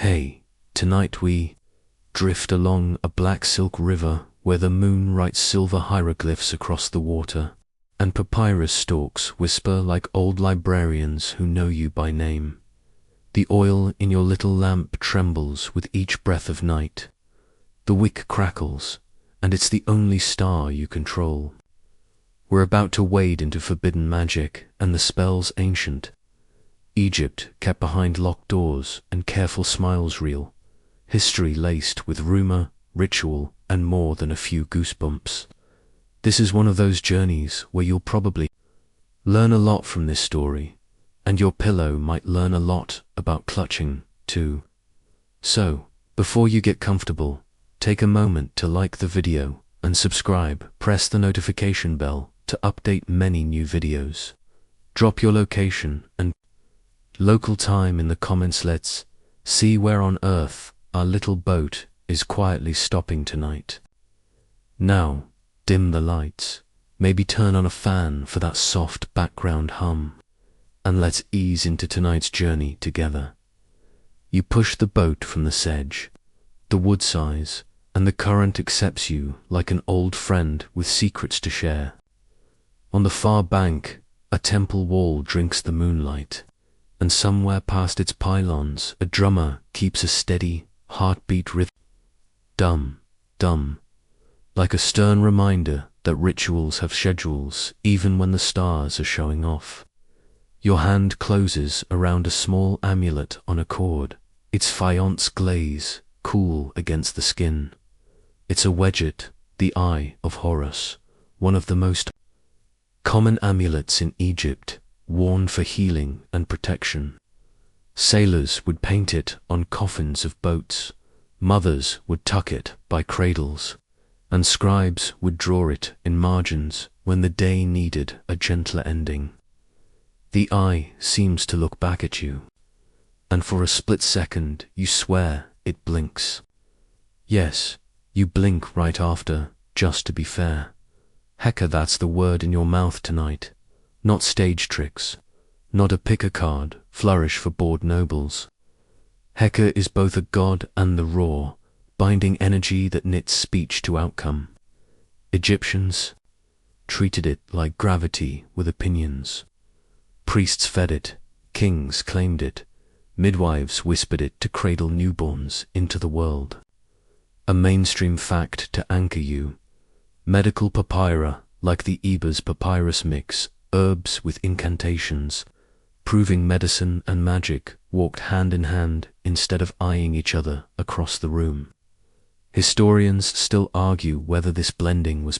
Hey, tonight we drift along a black silk river where the moon writes silver hieroglyphs across the water, and papyrus stalks whisper like old librarians who know you by name. The oil in your little lamp trembles with each breath of night. The wick crackles, and it's the only star you control. We're about to wade into forbidden magic, and the spell's ancient. Egypt kept behind locked doors and careful smiles real. History laced with rumor, ritual, and more than a few goosebumps. This is one of those journeys where you'll probably learn a lot from this story, and your pillow might learn a lot about clutching, too. So, before you get comfortable, take a moment to like the video and subscribe. Press the notification bell to update many new videos. Drop your location and local time in the comments. Let's see where on earth our little boat is quietly stopping tonight. Now, dim the lights, maybe turn on a fan for that soft background hum, and let's ease into tonight's journey together. You push the boat from the sedge. The wood sighs, and the current accepts you like an old friend with secrets to share. On the far bank, a temple wall drinks the moonlight, and somewhere past its pylons a drummer keeps a steady, heartbeat rhythm. Dumb, dumb, like a stern reminder that rituals have schedules even when the stars are showing off. Your hand closes around a small amulet on a cord, its faience glaze cool against the skin. It's a wedget, the Eye of Horus, one of the most common amulets in Egypt, worn for healing and protection. Sailors would paint it on coffins of boats, mothers would tuck it by cradles, and scribes would draw it in margins when the day needed a gentler ending. The eye seems to look back at you, and for a split second you swear it blinks. Yes, you blink right after, just to be fair. Hecka, that's the word in your mouth tonight. Not stage tricks, not a pick-a-card flourish for bored nobles. Hecka is both a god and the raw, binding energy that knits speech to outcome. Egyptians treated it like gravity with opinions. Priests fed it, kings claimed it, midwives whispered it to cradle newborns into the world. A mainstream fact to anchor you. Medical papyra, like the Eber's papyrus mix, herbs with incantations, proving medicine and magic walked hand in hand instead of eyeing each other across the room. Historians still argue whether this blending was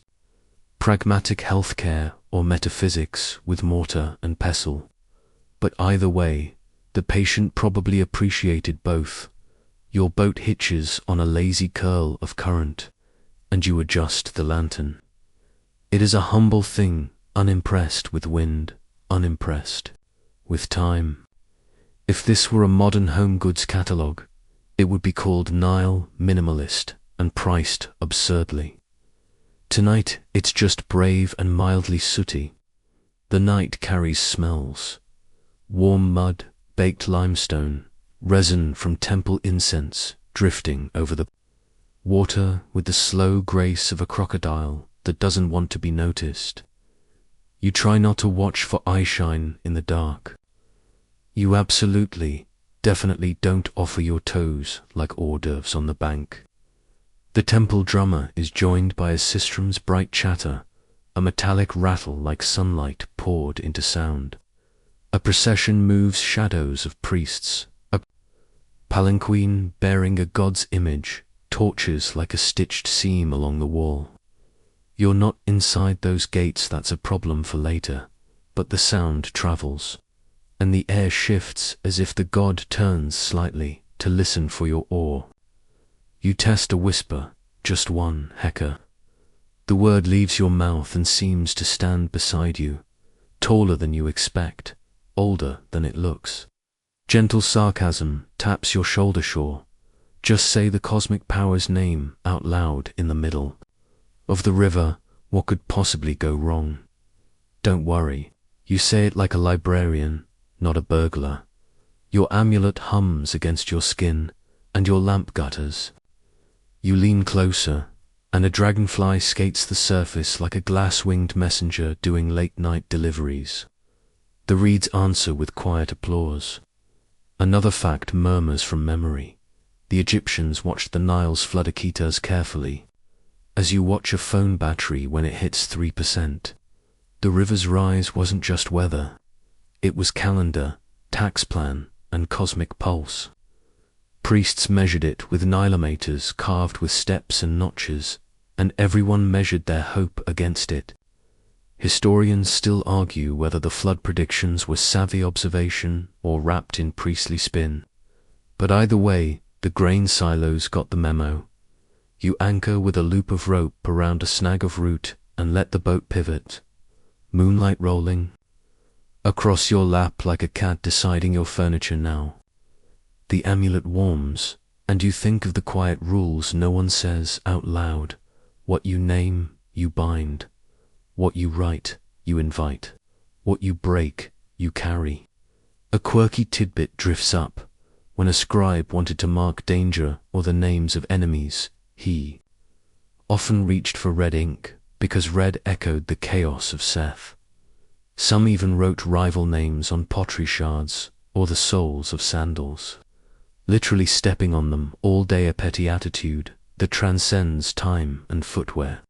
pragmatic healthcare or metaphysics with mortar and pestle. But either way, the patient probably appreciated both. Your boat hitches on a lazy curl of current, and you adjust the lantern. It is a humble thing, unimpressed with wind, unimpressed with time. If this were a modern home goods catalogue, it would be called Nile Minimalist and priced absurdly. Tonight it's just brave and mildly sooty. The night carries smells. Warm mud, baked limestone, resin from temple incense drifting over the water with the slow grace of a crocodile that doesn't want to be noticed. You try not to watch for eyeshine in the dark. You absolutely, definitely don't offer your toes like hors d'oeuvres on the bank. The temple drummer is joined by a sistrum's bright chatter, a metallic rattle like sunlight poured into sound. A procession moves shadows of priests, a palanquin bearing a god's image torches like a stitched seam along the wall. You're not inside those gates, that's a problem for later, but the sound travels, and the air shifts as if the god turns slightly to listen for your awe. You test a whisper, just one, Hecka. The word leaves your mouth and seems to stand beside you, taller than you expect, older than it looks. Gentle sarcasm taps your shoulder shore. Just say the cosmic power's name out loud in the middle of the river. What could possibly go wrong? Don't worry, you say it like a librarian, not a burglar. Your amulet hums against your skin, and your lamp gutters. You lean closer, and a dragonfly skates the surface like a glass-winged messenger doing late-night deliveries. The reeds answer with quiet applause. Another fact murmurs from memory. The Egyptians watched the Nile's floodlights carefully, as you watch a phone battery when it hits 3%. The river's rise wasn't just weather. It was calendar, tax plan, and cosmic pulse. Priests measured it with nilometers carved with steps and notches, and everyone measured their hope against it. Historians still argue whether the flood predictions were savvy observation or wrapped in priestly spin. But either way, the grain silos got the memo. You anchor with a loop of rope around a snag of root and let the boat pivot. Moonlight rolling across your lap like a cat deciding your furniture now. The amulet warms, and you think of the quiet rules no one says out loud. What you name, you bind. What you write, you invite. What you break, you carry. A quirky tidbit drifts up. When a scribe wanted to mark danger or the names of enemies, he often reached for red ink, because red echoed the chaos of Seth. Some even wrote rival names on pottery shards or the soles of sandals, literally stepping on them all day, a petty attitude that transcends time and footwear.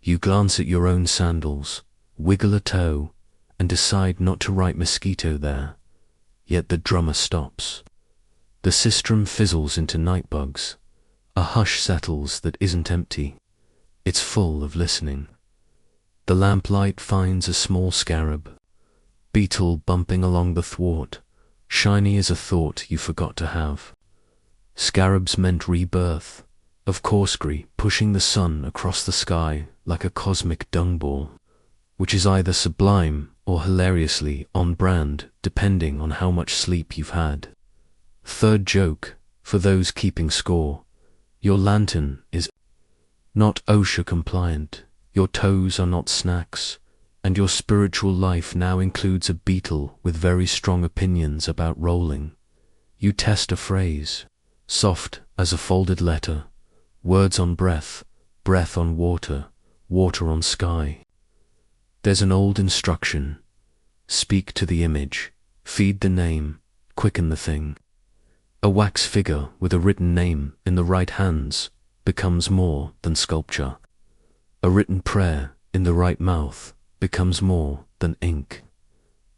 You glance at your own sandals, wiggle a toe, and decide not to write mosquito there, yet the drummer stops. The sistrum fizzles into nightbugs. A hush settles that isn't empty. It's full of listening. The lamplight finds a small scarab, beetle bumping along the thwart, shiny as a thought you forgot to have. Scarabs meant rebirth, of corsgri pushing the sun across the sky like a cosmic dung ball, which is either sublime or hilariously on brand depending on how much sleep you've had. Third joke, for those keeping score, your lantern is not OSHA compliant, your toes are not snacks, and your spiritual life now includes a beetle with very strong opinions about rolling. You test a phrase, soft as a folded letter, words on breath, breath on water, water on sky. There's an old instruction: speak to the image, feed the name, quicken the thing. A wax figure with a written name in the right hands becomes more than sculpture. A written prayer in the right mouth becomes more than ink.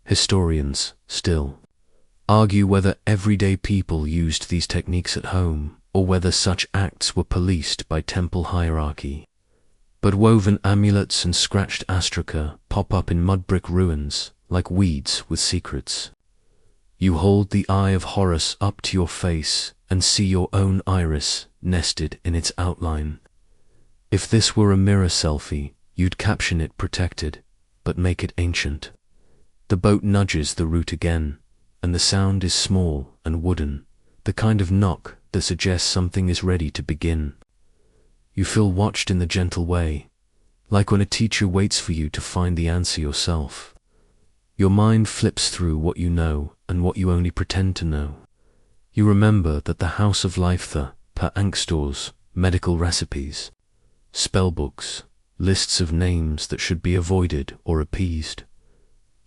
Historians still argue whether everyday people used these techniques at home or whether such acts were policed by temple hierarchy. But woven amulets and scratched astraca pop up in mud brick ruins like weeds with secrets. You hold the eye of Horus up to your face and see your own iris nested in its outline. If this were a mirror selfie, you'd caption it protected, but make it ancient. The boat nudges the root again, and the sound is small and wooden, the kind of knock that suggests something is ready to begin. You feel watched in the gentle way, like when a teacher waits for you to find the answer yourself. Your mind flips through what you know and what you only pretend to know. You remember that the House of Life per Ankstors, medical recipes, spellbooks, lists of names that should be avoided or appeased.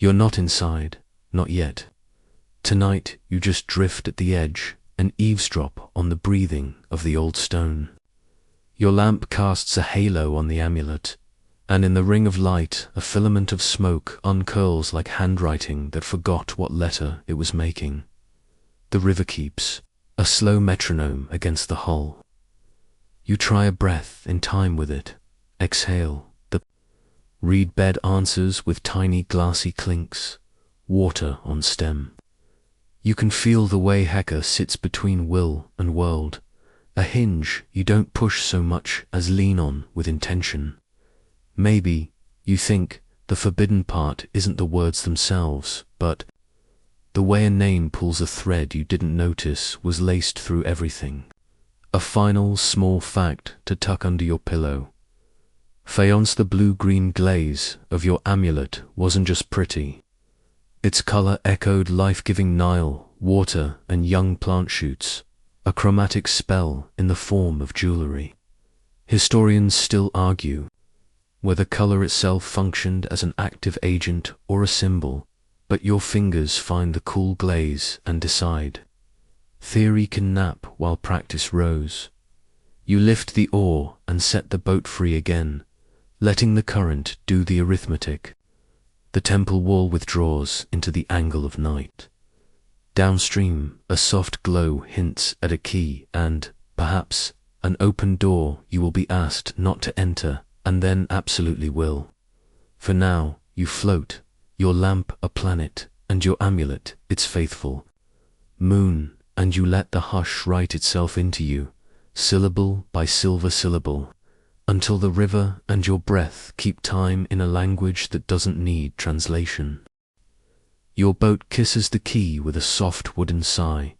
You're not inside, not yet. Tonight you just drift at the edge and eavesdrop on the breathing of the old stone. Your lamp casts a halo on the amulet, and in the ring of light a filament of smoke uncurls like handwriting that forgot what letter it was making. The river keeps, a slow metronome against the hull. You try a breath in time with it. Exhale. The reed bed answers with tiny glassy clinks, water on stem. You can feel the way Heka sits between will and world, a hinge you don't push so much as lean on with intention. Maybe, you think, the forbidden part isn't the words themselves, but the way a name pulls a thread you didn't notice was laced through everything. A final small fact to tuck under your pillow. Faience, the blue-green glaze of your amulet wasn't just pretty. Its color echoed life-giving Nile, water, and young plant shoots, a a chromatic spell in the form of jewelry. Historians still argue whether color itself functioned as an active agent or a symbol, but your fingers find the cool glaze and decide. Theory can nap while practice rows. You lift the oar and set the boat free again, letting the current do the arithmetic. The temple wall withdraws into the angle of night. Downstream, a soft glow hints at a key and, perhaps, an open door you will be asked not to enter, and then absolutely will. For now, you float, your lamp a planet, and your amulet its faithful moon, and you let the hush write itself into you, syllable by silver syllable, until the river and your breath keep time in a language that doesn't need translation. Your boat kisses the quay with a soft wooden sigh,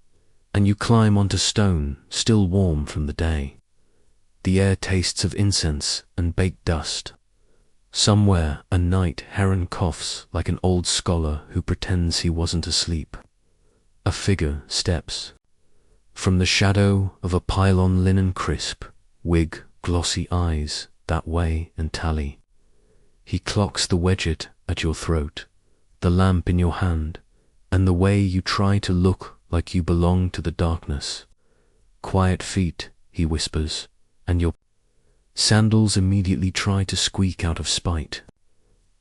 and you climb onto stone still warm from the day. The air tastes of incense and baked dust. Somewhere a night heron coughs like an old scholar who pretends he wasn't asleep. A figure steps from the shadow of a pylon, linen crisp, wig, glossy eyes, that way and tally. He clocks the wedget at your throat, the lamp in your hand, and the way you try to look like you belong to the darkness. Quiet feet, he whispers, and your sandals immediately try to squeak out of spite.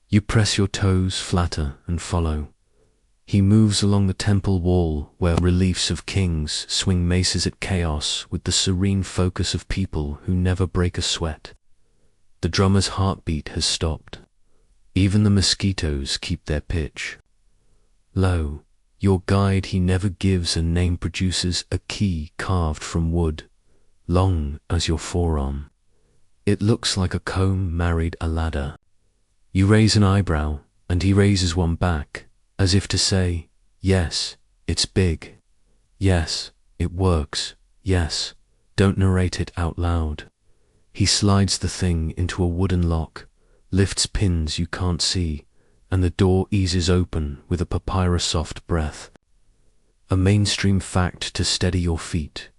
You press your toes flatter and follow. He moves along the temple wall where reliefs of kings swing maces at chaos with the serene focus of people who never break a sweat. The drummer's heartbeat has stopped. Even the mosquitoes keep their pitch. Lo, your guide he never gives a name produces a key carved from wood, long as your forearm. It looks like a comb married a ladder. You raise an eyebrow, and he raises one back, as if to say, yes, it's big. Yes, it works. Yes, don't narrate it out loud. He slides the thing into a wooden lock, lifts pins you can't see, and the door eases open with a papyrus-soft breath. A mainstream fact to steady your feet.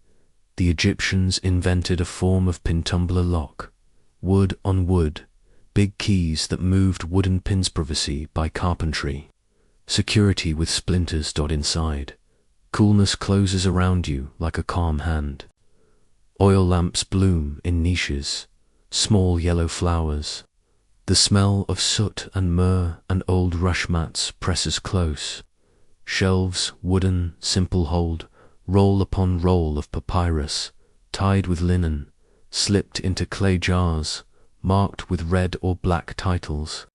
The Egyptians invented a form of pin-tumbler lock, wood on wood, big keys that moved wooden pins privacy by carpentry. Security with splinters inside. Coolness closes around you like a calm hand. Oil lamps bloom in niches, small yellow flowers. The smell of soot and myrrh and old rush mats presses close. Shelves, wooden, simple hold, roll upon roll of papyrus, tied with linen, slipped into clay jars, marked with red or black titles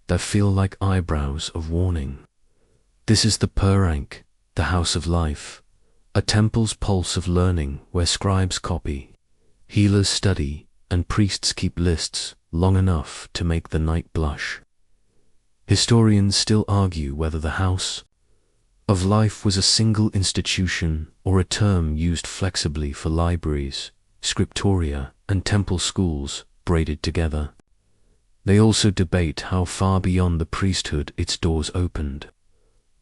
that feel like eyebrows of warning. This is the Pur-Ankh, the house of life, a temple's pulse of learning where scribes copy, healers study, and priests keep lists long enough to make the night blush. Historians still argue whether the house of life was a single institution or a term used flexibly for libraries, scriptoria, and temple schools braided together. They also debate how far beyond the priesthood its doors opened.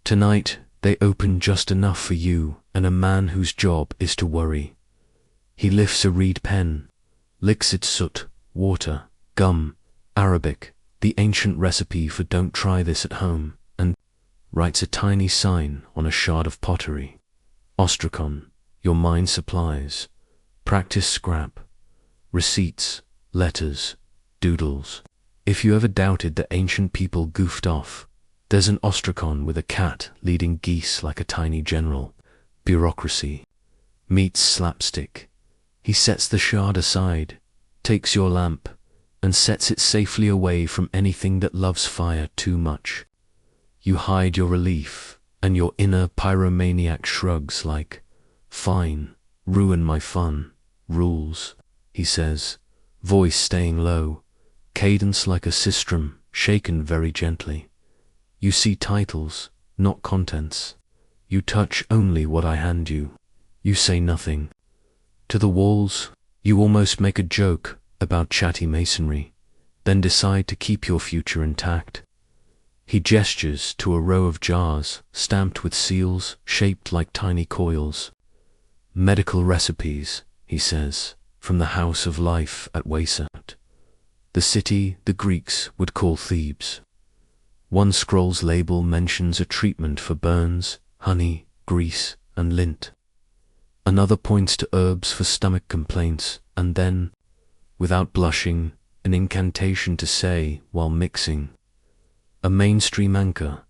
Tonight, they open just enough for you and a man whose job is to worry. He lifts a reed pen, licks its soot, water, gum, Arabic, the ancient recipe for don't try this at home, and writes a tiny sign on a shard of pottery. Ostrakon, your mind supplies. Practice scrap. Receipts, letters, doodles. If you ever doubted that ancient people goofed off, there's an ostrakon with a cat leading geese like a tiny general. Bureaucracy meets slapstick. He sets the shard aside, takes your lamp, and sets it safely away from anything that loves fire too much. You hide your relief, and your inner pyromaniac shrugs like, fine, ruin my fun, rules, he says, voice staying low, cadence like a sistrum, shaken very gently. You see titles, not contents. You touch only what I hand you. You say nothing. To the walls, you almost make a joke about chatty masonry, then decide to keep your future intact. He gestures to a row of jars, stamped with seals, shaped like tiny coils. Medical recipes, he says, from the house of life at Waysat, the city the Greeks would call Thebes. One scroll's label mentions a treatment for burns, honey, grease, and lint. Another points to herbs for stomach complaints, and then, without blushing, an incantation to say while mixing. A mainstream anchor,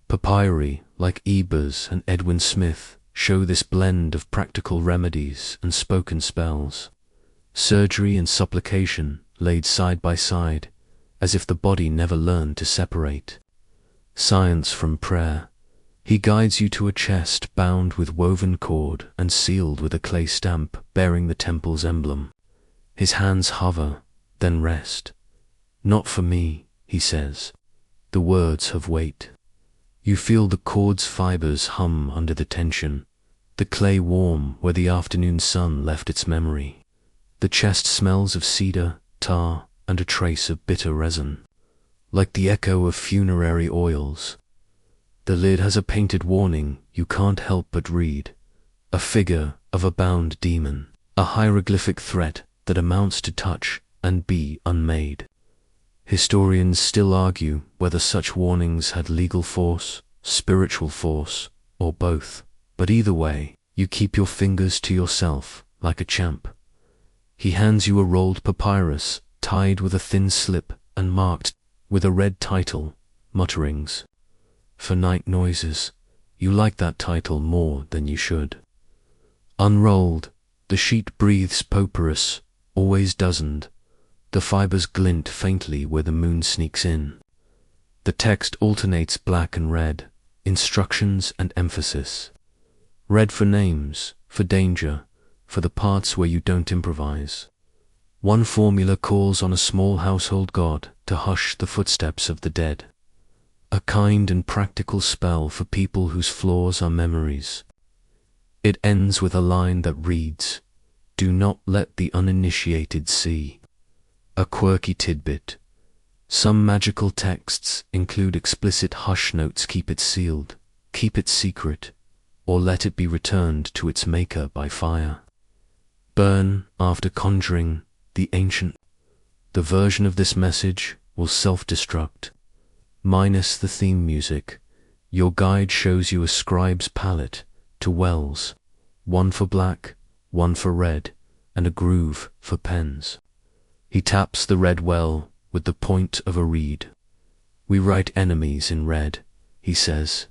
papyri like Ebers and Edwin Smith show this blend of practical remedies and spoken spells. Surgery and supplication laid side by side, as if the body never learned to separate. Science from prayer. He guides you to a chest bound with woven cord and sealed with a clay stamp bearing the temple's emblem. His hands hover, then rest. Not for me, he says. The words have weight. You feel the cord's fibers hum under the tension, the clay warm where the afternoon sun left its memory. The chest smells of cedar, tar, and a trace of bitter resin, like the echo of funerary oils. The lid has a painted warning you can't help but read, a figure of a bound demon, a hieroglyphic threat that amounts to touch and be unmade. Historians still argue whether such warnings had legal force, spiritual force, or both, but either way, you keep your fingers to yourself like a champ. He hands you a rolled papyrus, tied with a thin slip and marked with a red title, mutterings. For night noises, you like that title more than you should. Unrolled, the sheet breathes papyrus, always doesn't. The fibers glint faintly where the moon sneaks in. The text alternates black and red, instructions and emphasis. Red for names, for danger, for the parts where you don't improvise. One formula calls on a small household god to hush the footsteps of the dead. A kind and practical spell for people whose flaws are memories. It ends with a line that reads, "Do not let the uninitiated see." A quirky tidbit. Some magical texts include explicit hush notes: keep it sealed, keep it secret, or let it be returned to its maker by fire. Burn after conjuring the ancient. The version of this message will self-destruct. Minus the theme music, your guide shows you a scribe's palette to wells, one for black, one for red, and a groove for pens. He taps the red well with the point of a reed. We write enemies in red, he says.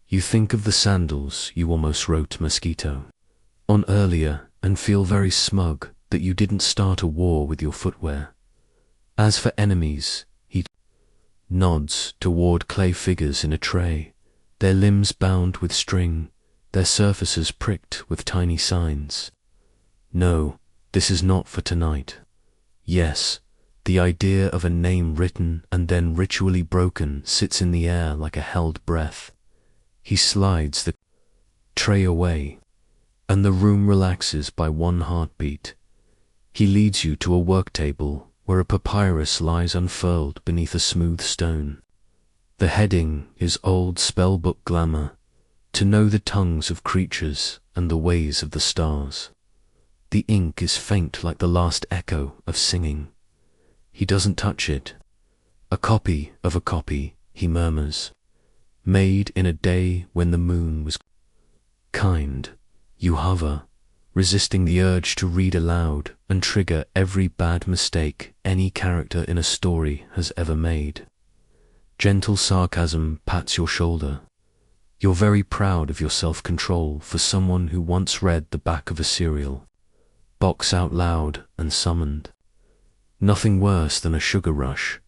You think of the sandals you almost wrote mosquito on earlier and feel very smug that you didn't start a war with your footwear. As for enemies, he nods toward clay figures in a tray, their limbs bound with string, their surfaces pricked with tiny signs. No, this is not for tonight. Yes, the idea of a name written and then ritually broken sits in the air like a held breath. He slides the tray away, and the room relaxes by one heartbeat. He leads you to a work table where a papyrus lies unfurled beneath a smooth stone. The heading is old spellbook glamour, to know the tongues of creatures and the ways of the stars. The ink is faint like the last echo of singing. He doesn't touch it. A copy of a copy, he murmurs. Made in a day when the moon was kind. You hover, resisting the urge to read aloud and trigger every bad mistake any character in a story has ever made. Gentle sarcasm pats your shoulder. You're very proud of your self-control for someone who once read the back of a serial. Box out loud and summoned. Nothing worse than a sugar rush.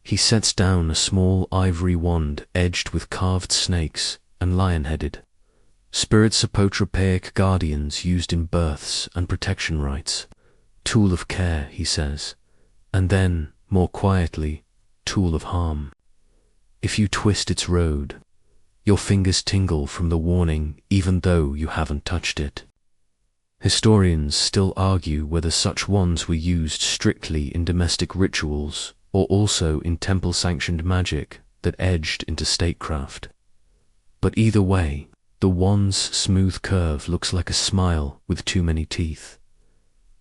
He sets down a small ivory wand edged with carved snakes and lion-headed. Spirits apotropaic guardians used in births and protection rites. Tool of care, he says, and then, more quietly, tool of harm. If you twist its road, your fingers tingle from the warning even though you haven't touched it. Historians still argue whether such wands were used strictly in domestic rituals or also in temple-sanctioned magic that edged into statecraft. But either way, The wand's smooth curve looks like a smile with too many teeth.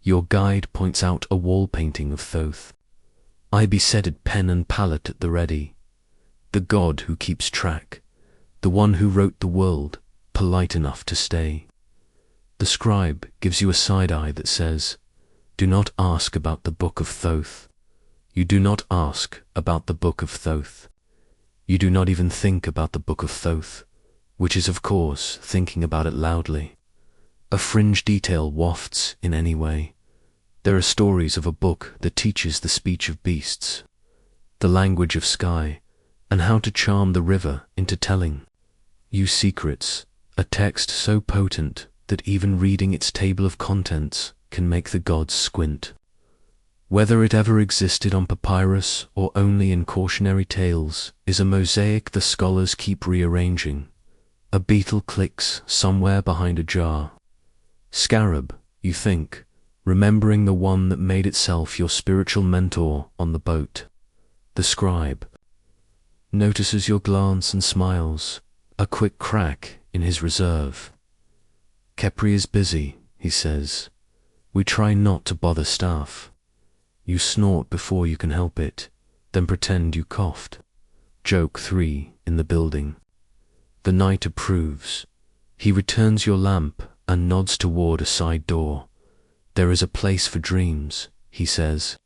Your guide points out a wall painting of Thoth. I besetted pen and palette at the ready. The god who keeps track, the one who wrote the world, polite enough to stay. The scribe gives you a side-eye that says, "Do not ask about the book of Thoth. You do not ask about the book of Thoth. You do not even think about the book of Thoth," which is, of course, thinking about it loudly. A fringe detail wafts in any way. There are stories of a book that teaches the speech of beasts, the language of sky, and how to charm the river into telling you secrets, a text so potent that even reading its table of contents can make the gods squint. Whether it ever existed on papyrus or only in cautionary tales is a mosaic the scholars keep rearranging. A beetle clicks somewhere behind a jar. Scarab, you think, remembering the one that made itself your spiritual mentor on the boat. The scribe notices your glance and smiles, a quick crack in his reserve. Khepri is busy, he says. We try not to bother staff. You snort before you can help it, then pretend you coughed. Joke 3 in the building. The knight approves. He returns your lamp and nods toward a side door. There is a place for dreams, he says.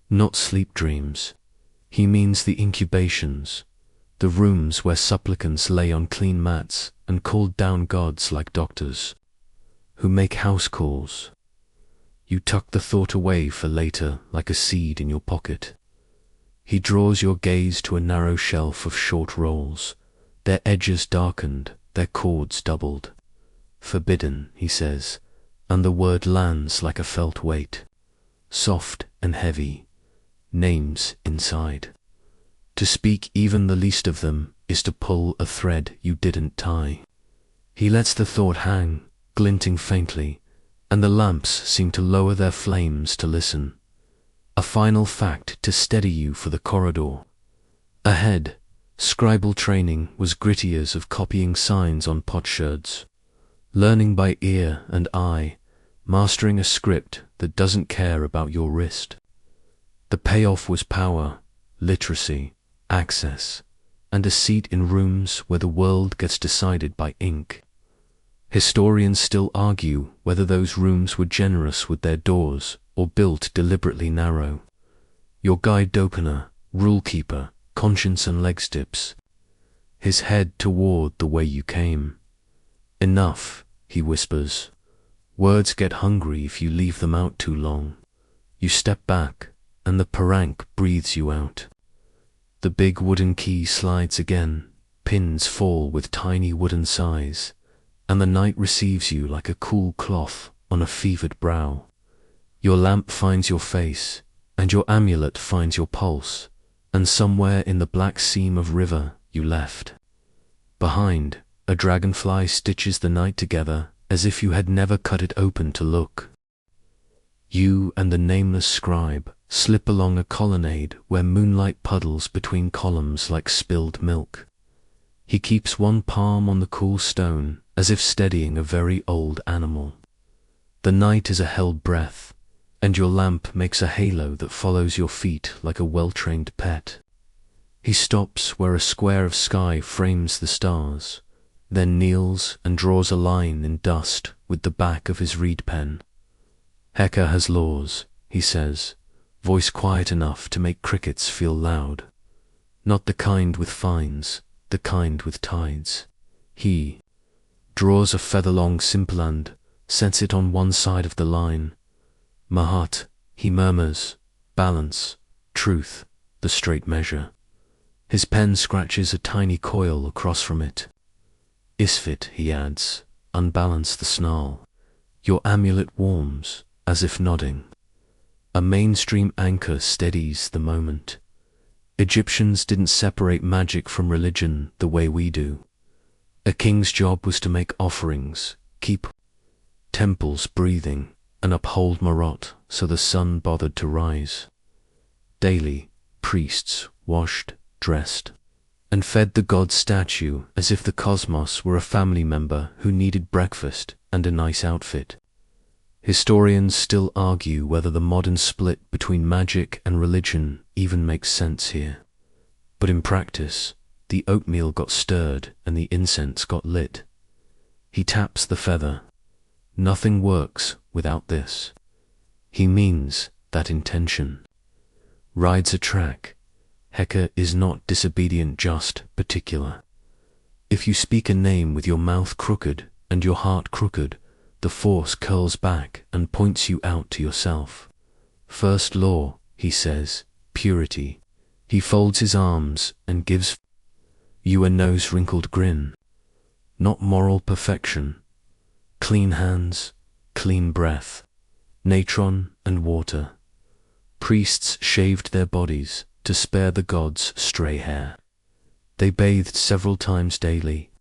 Not sleep dreams. He means the incubations, the rooms where supplicants lay on clean mats and called down gods like doctors, who make house calls. You tuck the thought away for later like a seed in your pocket. He draws your gaze to a narrow shelf of short rolls, their edges darkened, their cords doubled. Forbidden, he says, and the word lands like a felt weight, soft and heavy, names inside. To speak even the least of them is to pull a thread you didn't tie. He lets the thought hang, glinting faintly, and the lamps seem to lower their flames to listen. A final fact to steady you for the corridor. Ahead, scribal training was gritty years of copying signs on potsherds, learning by ear and eye, mastering a script that doesn't care about your wrist. The payoff was power, literacy, access, and a seat in rooms where the world gets decided by ink. Historians still argue whether those rooms were generous with their doors or built deliberately narrow. Your guide opener, rule keeper, conscience and leg stips, his head toward the way you came. Enough, he whispers. Words get hungry if you leave them out too long. You step back, and the parank breathes you out. The big wooden key slides again, pins fall with tiny wooden sighs, and the night receives you like a cool cloth on a fevered brow. Your lamp finds your face, and your amulet finds your pulse, and somewhere in the black seam of river you left. Behind, a dragonfly stitches the night together as if you had never cut it open to look. You and the nameless scribe slip along a colonnade where moonlight puddles between columns like spilled milk. He keeps one palm on the cool stone as if steadying a very old animal. The night is a held breath, and your lamp makes a halo that follows your feet like a well-trained pet. He stops where a square of sky frames the stars, then kneels and draws a line in dust with the back of his reed pen. Heka has laws, he says, voice quiet enough to make crickets feel loud. Not the kind with fines, the kind with tides. He draws a feather-long simpland, sets it on one side of the line. Mahat, he murmurs, balance, truth, the straight measure. His pen scratches a tiny coil across from it. Isfit, he adds, unbalance the snarl. Your amulet warms, as if nodding. A mainstream anchor steadies the moment. Egyptians didn't separate magic from religion the way we do. A king's job was to make offerings, keep temples breathing, and uphold Marot so the sun bothered to rise. Daily, priests washed, dressed, and fed the god statue as if the cosmos were a family member who needed breakfast and a nice outfit. Historians still argue whether the modern split between magic and religion even makes sense here. But in practice, the oatmeal got stirred and the incense got lit. He taps the feather. Nothing works without this. He means that intention. Rides a track. Heka is not disobedient, just particular. If you speak a name with your mouth crooked and your heart crooked, the force curls back and points you out to yourself. First law, he says, purity. He folds his arms and gives you a nose-wrinkled grin. Not moral perfection. Clean hands, clean breath, natron and water. Priests shaved their bodies to spare the gods stray hair. They bathed several times daily.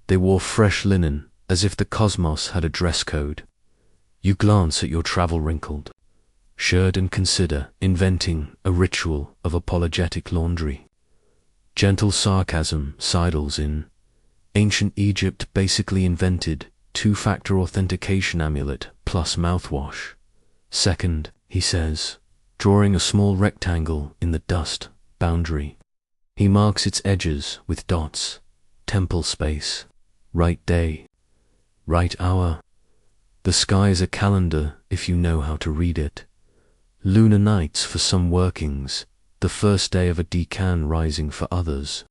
They wore fresh linen as if the cosmos had a dress code. You glance at your travel wrinkled shirt and consider inventing a ritual of apologetic laundry. Gentle sarcasm sidles in. Ancient Egypt basically invented two-factor authentication amulet plus mouthwash. Second, he says, drawing a small rectangle in the dust boundary. He marks its edges with dots. Temple space. Right day. Right hour. The sky is a calendar if you know how to read it. Lunar nights for some workings, the first day of a decan rising for others.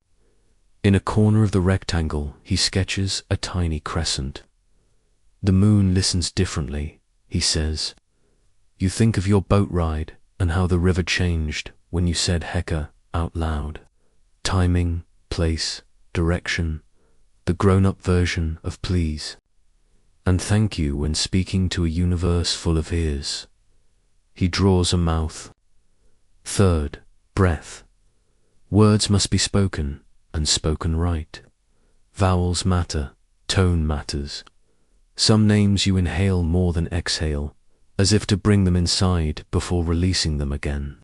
In a corner of the rectangle, he sketches a tiny crescent. The moon listens differently, he says. You think of your boat ride and how the river changed when you said Heka out loud. Timing, place, direction, the grown-up version of please. And thank you when speaking to a universe full of ears. He draws a mouth. Third, breath. Words must be spoken, and spoken right. Vowels matter, tone matters. Some names you inhale more than exhale, as if to bring them inside before releasing them again.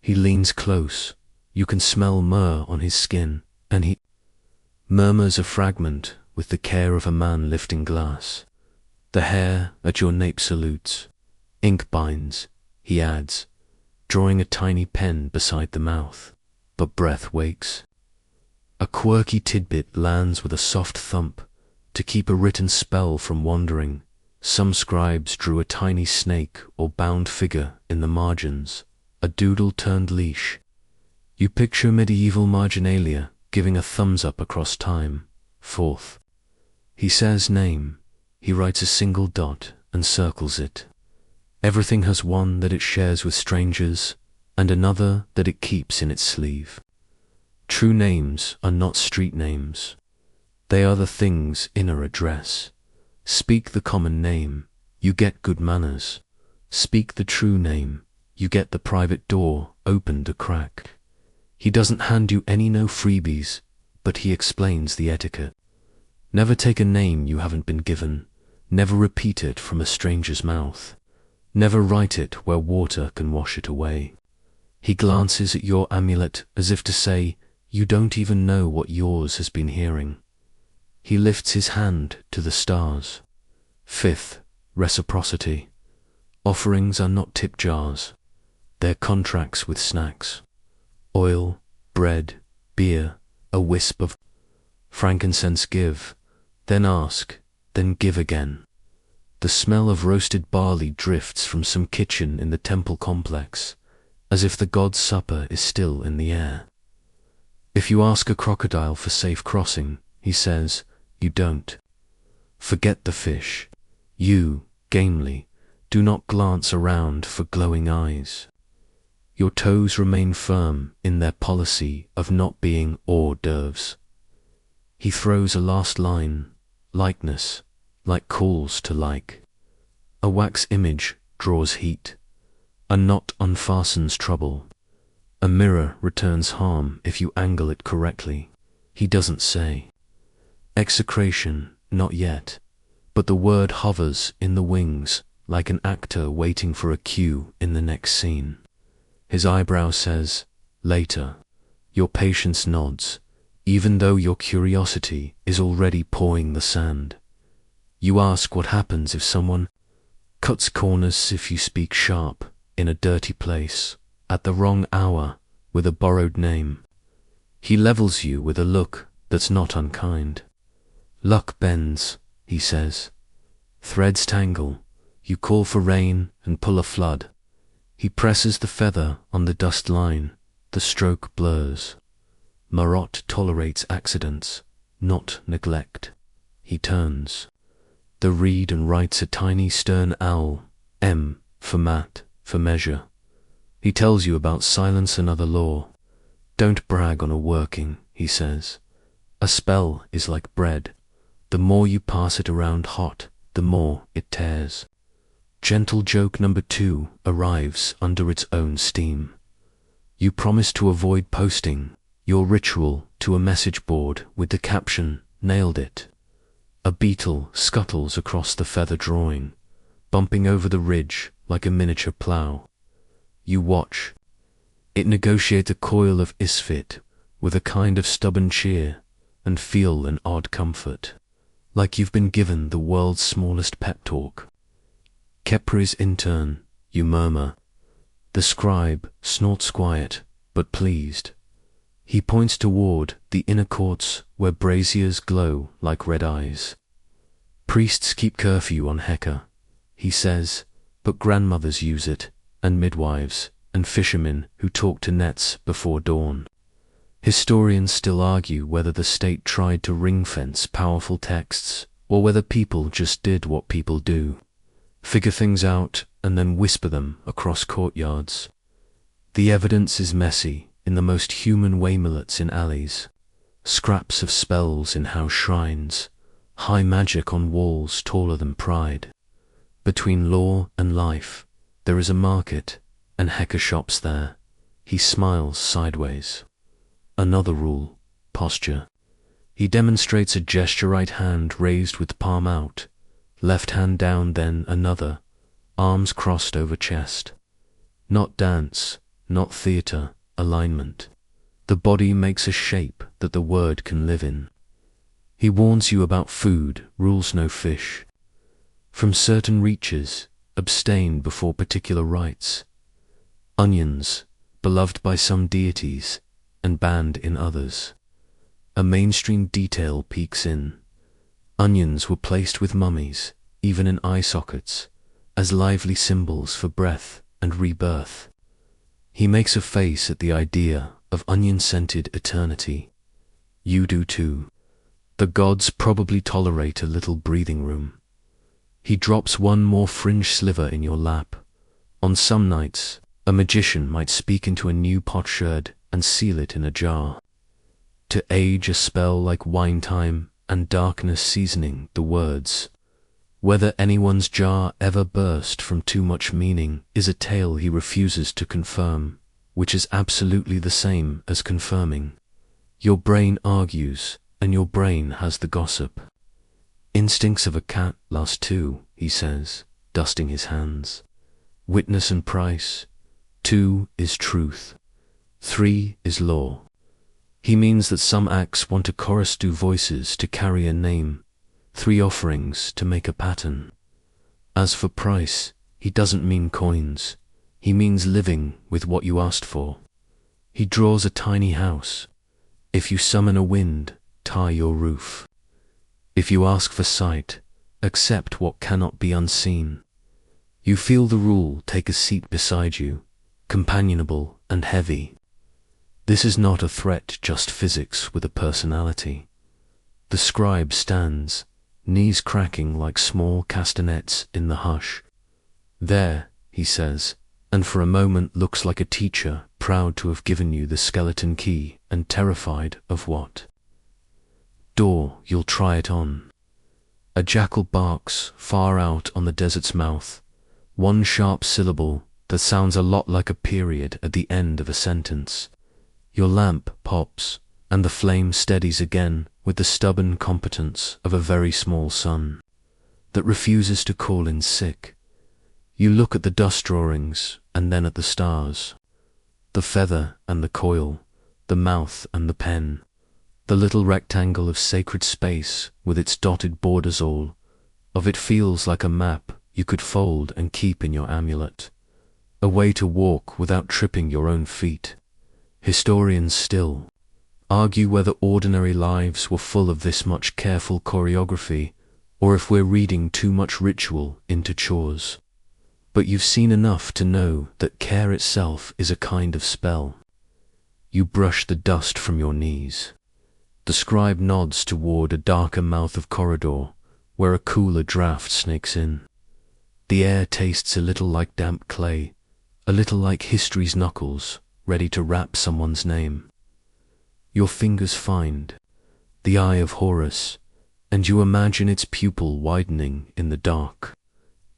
He leans close. You can smell myrrh on his skin, and he murmurs a fragment with the care of a man lifting glass. The hair at your nape salutes. Ink binds, he adds, drawing a tiny pen beside the mouth, but breath wakes. A quirky tidbit lands with a soft thump to keep a written spell from wandering. Some scribes drew a tiny snake or bound figure in the margins, a doodle turned leash. You picture medieval marginalia giving a thumbs up across time. Fourth, he says name. He writes a single dot and circles it. Everything has one that it shares with strangers and another that it keeps in its sleeve. True names are not street names. They are the thing's inner address. Speak the common name, you get good manners. Speak the true name, you get the private door opened a crack. He doesn't hand you any no freebies, but he explains the etiquette. Never take a name you haven't been given. Never repeat it from a stranger's mouth. Never write it where water can wash it away. He glances at your amulet as if to say, you don't even know what yours has been hearing. He lifts his hand to the stars. Fifth, reciprocity. Offerings are not tip jars. They're contracts with snacks. Oil, bread, beer, a wisp of frankincense give, then ask, then give again. The smell of roasted barley drifts from some kitchen in the temple complex, as if the god's supper is still in the air. If you ask a crocodile for safe crossing, he says, you don't. Forget the fish. You, gamely, do not glance around for glowing eyes. Your toes remain firm in their policy of not being hors d'oeuvres. He throws a last line, likeness, like calls to like. A wax image draws heat. A knot unfastens trouble. A mirror returns harm if you angle it correctly. He doesn't say. Execration, not yet, but the word hovers in the wings like an actor waiting for a cue in the next scene. His eyebrow says, later. Your patience nods. even though your curiosity is already pawing the sand. You ask what happens if someone cuts corners, if you speak sharp in a dirty place, at the wrong hour, with a borrowed name. He levels you with a look that's not unkind. Luck bends, he says. Threads tangle. You call for rain and pull a flood. He presses the feather on the dust line. The stroke blurs. Marot tolerates accidents, not neglect. He turns. The reed and writes a tiny stern owl, M for mat, for measure. He tells you about silence and other law. Don't brag on a working, he says. A spell is like bread. The more you pass it around hot, the more it tears. Gentle joke number 2 arrives under its own steam. You promise to avoid posting your ritual to a message board with the caption, "Nailed it." A beetle scuttles across the feather drawing, bumping over the ridge like a miniature plough. You watch. It negotiates a coil of isfit with a kind of stubborn cheer and feel an odd comfort, like you've been given the world's smallest pep talk. Kepri's intern, you murmur. The scribe snorts quiet, but pleased. He points toward the inner courts where braziers glow like red eyes. Priests keep curfew on Heka, he says, but grandmothers use it, and midwives, and fishermen who talk to nets before dawn. Historians still argue whether the state tried to ring-fence powerful texts, or whether people just did what people do. Figure things out and then whisper them across courtyards. The evidence is messy in the most human way, amulets in alleys, scraps of spells in house shrines, high magic on walls taller than pride. Between law and life, there is a market, and Heka shops there. He smiles sideways. Another rule, posture. He demonstrates a gesture, right hand raised with palm out, left hand down, then another, arms crossed over chest. Not dance, not theater, alignment. The body makes a shape that the word can live in. He warns you about food, rules no fish. From certain reaches, abstain before particular rites. Onions, beloved by some deities, and banned in others. A mainstream detail peeks in. Onions were placed with mummies, even in eye sockets, as lively symbols for breath and rebirth. He makes a face at the idea of onion-scented eternity. You do too. The gods probably tolerate a little breathing room. He drops one more fringe sliver in your lap. On some nights, a magician might speak into a new potsherd and seal it in a jar. To age a spell like wine time and darkness seasoning the words. Whether anyone's jar ever burst from too much meaning is a tale he refuses to confirm, which is absolutely the same as confirming. Your brain argues, and your brain has the gossip. Instincts of a cat last 2, he says, dusting his hands. Witness and price. 2 is truth. 3 is law. He means that some acts want a chorus, 2 voices to carry a name, 3 offerings to make a pattern. As for price, he doesn't mean coins. He means living with what you asked for. He draws a tiny house. If you summon a wind, tie your roof. If you ask for sight, accept what cannot be unseen. You feel the rule take a seat beside you, companionable and heavy. This is not a threat, just physics with a personality. The scribe stands, knees cracking like small castanets in the hush. There, he says, and for a moment looks like a teacher proud to have given you the skeleton key and terrified of what? Door, you'll try it on. A jackal barks far out on the desert's mouth, one sharp syllable that sounds a lot like a period at the end of a sentence. Your lamp pops, and the flame steadies again with the stubborn competence of a very small sun that refuses to call in sick. You look at the dust drawings and then at the stars, the feather and the coil, the mouth and the pen, The little rectangle of sacred space with its dotted borders, all of it feels like a map you could fold and keep in your amulet. A way to walk without tripping your own feet. Historians still argue whether ordinary lives were full of this much careful choreography, or if we're reading too much ritual into chores. But you've seen enough to know that care itself is a kind of spell. You brush the dust from your knees. The scribe nods toward a darker mouth of corridor, where a cooler draft snakes in. The air tastes a little like damp clay, a little like history's knuckles, ready to wrap someone's name. Your fingers find the eye of Horus, and you imagine its pupil widening in the dark,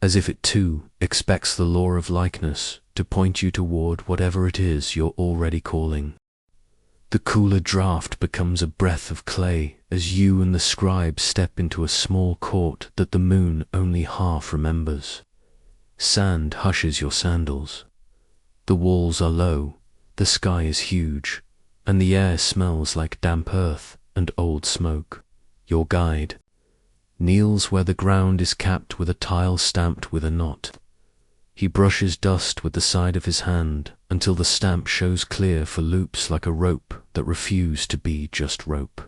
as if it too expects the law of likeness to point you toward whatever it is you're already calling. The cooler draft becomes a breath of clay as you and the scribe step into a small court that the moon only half remembers. Sand hushes your sandals. The walls are low, the sky is huge, and the air smells like damp earth and old smoke. Your guide kneels where the ground is capped with a tile stamped with a knot. He brushes dust with the side of his hand until the stamp shows clear for loops like a rope that refuse to be just rope.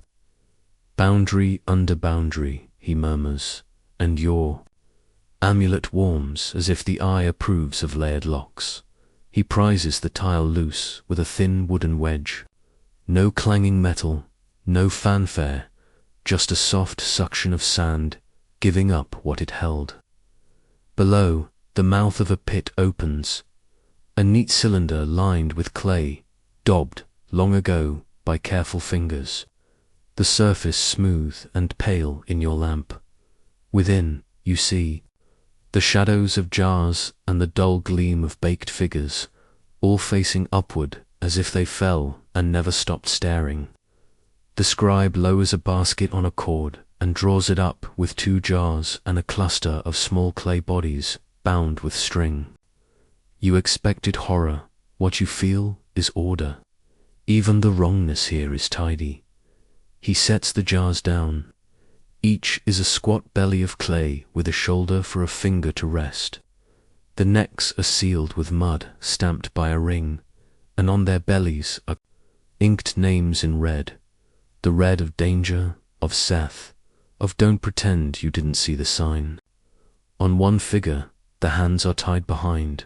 Boundary under boundary, he murmurs, and your amulet warms as if the eye approves of layered locks. He prizes the tile loose with a thin wooden wedge. No clanging metal, no fanfare, just a soft suction of sand giving up what it held. Below, the mouth of a pit opens, a neat cylinder lined with clay, daubed long ago by careful fingers, the surface smooth and pale in your lamp. Within, you see the shadows of jars and the dull gleam of baked figures, all facing upward as if they fell and never stopped staring. The scribe lowers a basket on a cord and draws it up with 2 jars and a cluster of small clay bodies bound with string. You expected horror. What you feel is order. Even the wrongness here is tidy. He sets the jars down. Each is a squat belly of clay with a shoulder for a finger to rest. The necks are sealed with mud stamped by a ring, and on their bellies are inked names in red. The red of danger, of Seth, of don't pretend you didn't see the sign. On one figure, the hands are tied behind.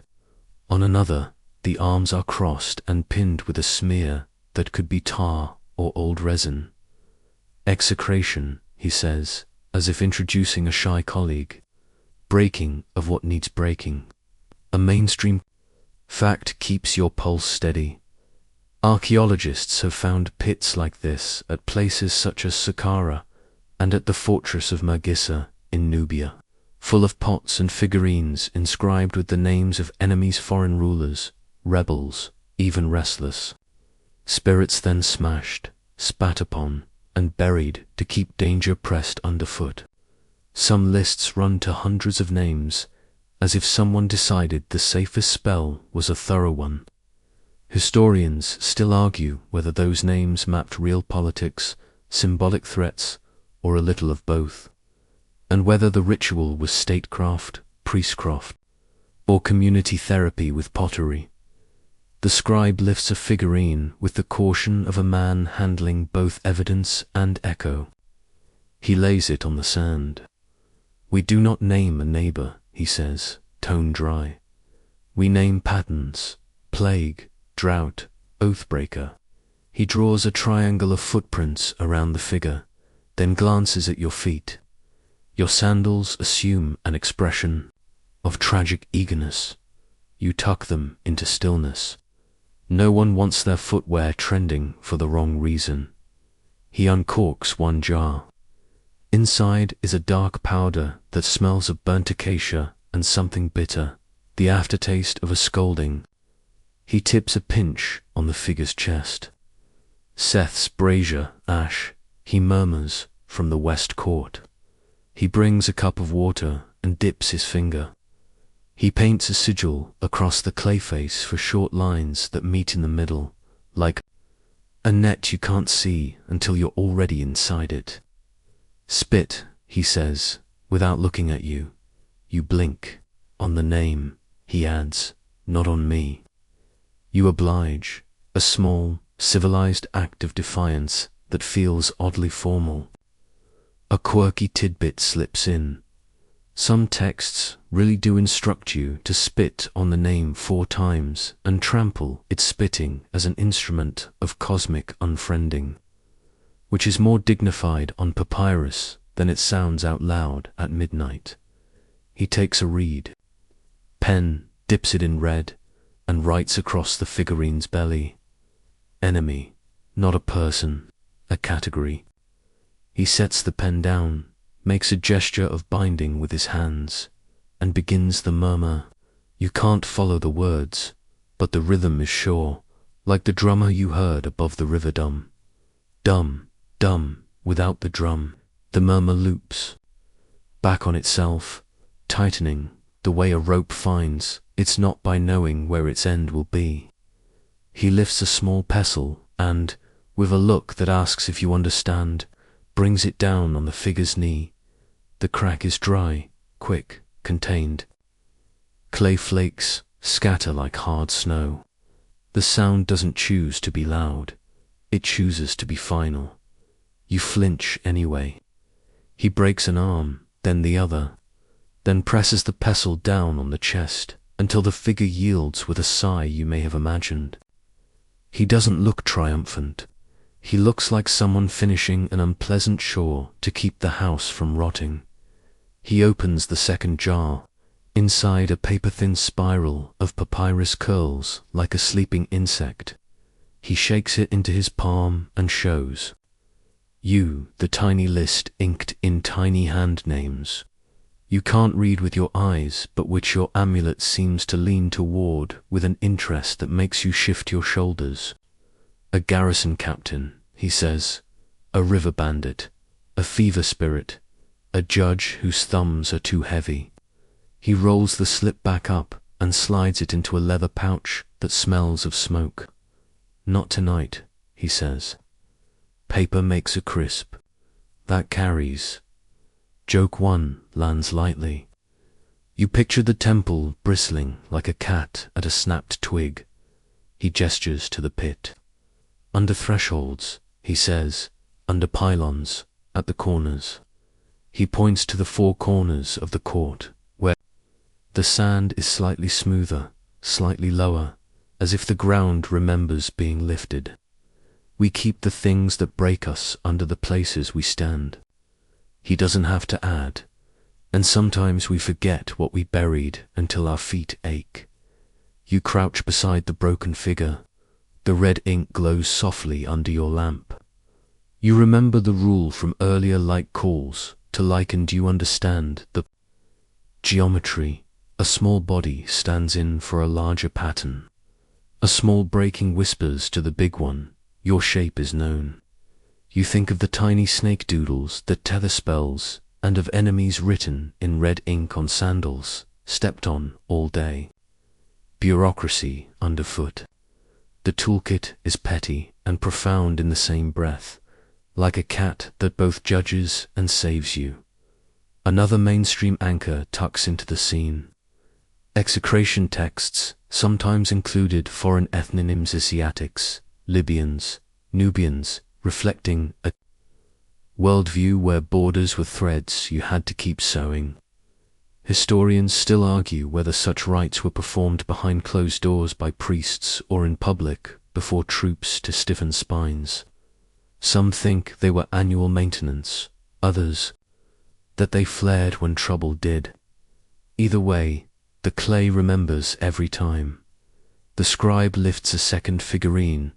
On another, the arms are crossed and pinned with a smear that could be tar or old resin. Execration, he says, as if introducing a shy colleague. Breaking of what needs breaking. A mainstream fact keeps your pulse steady. Archaeologists have found pits like this at places such as Saqqara and at the fortress of Magissa in Nubia, full of pots and figurines inscribed with the names of enemies, foreign rulers, rebels, even restless. Spirits then smashed, spat upon, and buried to keep danger pressed underfoot. Some lists run to hundreds of names, as if someone decided the safest spell was a thorough one. Historians still argue whether those names mapped real politics, symbolic threats, or a little of both, and whether the ritual was statecraft, priestcraft, or community therapy with pottery. The scribe lifts a figurine with the caution of a man handling both evidence and echo. He lays it on the sand. We do not name a neighbor, he says, tone dry. We name patterns, plague, drought, oathbreaker. He draws a triangle of footprints around the figure, then glances at your feet. Your sandals assume an expression of tragic eagerness. You tuck them into stillness. No one wants their footwear trending for the wrong reason. He uncorks one jar. Inside is a dark powder that smells of burnt acacia and something bitter, the aftertaste of a scolding. He tips a pinch on the figure's chest. Seth's brazier, ash, he murmurs from the west court. He brings a cup of water and dips his finger. He paints a sigil across the clay face for short lines that meet in the middle, like A net you can't see until you're already inside it. Spit, he says, without looking at you. You blink. On the name, he adds, not on me. You oblige, a small, civilized act of defiance that feels oddly formal. A quirky tidbit slips in. Some texts really do instruct you to spit on the name 4 times and trample its spitting as an instrument of cosmic unfriending, which is more dignified on papyrus than it sounds out loud at midnight. He takes a reed. Pen dips it in red and writes across the figurine's belly. Enemy, not a person, a category. He sets the pen down, makes a gesture of binding with his hands, and begins the murmur. You can't follow the words, but the rhythm is sure, like the drummer you heard above the river dum. Dum, dum, without the drum, the murmur loops, back on itself, tightening, the way a rope finds its knot by knowing where its end will be. He lifts a small pestle and, with a look that asks if you understand, brings it down on the figure's knee. The crack is dry, quick, contained. Clay flakes scatter like hard snow. The sound doesn't choose to be loud. It chooses to be final. You flinch anyway. He breaks an arm, then the other, then presses the pestle down on the chest until the figure yields with a sigh you may have imagined. He doesn't look triumphant. He looks like someone finishing an unpleasant chore to keep the house from rotting. He opens the second jar. Inside a paper-thin spiral of papyrus curls like a sleeping insect. He shakes it into his palm and shows you the tiny list inked in tiny hand names. You can't read with your eyes, but which your amulet seems to lean toward with an interest that makes you shift your shoulders. A garrison captain, he says, a river bandit, a fever spirit, a judge whose thumbs are too heavy. He rolls the slip back up and slides it into a leather pouch that smells of smoke. Not tonight, he says. Paper makes a crisp. That carries. Joke 1 lands lightly. You picture the temple bristling like a cat at a snapped twig. He gestures to the pit. Under thresholds, he says, under pylons, at the corners. He points to the 4 corners of the court, where the sand is slightly smoother, slightly lower, as if the ground remembers being lifted. We keep the things that break us under the places we stand. He doesn't have to add, and sometimes we forget what we buried until our feet ache. You crouch beside the broken figure. The red ink glows softly under your lamp. You remember the rule from earlier light calls to liken you understand the geometry. A small body stands in for a larger pattern. A small breaking whispers to the big one, your shape is known. You think of the tiny snake doodles that tether spells and of enemies written in red ink on sandals, stepped on all day. Bureaucracy underfoot. The toolkit is petty and profound in the same breath, like a cat that both judges and saves you. Another mainstream anchor tucks into the scene. Execration texts sometimes included foreign ethnonyms: Asiatics, Libyans, Nubians, reflecting a worldview where borders were threads you had to keep sewing. Historians still argue whether such rites were performed behind closed doors by priests or in public before troops to stiffen spines. Some think they were annual maintenance, others that they flared when trouble did. Either way, the clay remembers every time. The scribe lifts a second figurine,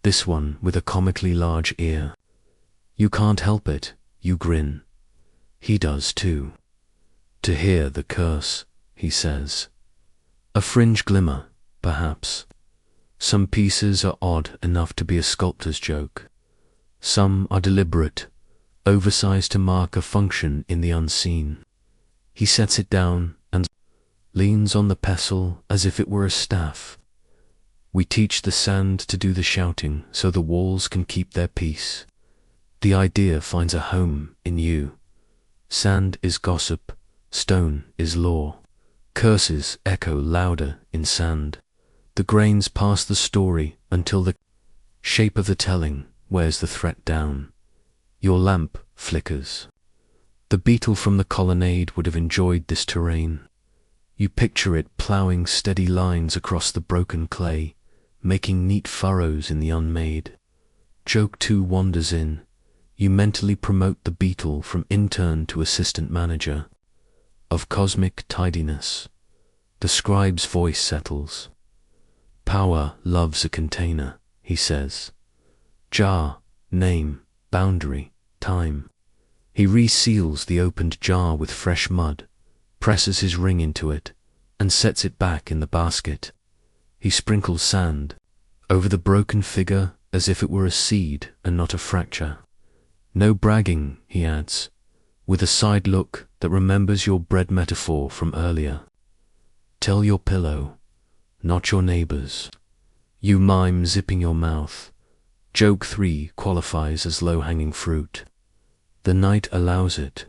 this one with a comically large ear. You can't help it, you grin. He does too. To hear the curse, he says. A fringe glimmer, perhaps. Some pieces are odd enough to be a sculptor's joke. Some are deliberate, oversized to mark a function in the unseen. He sets it down and leans on the pestle as if it were a staff. We teach the sand to do the shouting so the walls can keep their peace. The idea finds a home in you. Sand is gossip, stone is law. Curses echo louder in sand. The grains pass the story until the shape of the telling wears the threat down. Your lamp flickers. The beetle from the colonnade would have enjoyed this terrain. You picture it ploughing steady lines across the broken clay, making neat furrows in the unmade. Joke 2 wanders in. You mentally promote the beetle from intern to assistant manager. Of cosmic tidiness, the scribe's voice settles. Power loves a container, he says. Jar, name, boundary, time. He reseals the opened jar with fresh mud, presses his ring into it, and sets it back in the basket. He sprinkles sand over the broken figure as if it were a seed and not a fracture. No bragging, he adds, with a side look that remembers your bread metaphor from earlier. Tell your pillow, not your neighbors. You mime zipping your mouth. Joke 3 qualifies as low-hanging fruit. The night allows it.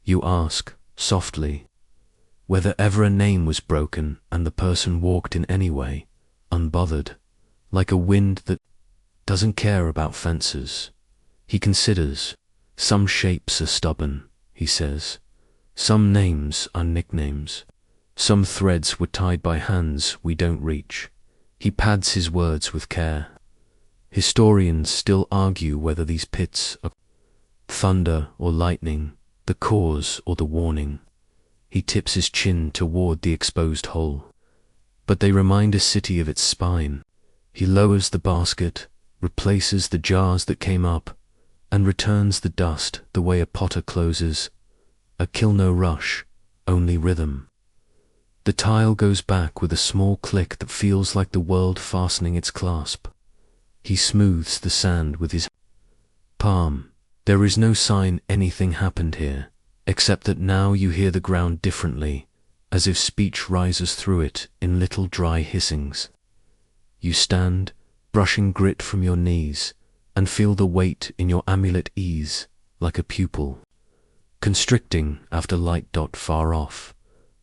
You ask, softly, whether ever a name was broken and the person walked in any way, unbothered, like a wind that doesn't care about fences. He considers, some shapes are stubborn, he says. Some names are nicknames. Some threads were tied by hands we don't reach. He pads his words with care. Historians still argue whether these pits are thunder or lightning, the cause or the warning. He tips his chin toward the exposed hole. But they remind a city of its spine. He lowers the basket, replaces the jars that came up, and returns the dust the way a potter closes. A kill no rush, only rhythm. The tile goes back with a small click that feels like the world fastening its clasp. He smooths the sand with his palm. There is no sign anything happened here, except that now you hear the ground differently, as if speech rises through it in little dry hissings. You stand, brushing grit from your knees, and feel the weight in your amulet ease, like a pupil, constricting after light dot far off.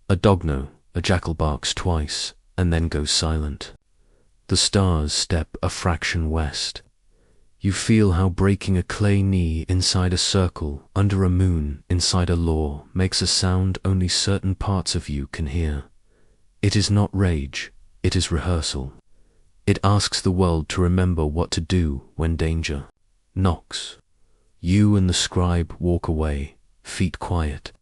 A dogno, a jackal barks twice, and then goes silent. The stars step a fraction west. You feel how breaking a clay knee inside a circle under a moon inside a law makes a sound only certain parts of you can hear. It is not rage, it is rehearsal. It asks the world to remember what to do when danger knocks. You and the scribe walk away, feet quiet,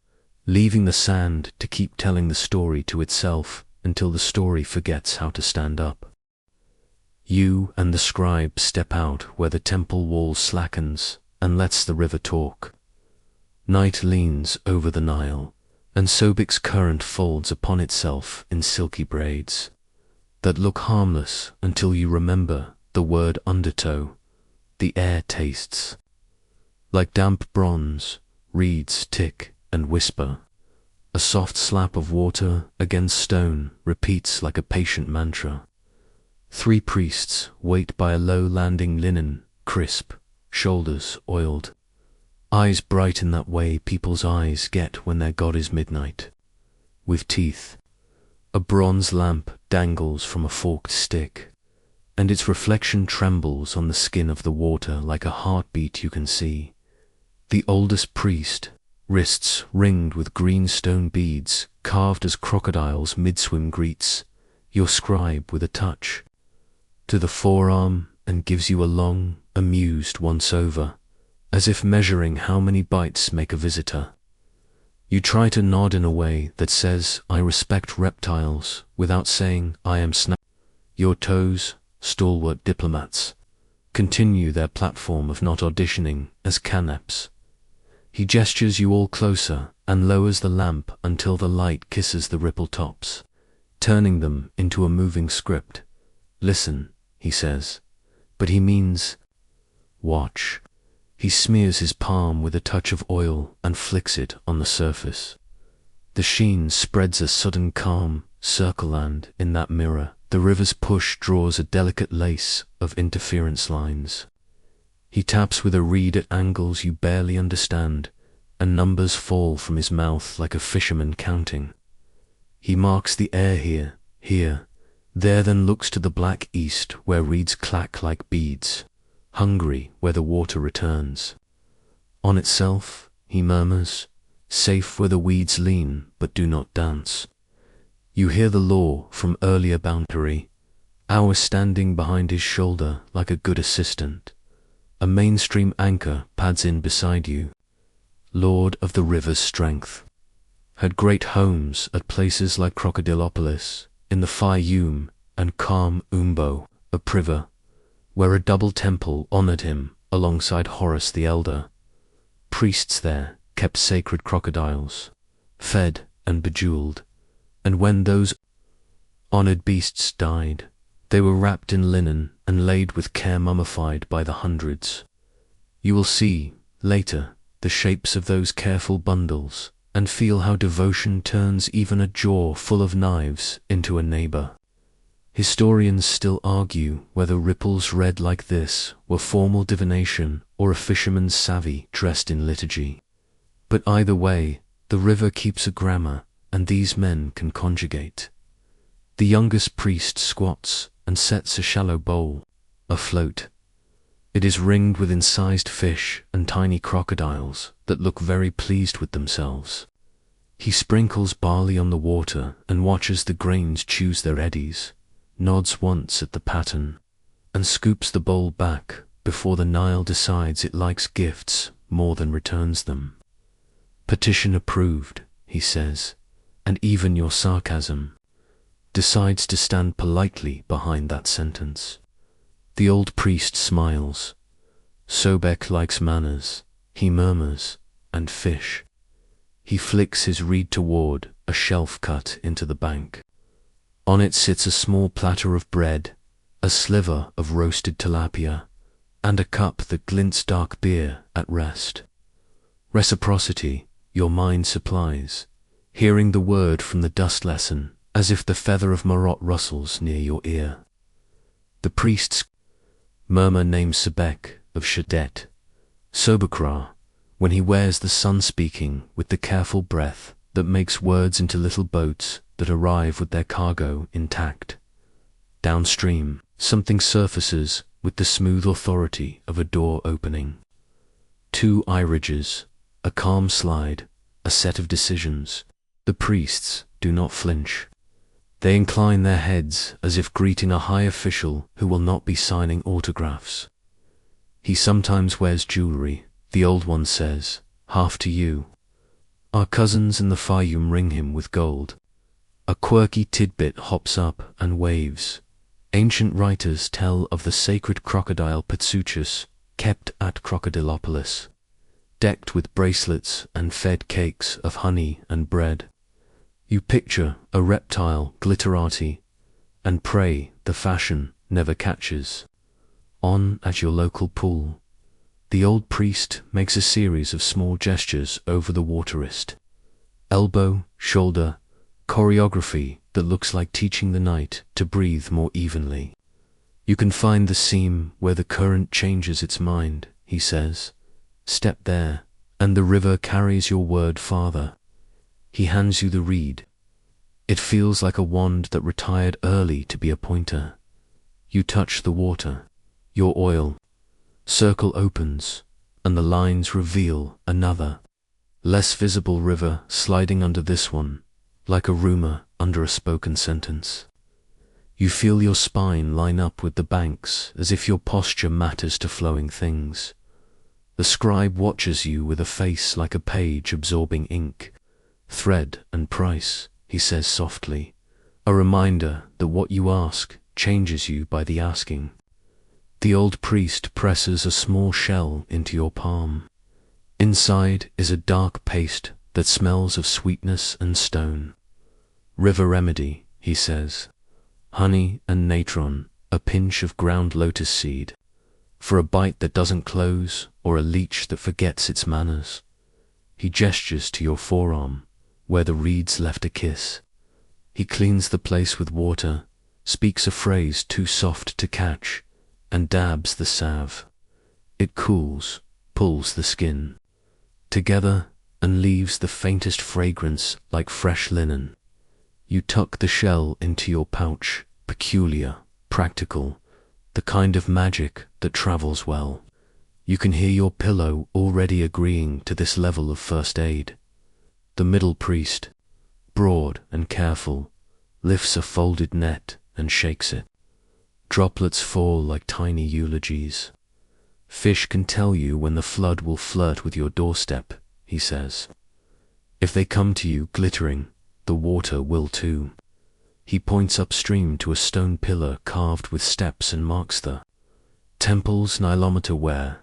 leaving the sand to keep telling the story to itself until the story forgets how to stand up. You and the scribe step out where the temple wall slackens and lets the river talk. Night leans over the Nile, and Sobek's current folds upon itself in silky braids that look harmless until you remember the word undertow. The air tastes like damp bronze, reeds tick and whisper. A soft slap of water against stone repeats like a patient mantra. 3 priests wait by a low-landing linen, crisp, shoulders oiled. Eyes bright in that way people's eyes get when their god is midnight. With teeth. A bronze lamp dangles from a forked stick, and its reflection trembles on the skin of the water like a heartbeat you can see. The oldest priest, wrists ringed with green stone beads carved as crocodiles mid-swim greets your scribe with a touch to the forearm and gives you a long, amused once-over, as if measuring how many bites make a visitor. You try to nod in a way that says, I respect reptiles, without saying, I am snap. Your toes, stalwart diplomats, continue their platform of not auditioning as caneps. He gestures you all closer and lowers the lamp until the light kisses the ripple tops, turning them into a moving script. Listen, he says, but he means, watch. He smears his palm with a touch of oil and flicks it on the surface. The sheen spreads a sudden calm circleland in that mirror The river's push draws a delicate lace of interference lines. He taps with a reed at angles you barely understand, and numbers fall from his mouth like a fisherman counting. He marks the air here, there, then looks to the black east where reeds clack like beads, hungry where the water returns. On itself, he murmurs, safe where the weeds lean but do not dance. You hear the law from earlier boundary, ours standing behind his shoulder like a good assistant. A mainstream anchor pads in beside you, lord of the river's strength. Had great homes at places like Crocodilopolis, in the Fayum, and calm Umbo, a priver, where a double temple honored him alongside Horus the Elder. Priests there kept sacred crocodiles, fed and bejeweled, and when those honored beasts died, they were wrapped in linen and laid with care mummified by the hundreds. You will see, later, the shapes of those careful bundles, and feel how devotion turns even a jaw full of knives into a neighbor. Historians still argue whether ripples read like this were formal divination or a fisherman's savvy dressed in liturgy. But either way, the river keeps a grammar, and these men can conjugate. The youngest priest squats and sets a shallow bowl afloat. It is ringed with incised fish and tiny crocodiles that look very pleased with themselves. He sprinkles barley on the water and watches the grains choose their eddies, nods once at the pattern, and scoops the bowl back before the Nile decides it likes gifts more than returns them. Petition approved, he says, and even your sarcasm. Decides to stand politely behind that sentence. The old priest smiles. Sobek likes manners, he murmurs, and fish. He flicks his reed toward a shelf cut into the bank. On it sits a small platter of bread, a sliver of roasted tilapia, and a cup that glints dark beer at rest. Reciprocity, your mind supplies, hearing the word from the dust lesson, as if the feather of Marot rustles near your ear. The priests murmur names Sebek of Shadet, Sobekra, when he wears the sun speaking with the careful breath that makes words into little boats that arrive with their cargo intact. Downstream, something surfaces with the smooth authority of a door opening. 2 eye ridges, a calm slide, a set of decisions. The priests do not flinch. They incline their heads as if greeting a high official who will not be signing autographs. He sometimes wears jewelry, the old one says, half to you. Our cousins in the Fayum ring him with gold. A quirky tidbit hops up and waves. Ancient writers tell of the sacred crocodile Patsuchus, kept at Crocodilopolis, decked with bracelets and fed cakes of honey and bread. You picture a reptile glitterati, and pray the fashion never catches. On at your local pool, the old priest makes a series of small gestures over the waterist. Elbow, shoulder, choreography that looks like teaching the night to breathe more evenly. You can find the seam where the current changes its mind, he says. Step there, and the river carries your word farther. He hands you the reed. It feels like a wand that retired early to be a pointer. You touch the water, your oil. Circle opens, and the lines reveal another, less visible river sliding under this one, like a rumor under a spoken sentence. You feel your spine line up with the banks as if your posture matters to flowing things. The scribe watches you with a face like a page absorbing ink. Thread and price, he says softly, a reminder that what you ask changes you by the asking. The old priest presses a small shell into your palm. Inside is a dark paste that smells of sweetness and stone. River remedy, he says. Honey and natron, a pinch of ground lotus seed. For a bite that doesn't close, or a leech that forgets its manners. He gestures to your forearm, where the reeds left a kiss. He cleans the place with water, speaks a phrase too soft to catch, and dabs the salve. It cools, pulls the skin together, and leaves the faintest fragrance like fresh linen. You tuck the shell into your pouch, peculiar, practical, the kind of magic that travels well. You can hear your pillow already agreeing to this level of first aid. The middle priest, broad and careful, lifts a folded net and shakes it. Droplets fall like tiny eulogies. Fish can tell you when the flood will flirt with your doorstep, he says. If they come to you glittering, the water will too. He points upstream to a stone pillar carved with steps and marks the temple's nilometer where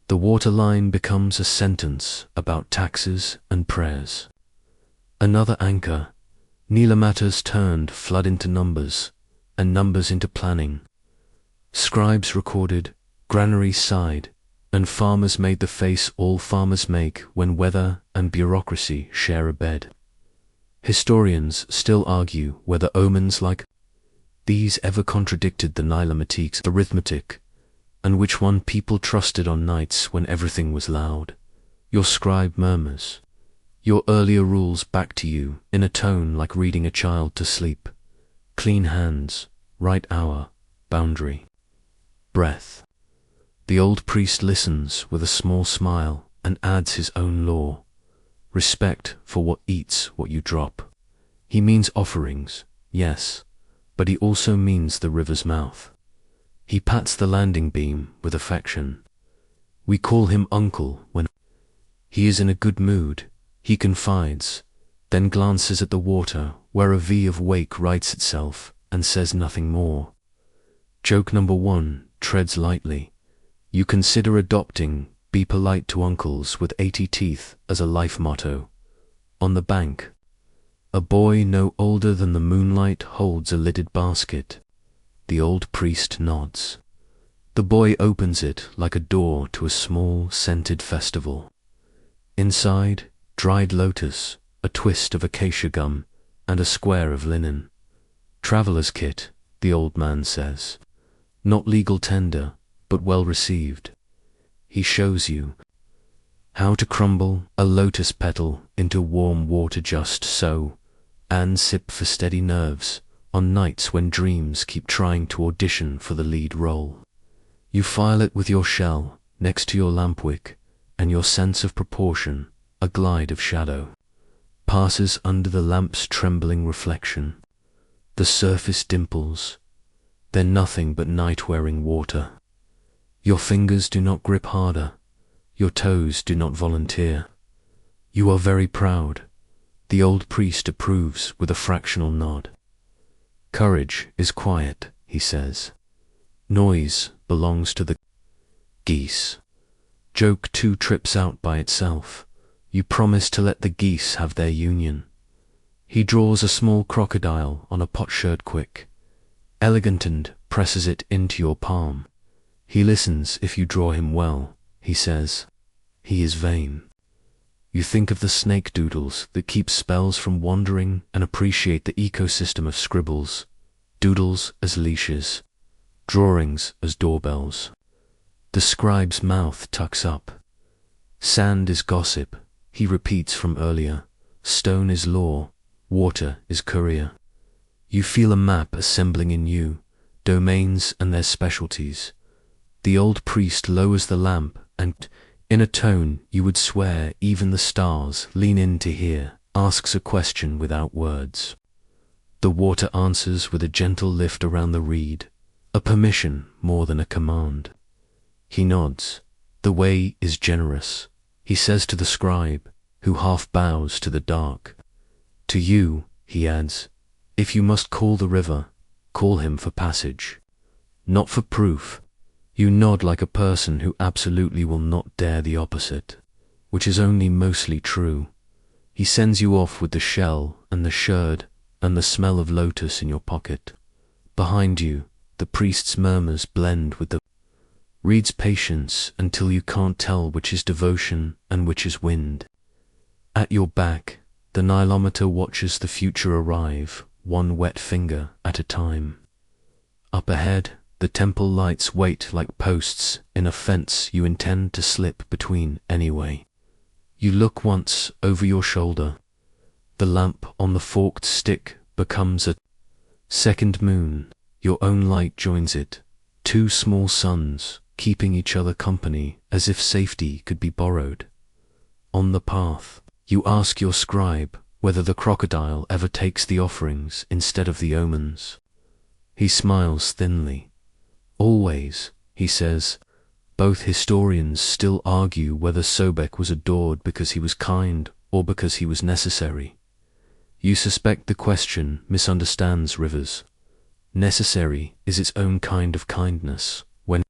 the water line becomes a sentence about taxes and prayers. Another anchor, nilometers turned flood into numbers, and numbers into planning. Scribes recorded, granaries sighed, and farmers made the face all farmers make when weather and bureaucracy share a bed. Historians still argue whether omens like these ever contradicted the Nilometic's arithmetic, and which one people trusted on nights when everything was loud. Your scribe murmurs your earlier rules back to you in a tone like reading a child to sleep. Clean hands, right hour, boundary, breath. The old priest listens with a small smile and adds his own law. Respect for what eats what you drop. He means offerings, yes, but he also means the river's mouth. He pats the landing beam with affection. We call him uncle when he is in a good mood. He confides, then glances at the water where a V of wake writes itself and says nothing more. Joke number 1 treads lightly. You consider adopting "be polite to uncles with 80 teeth" as a life motto. On the bank, a boy no older than the moonlight holds a lidded basket. The old priest nods. The boy opens it like a door to a small, scented festival. Inside, dried lotus, a twist of acacia gum, and a square of linen. Traveler's kit, the old man says. Not legal tender, but well received. He shows you how to crumble a lotus petal into warm water just so, and sip for steady nerves on nights when dreams keep trying to audition for the lead role. You file it with your shell next to your lampwick, and your sense of proportion, a glide of shadow, passes under the lamp's trembling reflection. The surface dimples, then nothing but night-wearing water. Your fingers do not grip harder, your toes do not volunteer. You are very proud. The old priest approves with a fractional nod. Courage is quiet, he says. Noise belongs to the geese. Joke 2 trips out by itself. You promise to let the geese have their union. He draws a small crocodile on a potsherd quick, elegant, and presses it into your palm. He listens if you draw him well, he says. He is vain. You think of the snake doodles that keep spells from wandering and appreciate the ecosystem of scribbles, doodles as leashes, drawings as doorbells. The scribe's mouth tucks up. Sand is gossip, he repeats from earlier. Stone is law, water is courier. You feel a map assembling in you, domains and their specialties. The old priest lowers the lamp and, in a tone you would swear even the stars lean in to hear, asks a question without words. The water answers with a gentle lift around the reed, a permission more than a command. He nods. The way is generous, he says to the scribe, who half bows to the dark. To you, he adds, if you must call the river, call him for passage, not for proof. You nod like a person who absolutely will not dare the opposite, which is only mostly true. He sends you off with the shell and the sherd and the smell of lotus in your pocket. Behind you, the priest's murmurs blend with the reed's patience until you can't tell which is devotion and which is wind. At your back, the nilometer watches the future arrive, one wet finger at a time. Up ahead, the temple lights wait like posts in a fence you intend to slip between anyway. You look once over your shoulder. The lamp on the forked stick becomes a second moon. Your own light joins it. Two small suns, keeping each other company as if safety could be borrowed. On the path, you ask your scribe whether the crocodile ever takes the offerings instead of the omens. He smiles thinly. Always, he says. Both historians still argue whether Sobek was adored because he was kind or because he was necessary. You suspect the question misunderstands rivers. Necessary is its own kind of kindness, when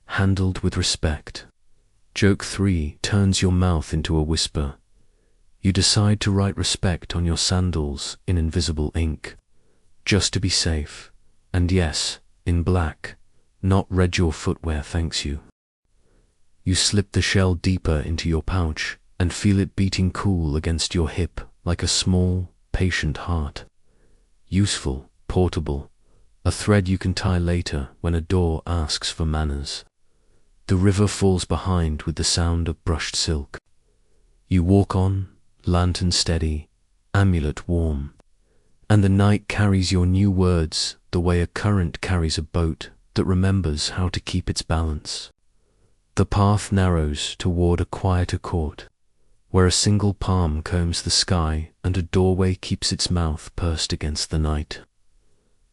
handled with respect. Joke 3 turns your mouth into a whisper. You decide to write respect on your sandals in invisible ink, just to be safe, and yes, in black, not red. Your footwear thanks you. You slip the shell deeper into your pouch and feel it beating cool against your hip like a small, patient heart. Useful, portable, a thread you can tie later when a door asks for manners. The river falls behind with the sound of brushed silk. You walk on, lantern steady, amulet warm, and the night carries your new words the way a current carries a boat that remembers how to keep its balance. The path narrows toward a quieter court, where a single palm combs the sky and a doorway keeps its mouth pursed against the night.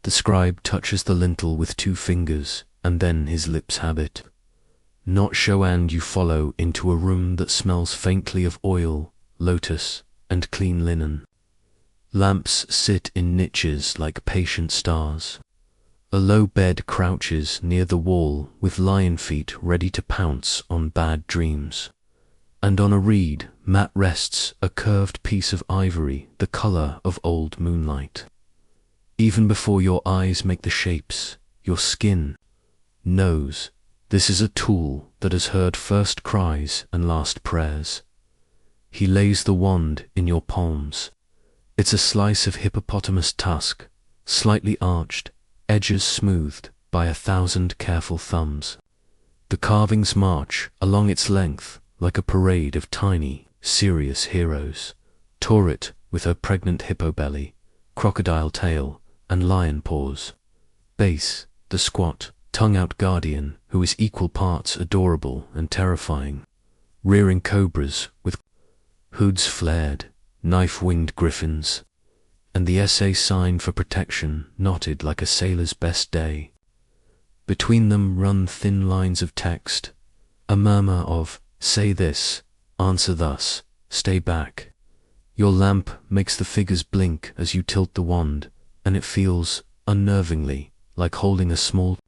The scribe touches the lintel with 2 fingers, and then his lips habit. Not show, and you follow into a room that smells faintly of oil, lotus, and clean linen. Lamps sit in niches like patient stars. A low bed crouches near the wall with lion feet ready to pounce on bad dreams. And on a reed mat rests a curved piece of ivory the color of old moonlight. Even before your eyes make the shapes, your skin knows this is a tool that has heard first cries and last prayers. He lays the wand in your palms. It's a slice of hippopotamus tusk, slightly arched, edges smoothed by 1,000 careful thumbs. The carvings march along its length like a parade of tiny, serious heroes. Taurit with her pregnant hippo belly, crocodile tail, and lion paws. Base, the squat, tongue-out guardian who is equal parts adorable and terrifying. Rearing cobras with hoods flared, knife-winged griffins, and the SA sign for protection knotted like a sailor's best day. Between them run thin lines of text, a murmur of, say this, answer thus, stay back. Your lamp makes the figures blink as you tilt the wand, and it feels, unnervingly, like holding a small,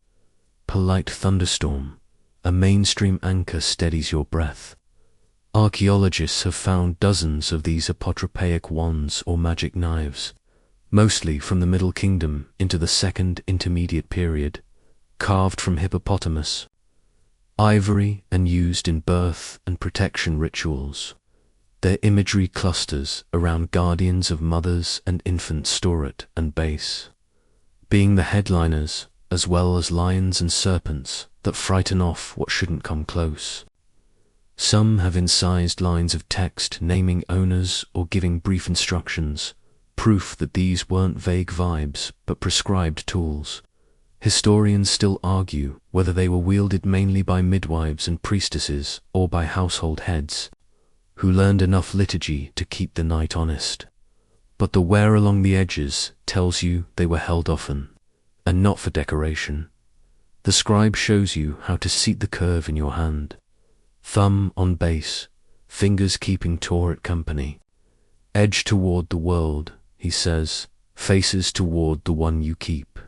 polite thunderstorm. A mainstream anchor steadies your breath. Archaeologists have found dozens of these apotropaic wands or magic knives, mostly from the Middle Kingdom into the Second Intermediate Period, carved from hippopotamus, ivory, and used in birth and protection rituals. Their imagery clusters around guardians of mothers and infants Storet and Base, being the headliners as well as lions and serpents that frighten off what shouldn't come close. Some have incised lines of text naming owners or giving brief instructions, proof that these weren't vague vibes but prescribed tools. Historians still argue whether they were wielded mainly by midwives and priestesses or by household heads, who learned enough liturgy to keep the night honest. But the wear along the edges tells you they were held often, and not for decoration. The scribe shows you how to seat the curve in your hand. Thumb on base, fingers keeping Taurit company. Edge toward the world, he says, faces toward the one you keep.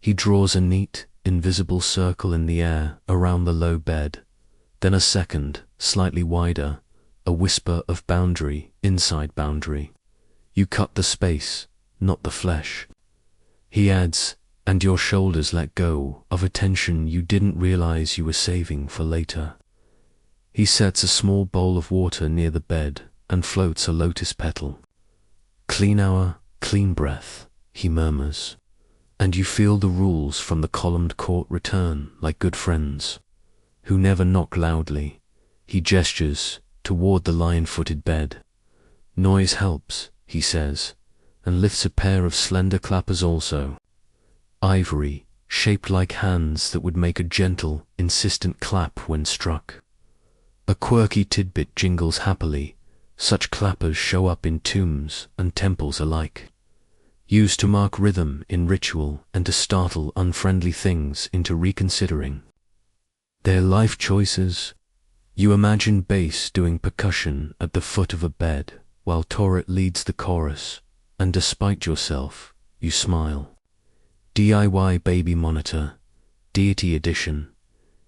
He draws a neat, invisible circle in the air around the low bed, then a second, slightly wider, a whisper of boundary inside boundary. You cut the space, not the flesh. He adds, and your shoulders let go of a tension you didn't realize you were saving for later. He sets a small bowl of water near the bed and floats a lotus petal. Clean hour, clean breath, he murmurs. and you feel the rules from the columned court return like good friends, who never knock loudly. He gestures toward the lion-footed bed. Noise helps, he says, and lifts a pair of slender clappers also. Ivory, shaped like hands that would make a gentle, insistent clap when struck. A quirky tidbit jingles happily. Such clappers show up in tombs and temples alike, used to mark rhythm in ritual and to startle unfriendly things into reconsidering their life choices. You imagine bass doing percussion at the foot of a bed while Thoth leads the chorus, and despite yourself, you smile. DIY baby monitor, deity edition.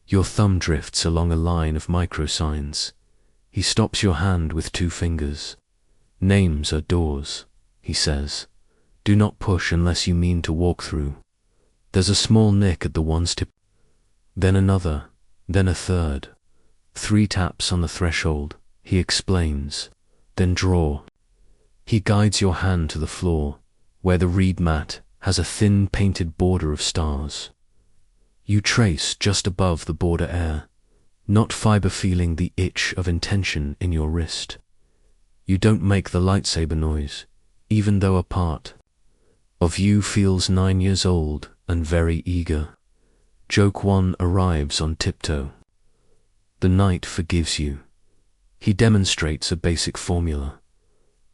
Your thumb drifts along a line of microsigns. He stops your hand with 2 fingers. Names are doors, he says. Do not push unless you mean to walk through. There's a small nick at the one's tip, then another, then a third. 3 taps on the threshold, he explains, then draw. He guides your hand to the floor, where the reed mat has a thin painted border of stars. You trace just above the border air, not fiber feeling the itch of intention in your wrist. You don't make the lightsaber noise, even though a part of you feels 9 years old and very eager. Joke 1 arrives on tiptoe. The knight forgives you. He demonstrates a basic formula.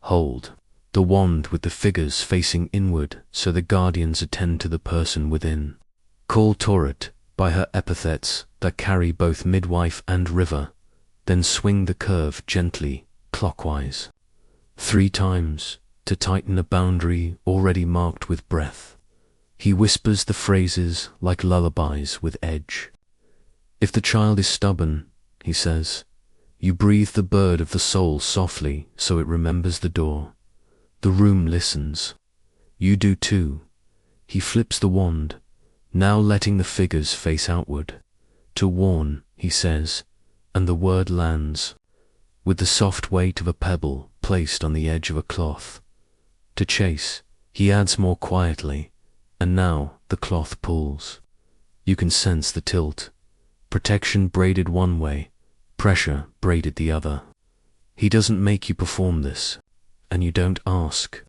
Hold the wand with the figures facing inward so the guardians attend to the person within. Call Thoth by her epithets that carry both midwife and river, then swing the curve gently, clockwise. 3 times, to tighten a boundary already marked with breath. He whispers the phrases like lullabies with edge. If the child is stubborn, he says, you breathe the bird of the soul softly so it remembers the door. The room listens. You do too. He flips the wand, now letting the figures face outward. To warn, he says, and the word lands, with the soft weight of a pebble placed on the edge of a cloth. To chase, he adds more quietly, and now the cloth pulls. You can sense the tilt. Protection braided one way, pressure braided the other. He doesn't make you perform this, and you don't ask.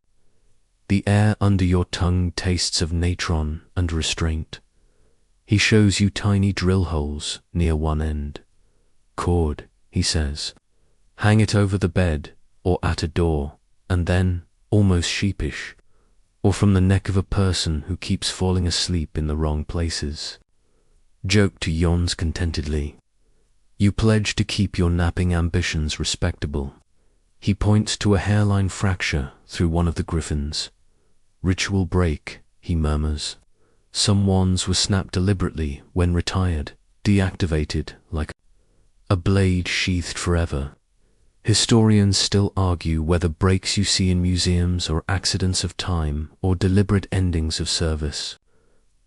The air under your tongue tastes of natron and restraint. He shows you tiny drill holes near one end. Cord, he says. Hang it over the bed or at a door, and then, almost sheepish, or from the neck of a person who keeps falling asleep in the wrong places. Joke to yawns contentedly. You pledge to keep your napping ambitions respectable. He points to a hairline fracture through one of the griffins. Ritual break, he murmurs. Some wands were snapped deliberately when retired, deactivated like a blade sheathed forever. Historians still argue whether breaks you see in museums are accidents of time or deliberate endings of service.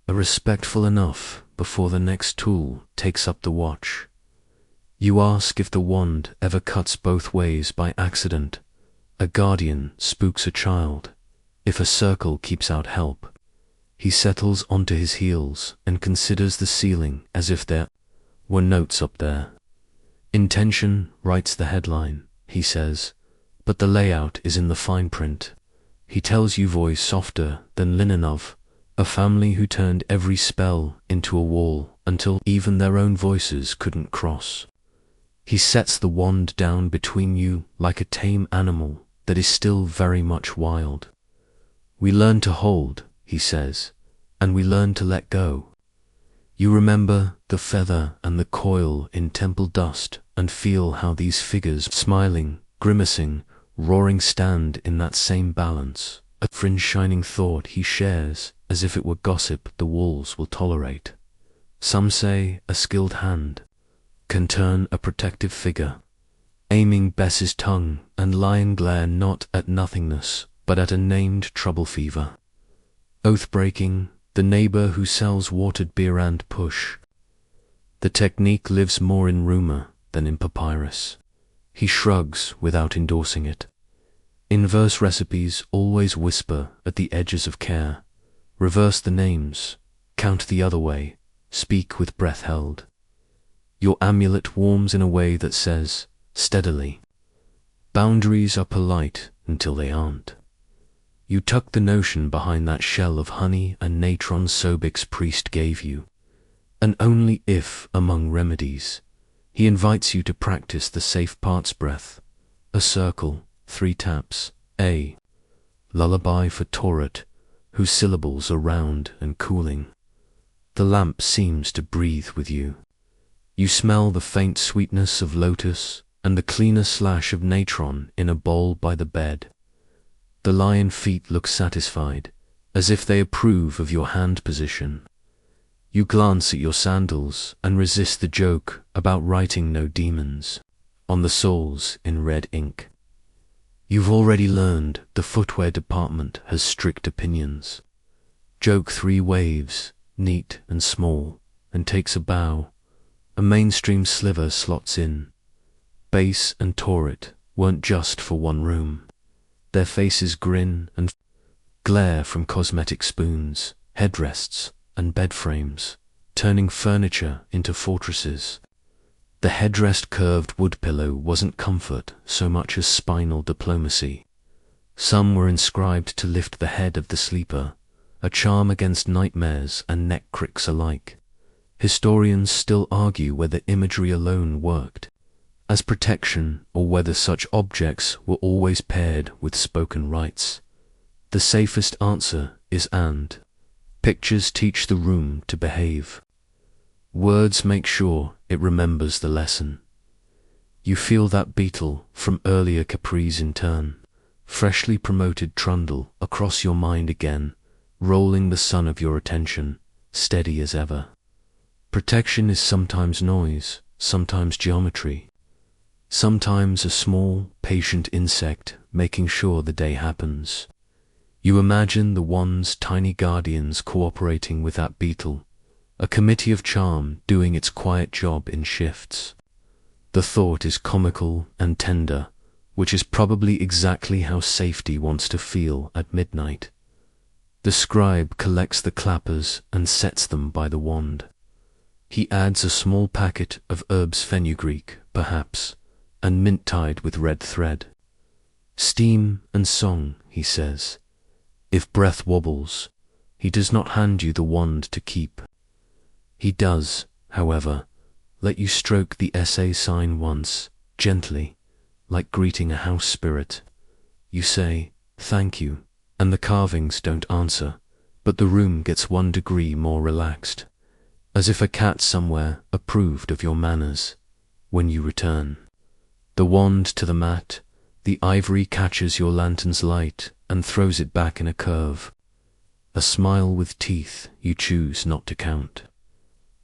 Are respectful enough before the next tool takes up the watch. You ask if the wand ever cuts both ways by accident. A guardian spooks a child. If a circle keeps out help. He settles onto his heels and considers the ceiling as if there were notes up there. Intention writes the headline, he says, but the layout is in the fine print. He tells you voice softer than linen of a family who turned every spell into a wall until even their own voices couldn't cross. He sets the wand down between you like a tame animal that is still very much wild. We learn to hold, he says, and we learn to let go. You remember the feather and the coil in temple dust and feel how these figures, smiling, grimacing, roaring, stand in that same balance. A fringe shining thought he shares as if it were gossip the walls will tolerate. Some say a skilled hand can turn a protective figure, aiming Bess's tongue and lion glare not at nothingness, but at a named trouble fever. Oath-breaking, the neighbor who sells watered beer and push. The technique lives more in rumor than in papyrus. He shrugs without endorsing it. Inverse recipes always whisper at the edges of care. Reverse the names, count the other way, speak with breath held. Your amulet warms in a way that says, steadily, boundaries are polite until they aren't. You tuck the notion behind that shell of honey and natron Sobek's priest gave you, and only if, among remedies, he invites you to practice the safe parts breath, a circle, 3 taps, a lullaby for Thoth, whose syllables are round and cooling. The lamp seems to breathe with you. You smell the faint sweetness of lotus and the cleaner slash of natron in a bowl by the bed. The lion feet look satisfied, as if they approve of your hand position. You glance at your sandals and resist the joke about writing no demons on the soles in red ink. You've already learned the footwear department has strict opinions. Joke 3 waves, neat and small, and takes a bow. A mainstream sliver slots in. Bass and Thoth weren't just for one room. Their faces grin and glare from cosmetic spoons, headrests, and bed frames, turning furniture into fortresses. The headrest curved wood pillow wasn't comfort so much as spinal diplomacy. Some were inscribed to lift the head of the sleeper, a charm against nightmares and neck cricks alike. Historians still argue whether imagery alone worked as protection or whether such objects were always paired with spoken rites. The safest answer is and. Pictures teach the room to behave. Words make sure it remembers the lesson. You feel that beetle from earlier capris in turn, freshly promoted trundle across your mind again, rolling the sun of your attention, steady as ever. Protection is sometimes noise, sometimes geometry, sometimes a small, patient insect making sure the day happens. You imagine the wand's tiny guardians cooperating with that beetle, a committee of charm doing its quiet job in shifts. The thought is comical and tender, which is probably exactly how safety wants to feel at midnight. The scribe collects the clappers and sets them by the wand. He adds a small packet of herbs fenugreek, perhaps, and mint tied with red thread. Steam and song, he says. If breath wobbles, he does not hand you the wand to keep. He does, however, let you stroke the SA sign once, gently, like greeting a house spirit. You say, thank you, and the carvings don't answer, but the room gets 1 degree more relaxed, as if a cat somewhere approved of your manners. When you return, the wand to the mat, the ivory catches your lantern's light and throws it back in a curve. A smile with teeth you choose not to count.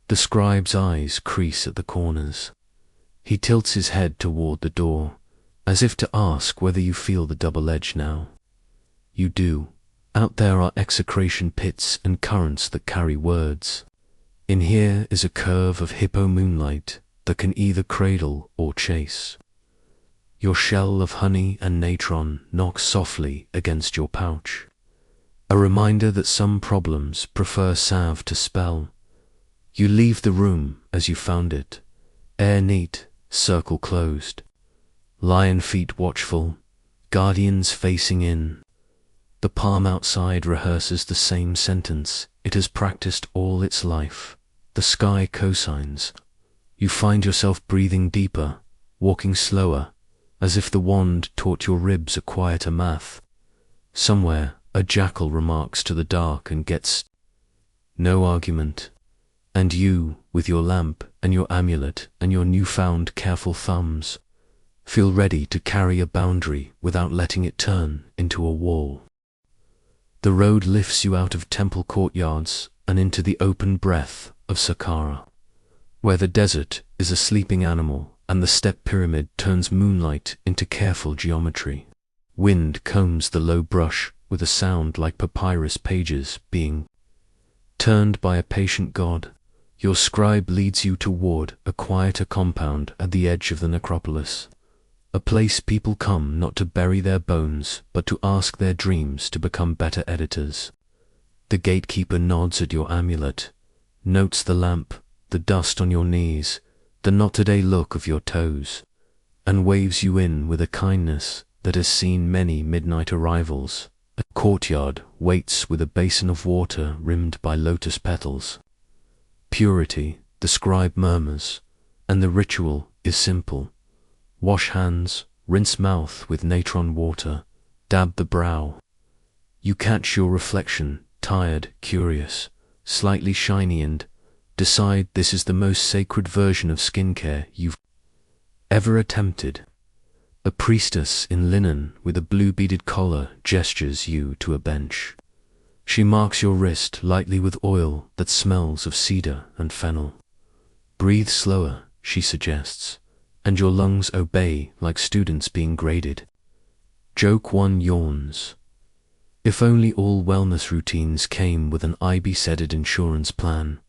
The scribe's eyes crease at the corners. He tilts his head toward the door, as if to ask whether you feel the double edge now. You do. Out there are execration pits and currents that carry words. In here is a curve of hippo moonlight that can either cradle or chase. Your shell of honey and natron knocks softly against your pouch, a reminder that some problems prefer salve to spell. You leave the room as you found it, air neat, circle closed, lion feet watchful, guardians facing in. The palm outside rehearses the same sentence it has practiced all its life. The sky cosigns. You find yourself breathing deeper, walking slower, as if the wand taught your ribs a quieter math. Somewhere, a jackal remarks to the dark and gets no argument. And you, with your lamp and your amulet and your newfound careful thumbs, feel ready to carry a boundary without letting it turn into a wall. The road lifts you out of temple courtyards and into the open breath of Saqqara, where the desert is a sleeping animal and the step pyramid turns moonlight into careful geometry. Wind combs the low brush with a sound like papyrus pages being turned by a patient god. Your scribe leads you toward a quieter compound at the edge of the necropolis, a place people come not to bury their bones but to ask their dreams to become better editors. The gatekeeper nods at your amulet, notes the lamp, the dust on your knees, the not-today look of your toes, and waves you in with a kindness that has seen many midnight arrivals. A courtyard waits with a basin of water rimmed by lotus petals. Purity, the scribe murmurs, and the ritual is simple. Wash hands, rinse mouth with natron water, dab the brow. You catch your reflection, tired, curious, slightly shiny, and decide this is the most sacred version of skincare you've ever attempted. A priestess in linen with a blue-beaded collar gestures you to a bench. She marks your wrist lightly with oil that smells of cedar and fennel. Breathe slower, she suggests, and your lungs obey like students being graded. Joke one yawns. If only all wellness routines came with an IB-sedded insurance plan.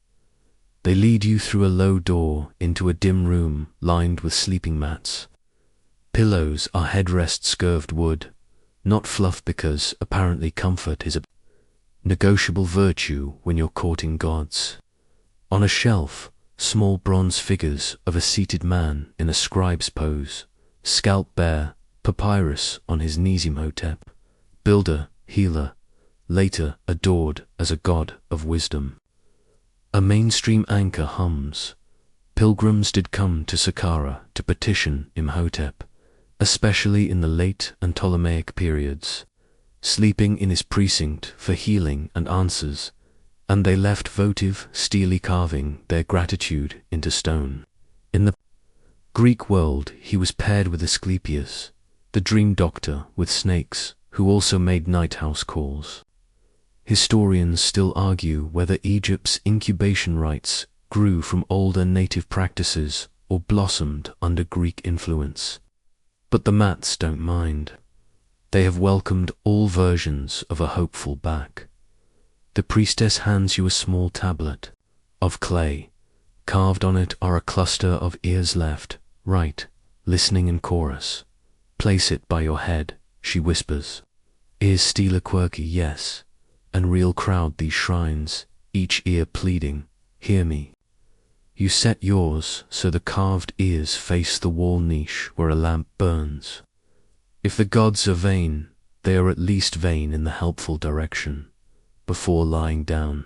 They lead you through a low door into a dim room lined with sleeping mats. Pillows are headrests carved wood, not fluff, because apparently comfort is a negotiable virtue when you're courting gods. On a shelf, small bronze figures of a seated man in a scribe's pose, scalp bare, papyrus on his knees. Imhotep, builder, healer, later adored as a god of wisdom. A mainstream anchor hums. Pilgrims did come to Saqqara to petition Imhotep, especially in the late and Ptolemaic periods, sleeping in his precinct for healing and answers, and they left votive, steely carving their gratitude into stone. In the Greek world, he was paired with Asclepius, the dream doctor with snakes, who also made night house calls. Historians still argue whether Egypt's incubation rites grew from older native practices or blossomed under Greek influence. But the mats don't mind. They have welcomed all versions of a hopeful back. The priestess hands you a small tablet of clay. Carved on it are a cluster of ears, left, right, listening in chorus. Place it by your head, she whispers. Ears steal a quirky yes, and real crowd these shrines, each ear pleading, hear me. You set yours so the carved ears face the wall niche where a lamp burns. If the gods are vain, they are at least vain in the helpful direction. Before lying down,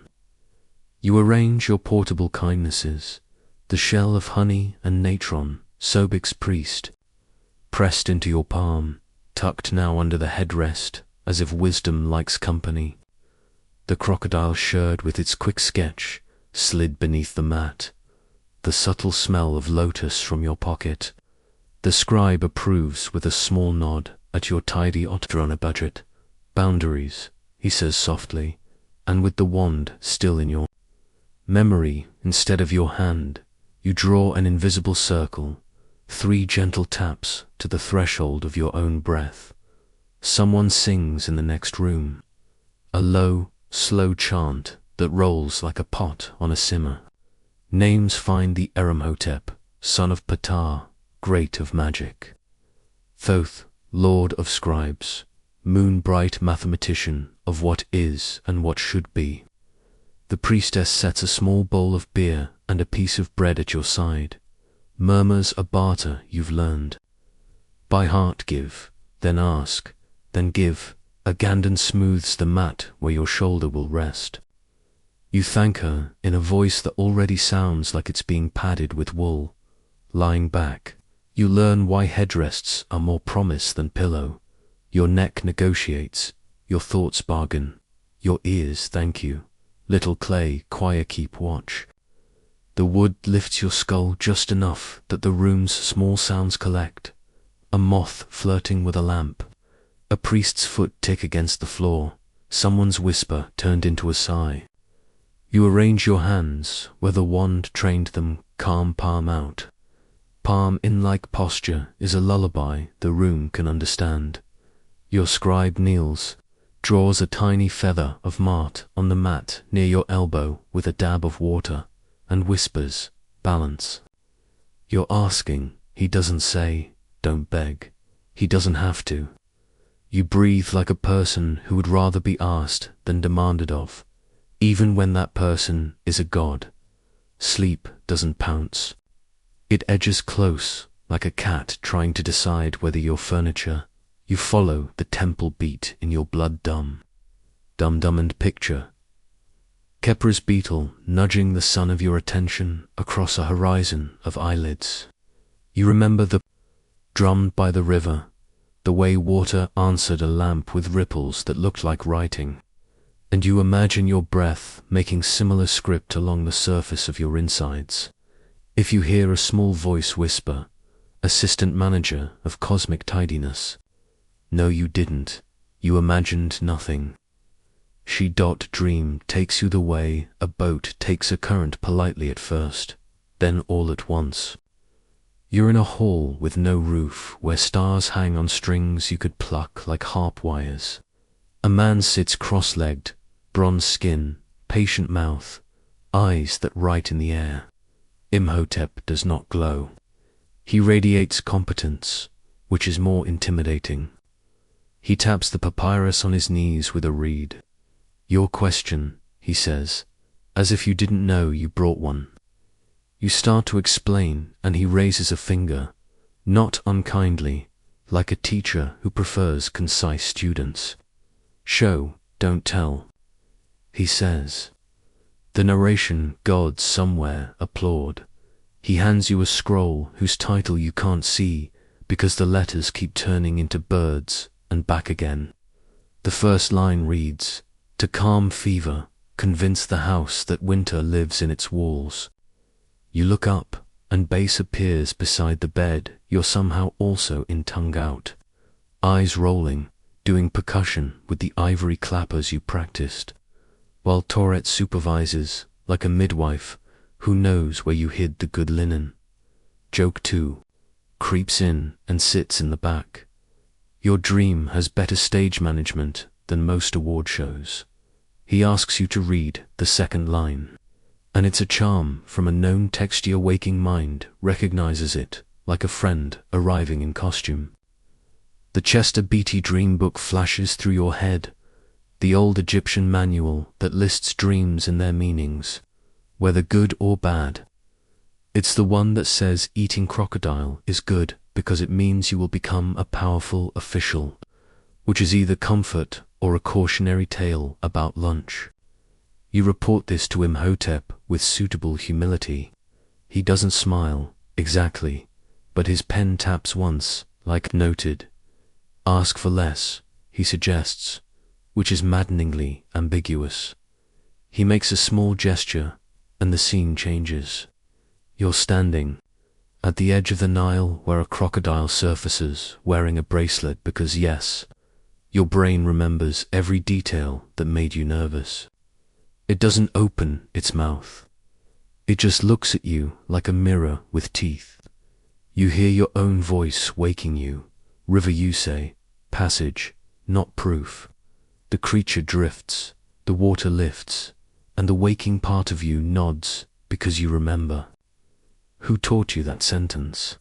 you arrange your portable kindnesses, the shell of honey and natron, Sobek's priest, pressed into your palm, tucked now under the headrest, as if wisdom likes company. The crocodile sherd with its quick sketch slid beneath the mat. The subtle smell of lotus from your pocket. The scribe approves with a small nod at your tidy otter on a budget. Boundaries, he says softly, and with the wand still in your memory instead of your hand, you draw an invisible circle, 3 gentle taps to the threshold of your own breath. Someone sings in the next room, a low, slow chant that rolls like a pot on a simmer. Names find the Imhotep, son of Ptah, great of magic. Thoth, lord of scribes, moon-bright mathematician of what is and what should be. The priestess sets a small bowl of beer and a piece of bread at your side, murmurs a barter you've learned. By heart give, then ask, then give. A Gandan smooths the mat where your shoulder will rest. You thank her in a voice that already sounds like it's being padded with wool. Lying back, you learn why headrests are more promise than pillow. Your neck negotiates, your thoughts bargain, your ears thank you. Little clay choir keep watch. The wood lifts your skull just enough that the room's small sounds collect. A moth flirting with a lamp, a priest's foot tick against the floor, someone's whisper turned into a sigh. You arrange your hands where the wand trained them, calm palm out. Palm in-like posture is a lullaby the room can understand. Your scribe kneels, draws a tiny feather of mart on the mat near your elbow with a dab of water, and whispers, balance. You're asking, he doesn't say, don't beg. He doesn't have to. You breathe like a person who would rather be asked than demanded of. Even when that person is a god, sleep doesn't pounce. It edges close, like a cat trying to decide whether you're furniture. You follow the temple beat in your blood dumb and picture Kepra's beetle nudging the sun of your attention across a horizon of eyelids. You remember the drummed by the river, the way water answered a lamp with ripples that looked like writing, and you imagine your breath making similar script along the surface of your insides. If you hear a small voice whisper, assistant manager of cosmic tidiness, no you didn't, you imagined nothing. Dream takes you the way a boat takes a current politely at first, then all at once. You're in a hall with no roof where stars hang on strings you could pluck like harp wires. A man sits cross-legged, bronze skin, patient mouth, eyes that write in the air. Imhotep does not glow. He radiates competence, which is more intimidating. He taps the papyrus on his knees with a reed. Your question, he says, as if you didn't know you brought one. You start to explain, and he raises a finger, not unkindly, like a teacher who prefers concise students. Show, don't tell, he says. The narration gods somewhere applaud. He hands you a scroll whose title you can't see because the letters keep turning into birds and back again. The first line reads, "To calm fever, convince the house that winter lives in its walls." You look up, and bass appears beside the bed. You're somehow also in tongue out, eyes rolling, doing percussion with the ivory clappers you practiced, while Tourette supervises, like a midwife who knows where you hid the good linen. Joke 2 creeps in and sits in the back. Your dream has better stage management than most award shows. He asks you to read the second line, and it's a charm from a known text. Your waking mind recognizes it like a friend arriving in costume. The Chester Beatty dream book flashes through your head, the old Egyptian manual that lists dreams and their meanings, whether good or bad. It's the one that says eating crocodile is good because it means you will become a powerful official, which is either comfort or a cautionary tale about lunch. You report this to Imhotep with suitable humility. He doesn't smile, exactly, but his pen taps once, like noted. Ask for less, he suggests, which is maddeningly ambiguous. He makes a small gesture, and the scene changes. You're standing at the edge of the Nile where a crocodile surfaces wearing a bracelet because yes, your brain remembers every detail that made you nervous. It doesn't open its mouth. It just looks at you like a mirror with teeth. You hear your own voice waking you. River, you say, passage, not proof. The creature drifts, the water lifts, and the waking part of you nods because you remember. Who taught you that sentence?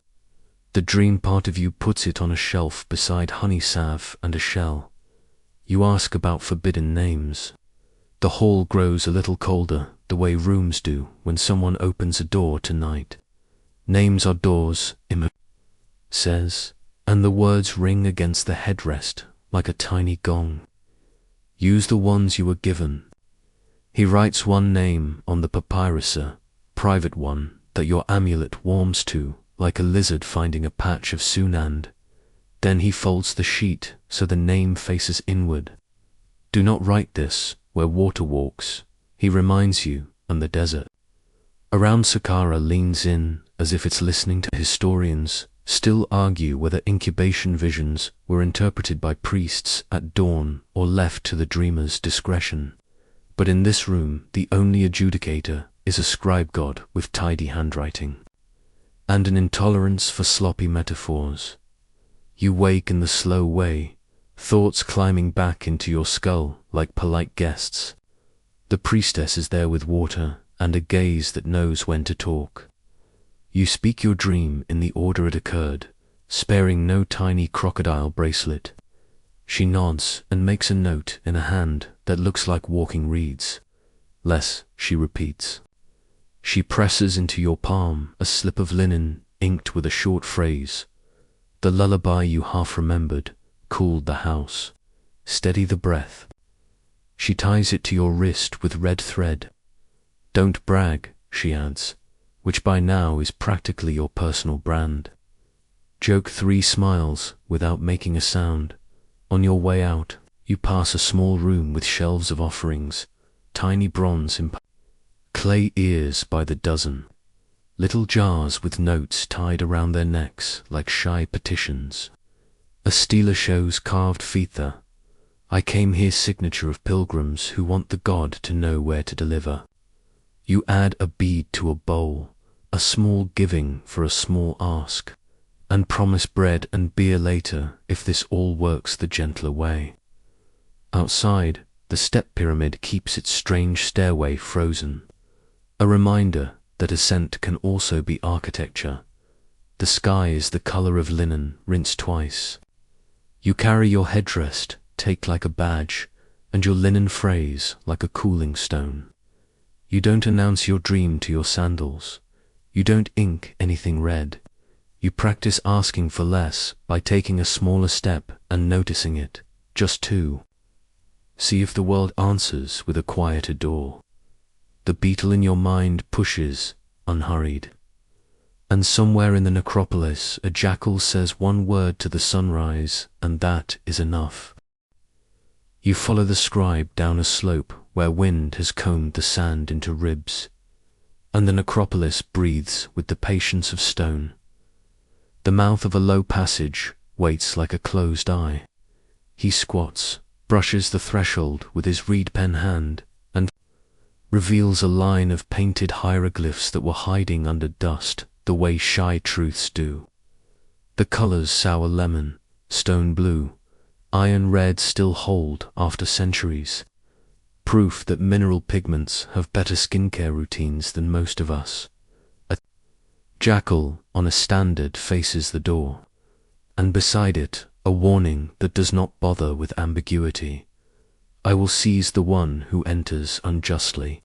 The dream part of you puts it on a shelf beside honey salve and a shell. You ask about forbidden names. The hall grows a little colder, the way rooms do when someone opens a door tonight. Names are doors, says, and the words ring against the headrest like a tiny gong. Use the ones you were given. He writes one name on the papyrus, a private one that your amulet warms to, like a lizard finding a patch of Sunand. Then he folds the sheet so the name faces inward. Do not write this where water walks, he reminds you, and the desert. Around Saqqara leans in as if it's listening to historians still argue whether incubation visions were interpreted by priests at dawn or left to the dreamer's discretion. But in this room, the only adjudicator is a scribe god with tidy handwriting, and an intolerance for sloppy metaphors. You wake in the slow way, thoughts climbing back into your skull like polite guests. The priestess is there with water and a gaze that knows when to talk. You speak your dream in the order it occurred, sparing no tiny crocodile bracelet. She nods and makes a note in a hand that looks like walking reeds. less, she repeats. She presses into your palm a slip of linen inked with a short phrase. The lullaby you half remembered cooled the house. Steady the breath. She ties it to your wrist with red thread. Don't brag, she adds, which by now is practically your personal brand. Joke 3 smiles without making a sound. On your way out, you pass a small room with shelves of offerings, tiny bronze clay ears by the dozen, little jars with notes tied around their necks like shy petitions. A stela shows carved fetha. I came here signature of pilgrims who want the god to know where to deliver. You add a bead to a bowl, a small giving for a small ask, and promise bread and beer later if this all works the gentler way. Outside, the step pyramid keeps its strange stairway frozen, a reminder that ascent can also be architecture. The sky is the color of linen rinsed twice. You carry your headdress take like a badge, and your linen phrase like a cooling stone. You don't announce your dream to your sandals. You don't ink anything red. You practice asking for less by taking a smaller step and noticing it, just 2. See if the world answers with a quieter door. The beetle in your mind pushes, unhurried. And somewhere in the necropolis a jackal says one word to the sunrise, and that is enough. You follow the scribe down a slope where wind has combed the sand into ribs, and the necropolis breathes with the patience of stone. The mouth of a low passage waits like a closed eye. He squats, brushes the threshold with his reed pen hand, and reveals a line of painted hieroglyphs that were hiding under dust the way shy truths do. The colors sour lemon, stone blue, iron red still hold after centuries, proof that mineral pigments have better skincare routines than most of us. A jackal on a standard faces the door, and beside it a warning that does not bother with ambiguity. I will seize the one who enters unjustly.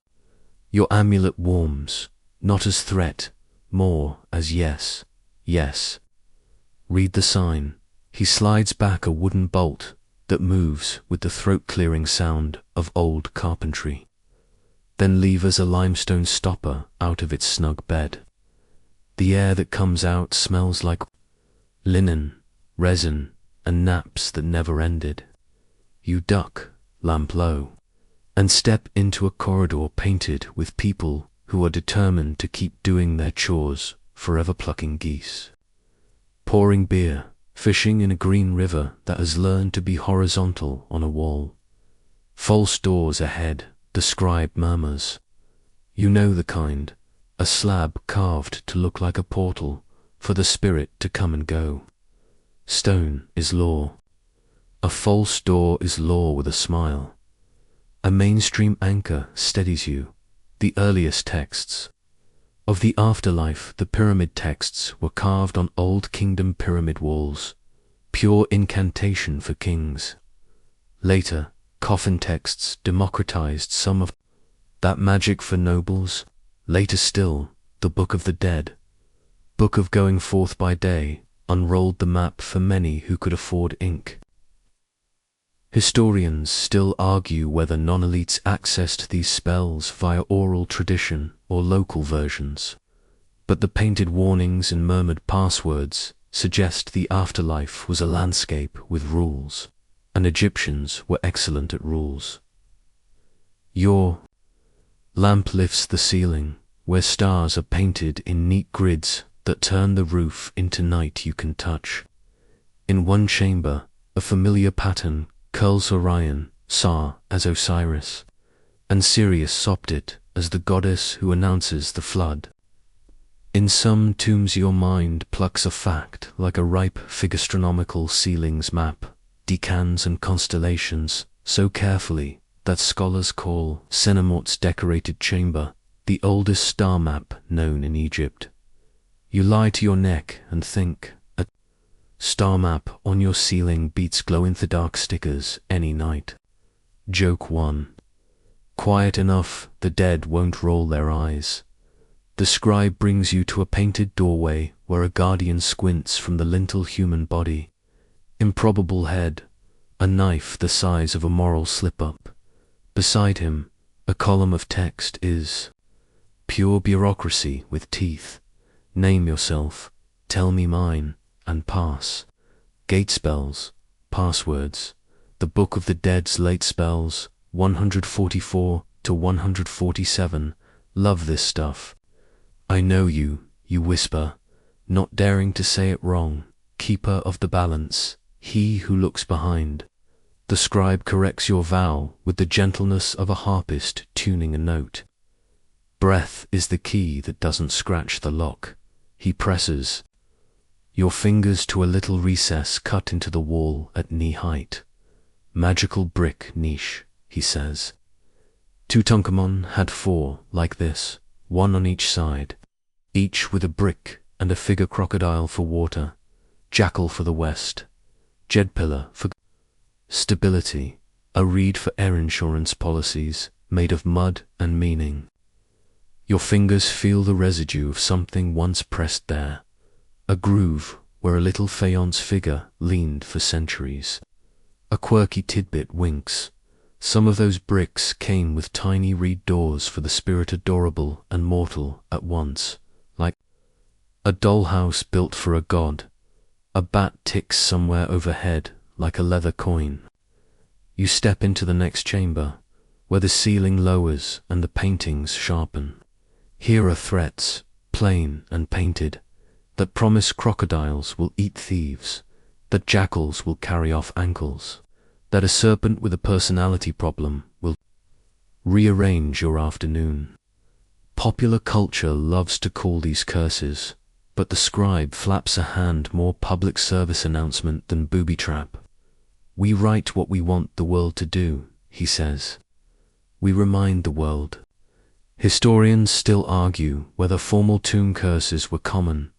Your amulet warms, not as threat, more as yes, yes. Read the sign. He slides back a wooden bolt that moves with the throat-clearing sound of old carpentry, then levers a limestone stopper out of its snug bed. The air that comes out smells like linen, resin, and naps that never ended. You duck, lamp low, and step into a corridor painted with people who are determined to keep doing their chores, forever plucking geese, pouring beer, fishing in a green river that has learned to be horizontal on a wall. False doors ahead, the scribe murmurs. You know the kind, a slab carved to look like a portal for the spirit to come and go. Stone is law. A false door is law with a smile. A mainstream anchor steadies you. The earliest texts of the afterlife, the pyramid texts, were carved on old kingdom pyramid walls, pure incantation for kings. Later, coffin texts democratized some of that magic for nobles. Later still, the Book of the Dead, Book of Going Forth by Day, unrolled the map for many who could afford ink. Historians still argue whether non-elites accessed these spells via oral tradition or local versions, but the painted warnings and murmured passwords suggest the afterlife was a landscape with rules, and Egyptians were excellent at rules. Your lamp lifts the ceiling, where stars are painted in neat grids that turn the roof into night you can touch. In one chamber, a familiar pattern curls Orion, Sa as Osiris, and Sirius Sopdet as the goddess who announces the flood. In some tombs your mind plucks a fact like a ripe figastronomical ceilings map, decans and constellations, so carefully that scholars call Senamort's decorated chamber the oldest star map known in Egypt. You lie to your neck and think. A star map on your ceiling beats glow-in-the-dark stickers any night. Joke 1. Quiet enough, the dead won't roll their eyes. The scribe brings you to a painted doorway where a guardian squints from the lintel human body. Improbable head, a knife the size of a moral slip-up. Beside him, a column of text is pure bureaucracy with teeth. Name yourself, tell me mine, and pass. Gate spells, passwords, the Book of the Dead's late spells, 144 to 147. Love this stuff. I know you, you whisper, not daring to say it wrong. Keeper of the balance, he who looks behind. The scribe corrects your vowel with the gentleness of a harpist tuning a note. Breath is the key that doesn't scratch the lock. He presses your fingers to a little recess cut into the wall at knee height. Magical brick niche, he says. Tutankhamun had 4 like this, 1 on each side, each with a brick and a figure crocodile for water, jackal for the west, jed pillar for stability, a reed for air insurance policies made of mud and meaning. Your fingers feel the residue of something once pressed there, a groove where a little faience figure leaned for centuries. A quirky tidbit winks. Some of those bricks came with tiny reed doors for the spirit adorable and mortal at once, like a dollhouse built for a god. A bat ticks somewhere overhead like a leather coin. You step into the next chamber, where the ceiling lowers and the paintings sharpen. Here are threats, plain and painted, that promise crocodiles will eat thieves, that jackals will carry off ankles, that a serpent with a personality problem will rearrange your afternoon. Popular culture loves to call these curses, but the scribe flaps a hand more public service announcement than booby trap. We write what we want the world to do, he says. We remind the world. Historians still argue whether formal tomb curses were common,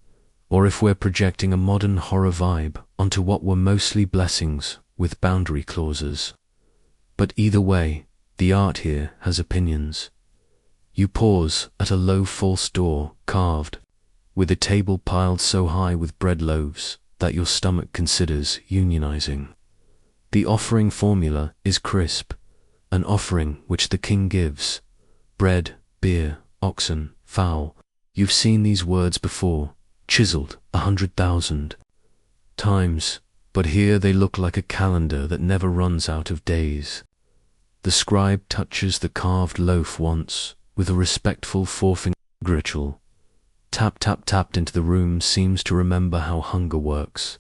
or if we're projecting a modern horror vibe onto what were mostly blessings with boundary clauses. But either way, the art here has opinions. You pause at a low false door carved, with a table piled so high with bread loaves that your stomach considers unionizing. The offering formula is crisp, an offering which the king gives. Bread, beer, oxen, fowl. You've seen these words before, chiseled 100,000 times, but here they look like a calendar that never runs out of days. The scribe touches the carved loaf once, with a respectful forefinger ritual. Tap, tap, tapped into the room seems to remember how hunger works.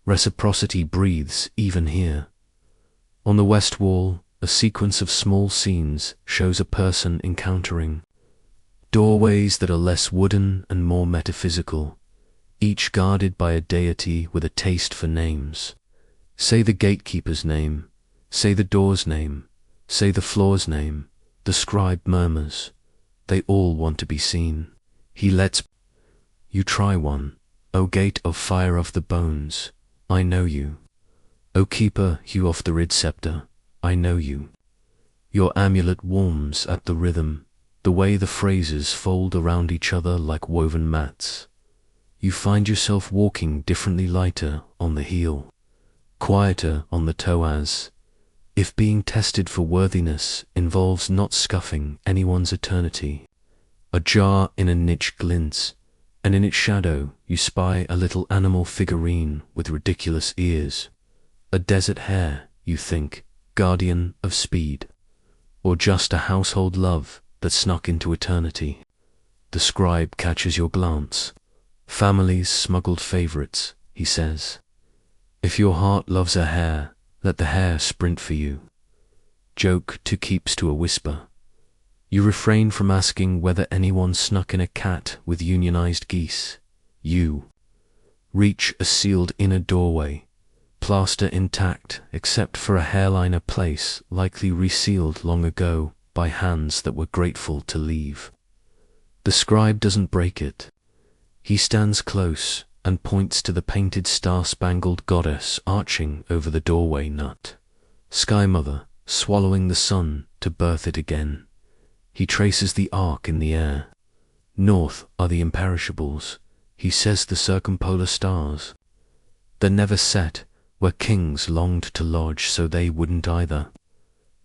Reciprocity breathes even here. On the west wall, a sequence of small scenes shows a person encountering doorways that are less wooden and more metaphysical, each guarded by a deity with a taste for names. Say the gatekeeper's name, say the door's name, say the floor's name. The scribe murmurs. They all want to be seen. He lets you try one. O gate of fire of the bones, I know you. O keeper, hew off the rid scepter, I know you. Your amulet warms at the rhythm, the way the phrases fold around each other like woven mats. You find yourself walking differently, lighter on the heel, quieter on the toe, as if being tested for worthiness involves not scuffing anyone's eternity. A jar in a niche glints, and in its shadow you spy a little animal figurine with ridiculous ears. A desert hare, you think, guardian of speed, or just a household love that snuck into eternity. The scribe catches your glance. Family's smuggled favorites, he says. If your heart loves a hare, let the hare sprint for you. Joke to keeps to a whisper. You refrain from asking whether anyone snuck in a cat with unionized geese. You reach a sealed inner doorway, plaster intact except for a hairliner place likely resealed long ago by hands that were grateful to leave. The scribe doesn't break it. He stands close and points to the painted star-spangled goddess arching over the doorway nut. Sky Mother, swallowing the sun to birth it again. He traces the arc in the air. North are the imperishables, he says, the circumpolar stars. That never set, where kings longed to lodge so they wouldn't either.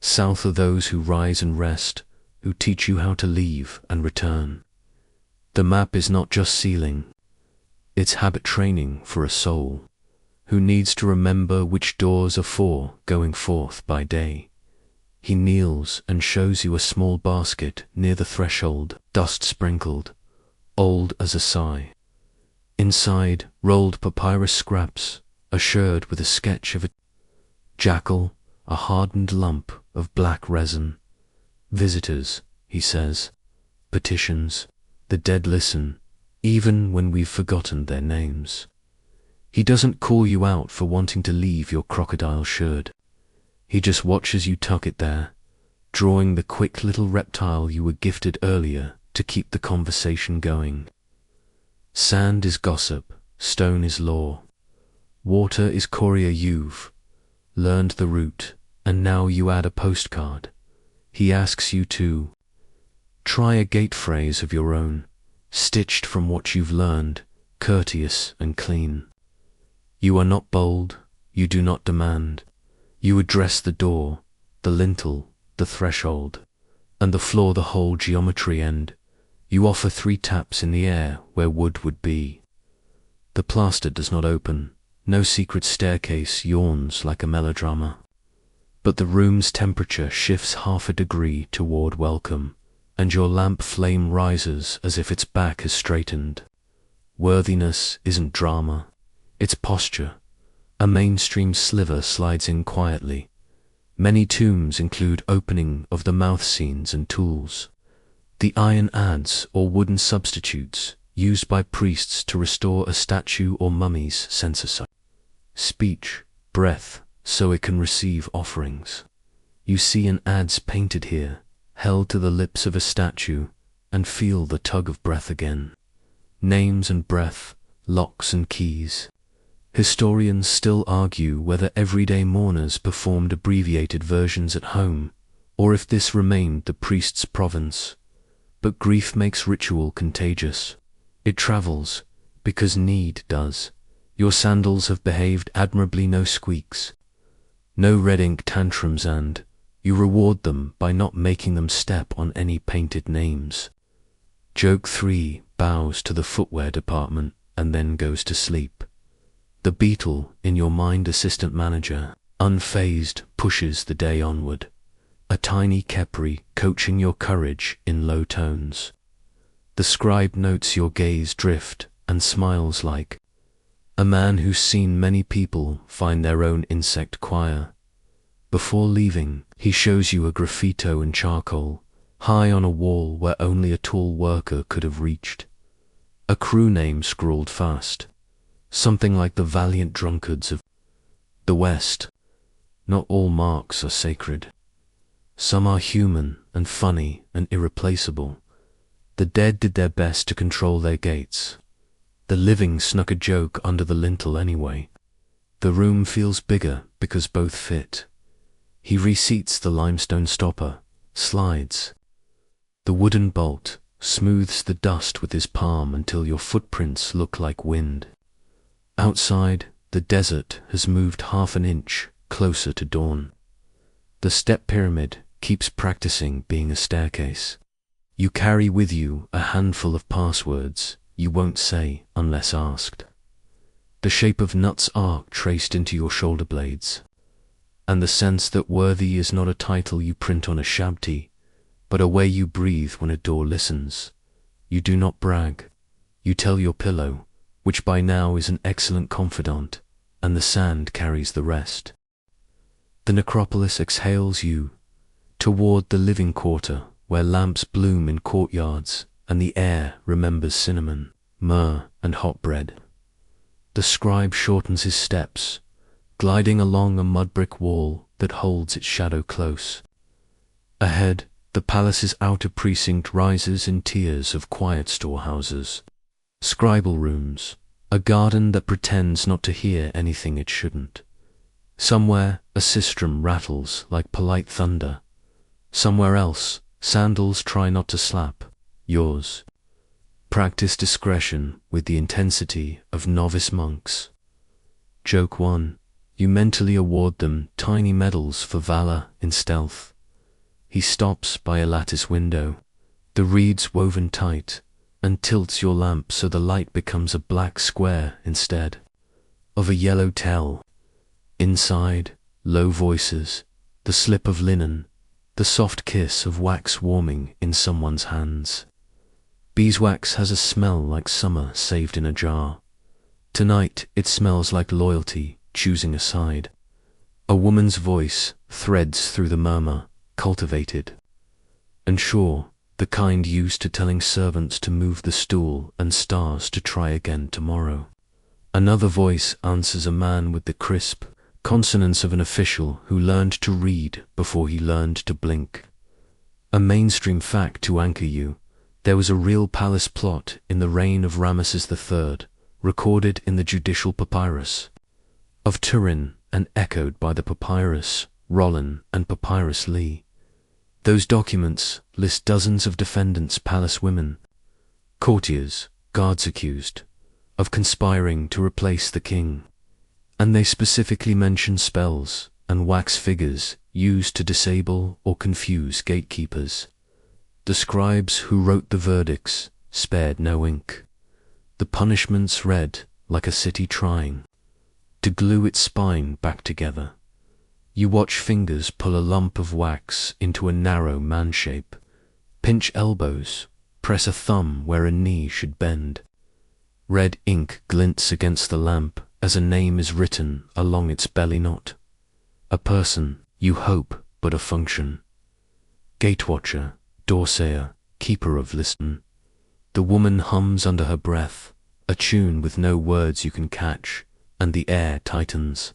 South are those who rise and rest, who teach you how to leave and return. The map is not just ceiling, it's habit training for a soul, who needs to remember which doors are for going forth by day. He kneels and shows you a small basket near the threshold, dust sprinkled, old as a sigh. Inside, rolled papyrus scraps, assured with a sketch of a jackal, a hardened lump of black resin. Visitors, he says, petitions, the dead listen, even when we've forgotten their names. He doesn't call you out for wanting to leave your crocodile sherd. He just watches you tuck it there, drawing the quick little reptile you were gifted earlier to keep the conversation going. Sand is gossip, stone is law. Water is courier. You've learned the route, and now you add a postcard. He asks you to try a gate phrase of your own, stitched from what you've learned, courteous and clean. You are not bold, you do not demand. You address the door, the lintel, the threshold, and the floor, the whole geometry end. You offer 3 taps in the air where wood would be. The plaster does not open, no secret staircase yawns like a melodrama. But the room's temperature shifts half a degree toward welcome, and your lamp flame rises as if its back has straightened. Worthiness isn't drama, it's posture. A mainstream sliver slides in quietly. Many tombs include opening of the mouth scenes and tools. The iron adze or wooden substitutes used by priests to restore a statue or mummy's sense of sight, speech, breath, so it can receive offerings. You see an adze painted here, held to the lips of a statue, and feel the tug of breath again. Names and breath, locks and keys. Historians still argue whether everyday mourners performed abbreviated versions at home, or if this remained the priest's province. But grief makes ritual contagious. It travels, because need does. Your sandals have behaved admirably, no squeaks, no red ink tantrums, and you reward them by not making them step on any painted names. Joke 3 bows to the footwear department and then goes to sleep. The beetle, in your mind assistant manager, unfazed, pushes the day onward. A tiny Kepri coaching your courage in low tones. The scribe notes your gaze drift and smiles like a man who's seen many people find their own insect choir. Before leaving, he shows you a graffito in charcoal, high on a wall where only a tall worker could have reached. A crew name scrawled fast. Something like the valiant drunkards of the West. Not all marks are sacred. Some are human and funny and irreplaceable. The dead did their best to control their gates. The living snuck a joke under the lintel anyway. The room feels bigger because both fit. He reseats the limestone stopper, slides the wooden bolt, smooths the dust with his palm until your footprints look like wind. Outside, the desert has moved half an inch closer to dawn. The step pyramid keeps practicing being a staircase. You carry with you a handful of passwords you won't say unless asked. The shape of Nut's arc traced into your shoulder blades, and the sense that worthy is not a title you print on a shabti, but a way you breathe when a door listens. You do not brag. You tell your pillow, which by now is an excellent confidant, and the sand carries the rest. The necropolis exhales you toward the living quarter, where lamps bloom in courtyards and the air remembers cinnamon, myrrh, and hot bread. The scribe shortens his steps, gliding along a mud-brick wall that holds its shadow close. Ahead, the palace's outer precinct rises in tiers of quiet storehouses, scribal rooms, a garden that pretends not to hear anything it shouldn't. Somewhere, a sistrum rattles like polite thunder. Somewhere else, sandals try not to slap. Yours. Practice discretion with the intensity of novice monks. Joke 1. You mentally award them tiny medals for valor in stealth. He stops by a lattice window, the reeds woven tight, and tilts your lamp so the light becomes a black square instead of a yellow tell. Inside, low voices, the slip of linen, the soft kiss of wax warming in someone's hands. Beeswax has a smell like summer saved in a jar. Tonight it smells like loyalty, choosing a side. A woman's voice threads through the murmur, cultivated and sure, the kind used to telling servants to move the stool and stars to try again tomorrow. Another voice answers a man with the crisp consonants of an official who learned to read before he learned to blink. A mainstream fact to anchor you: there was a real palace plot in the reign of Ramesses III, recorded in the judicial papyrus of Turin and echoed by the papyrus Rollin and papyrus Lee. Those documents list dozens of defendants' palace women, courtiers, guards accused of conspiring to replace the king. And they specifically mention spells and wax figures used to disable or confuse gatekeepers. The scribes who wrote the verdicts spared no ink. The punishments read like a city trying to glue its spine back together. You watch fingers pull a lump of wax into a narrow man shape, pinch elbows, press a thumb where a knee should bend. Red ink glints against the lamp as a name is written along its belly knot. A person, you hope, but a function. Gatewatcher, doorsayer, keeper of listen. The woman hums under her breath, a tune with no words you can catch, and the air tightens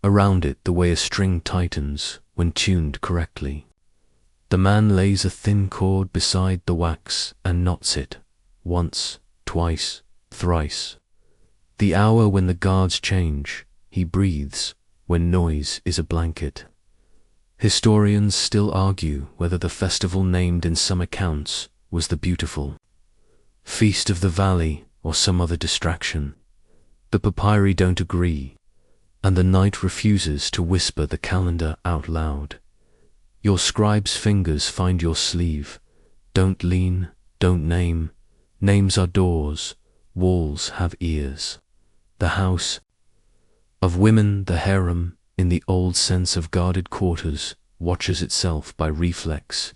around it the way a string tightens when tuned correctly. The man lays a thin cord beside the wax and knots it, once, twice, thrice. The hour when the guards change, he breathes, when noise is a blanket. Historians still argue whether the festival named in some accounts was the beautiful Feast of the Valley or some other distraction. The papyri don't agree, and the night refuses to whisper the calendar out loud. Your scribe's fingers find your sleeve. Don't lean, don't name. Names are doors, walls have ears. The house of women, the harem, in the old sense of guarded quarters, watches itself by reflex.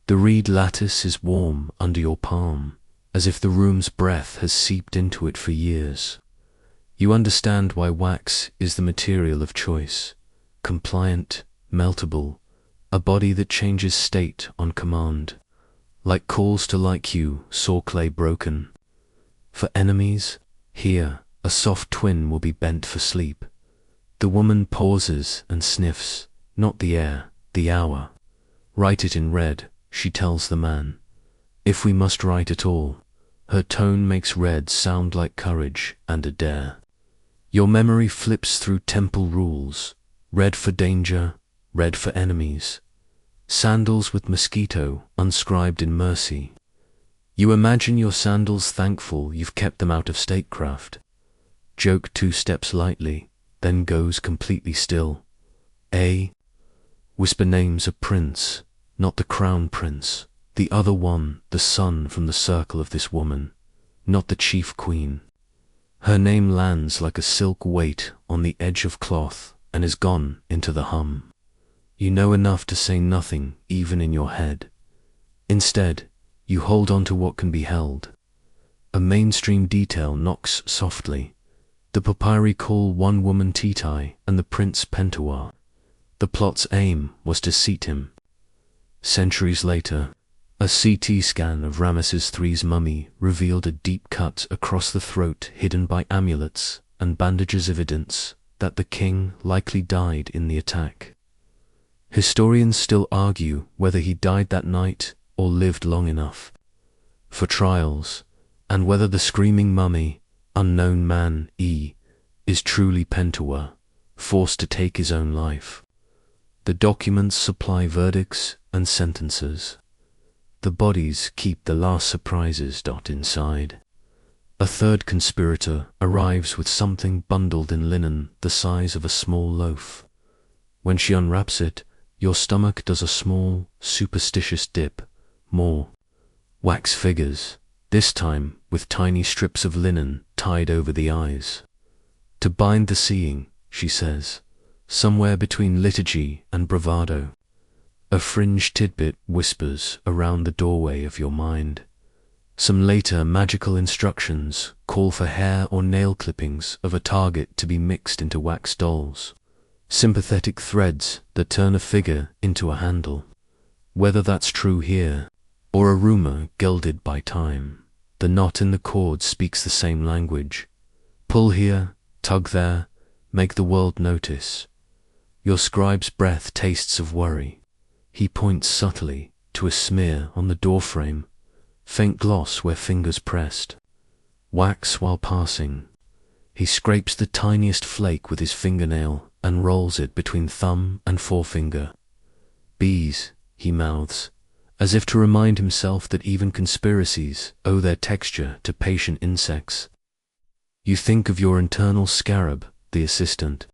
The reed lattice is warm under your palm, as if the room's breath has seeped into it for years. You understand why wax is the material of choice, compliant, meltable, a body that changes state on command, like calls to like you, saw clay broken. For enemies, here, a soft twin will be bent for sleep. The woman pauses and sniffs, not the air, the hour. Write it in red, she tells the man. If we must write at all, her tone makes red sound like courage and a dare. Your memory flips through temple rules, red for danger, red for enemies. Sandals with mosquito, unscribed in mercy. You imagine your sandals thankful you've kept them out of statecraft. Joke 2 steps lightly, then goes completely still. Whisper names a prince, not the crown prince, the other one, the son from the circle of this woman, not the chief queen. Her name lands like a silk weight on the edge of cloth and is gone into the hum. You know enough to say nothing even in your head. Instead, you hold on to what can be held. A mainstream detail knocks softly. The papyri call one woman Titai and the prince Pentuer. The plot's aim was to seat him. Centuries later, a CT scan of Ramesses III's mummy revealed a deep cut across the throat hidden by amulets and bandages, evidence that the king likely died in the attack. Historians still argue whether he died that night or lived long enough for trials, and whether the screaming mummy, unknown man is truly Pentuer, forced to take his own life. The documents supply verdicts and sentences. The bodies keep the last surprises. Inside. A third conspirator arrives with something bundled in linen the size of a small loaf. When she unwraps it, your stomach does a small, superstitious dip. More. Wax figures, this time with tiny strips of linen tied over the eyes. To bind the seeing, she says, somewhere between liturgy and bravado. A fringe tidbit whispers around the doorway of your mind. Some later magical instructions call for hair or nail clippings of a target to be mixed into wax dolls. Sympathetic threads that turn a figure into a handle. Whether that's true here, or a rumor gelded by time, the knot in the cord speaks the same language. Pull here, tug there, make the world notice. Your scribe's breath tastes of worry. He points subtly to a smear on the doorframe, faint gloss where fingers pressed. Wax while passing. He scrapes the tiniest flake with his fingernail and rolls it between thumb and forefinger. Bees, he mouths, as if to remind himself that even conspiracies owe their texture to patient insects. You think of your internal scarab, the assistant,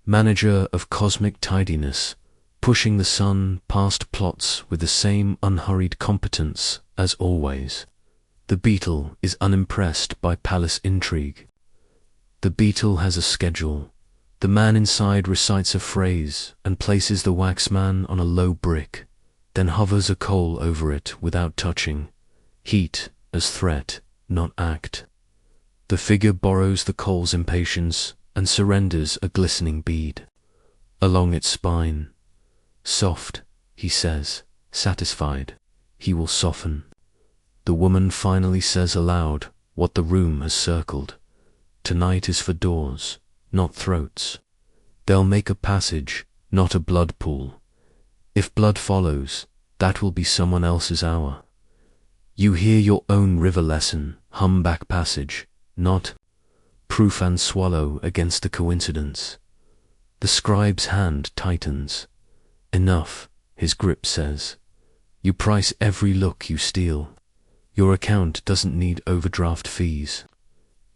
manager of cosmic tidiness, pushing the sun past plots with the same unhurried competence as always. The beetle is unimpressed by palace intrigue. The beetle has a schedule. The man inside recites a phrase and places the waxman on a low brick, then hovers a coal over it without touching. Heat as threat, not act. The figure borrows the coal's impatience and surrenders a glistening bead. Along its spine. Soft, he says, satisfied. He will soften. The woman finally says aloud what the room has circled. Tonight is for doors, not throats. They'll make a passage, not a blood pool. If blood follows, that will be someone else's hour. You hear your own river lesson, hum back passage, not proof and swallow against the coincidence. The scribe's hand tightens. Enough, his grip says. You price every look you steal. Your account doesn't need overdraft fees.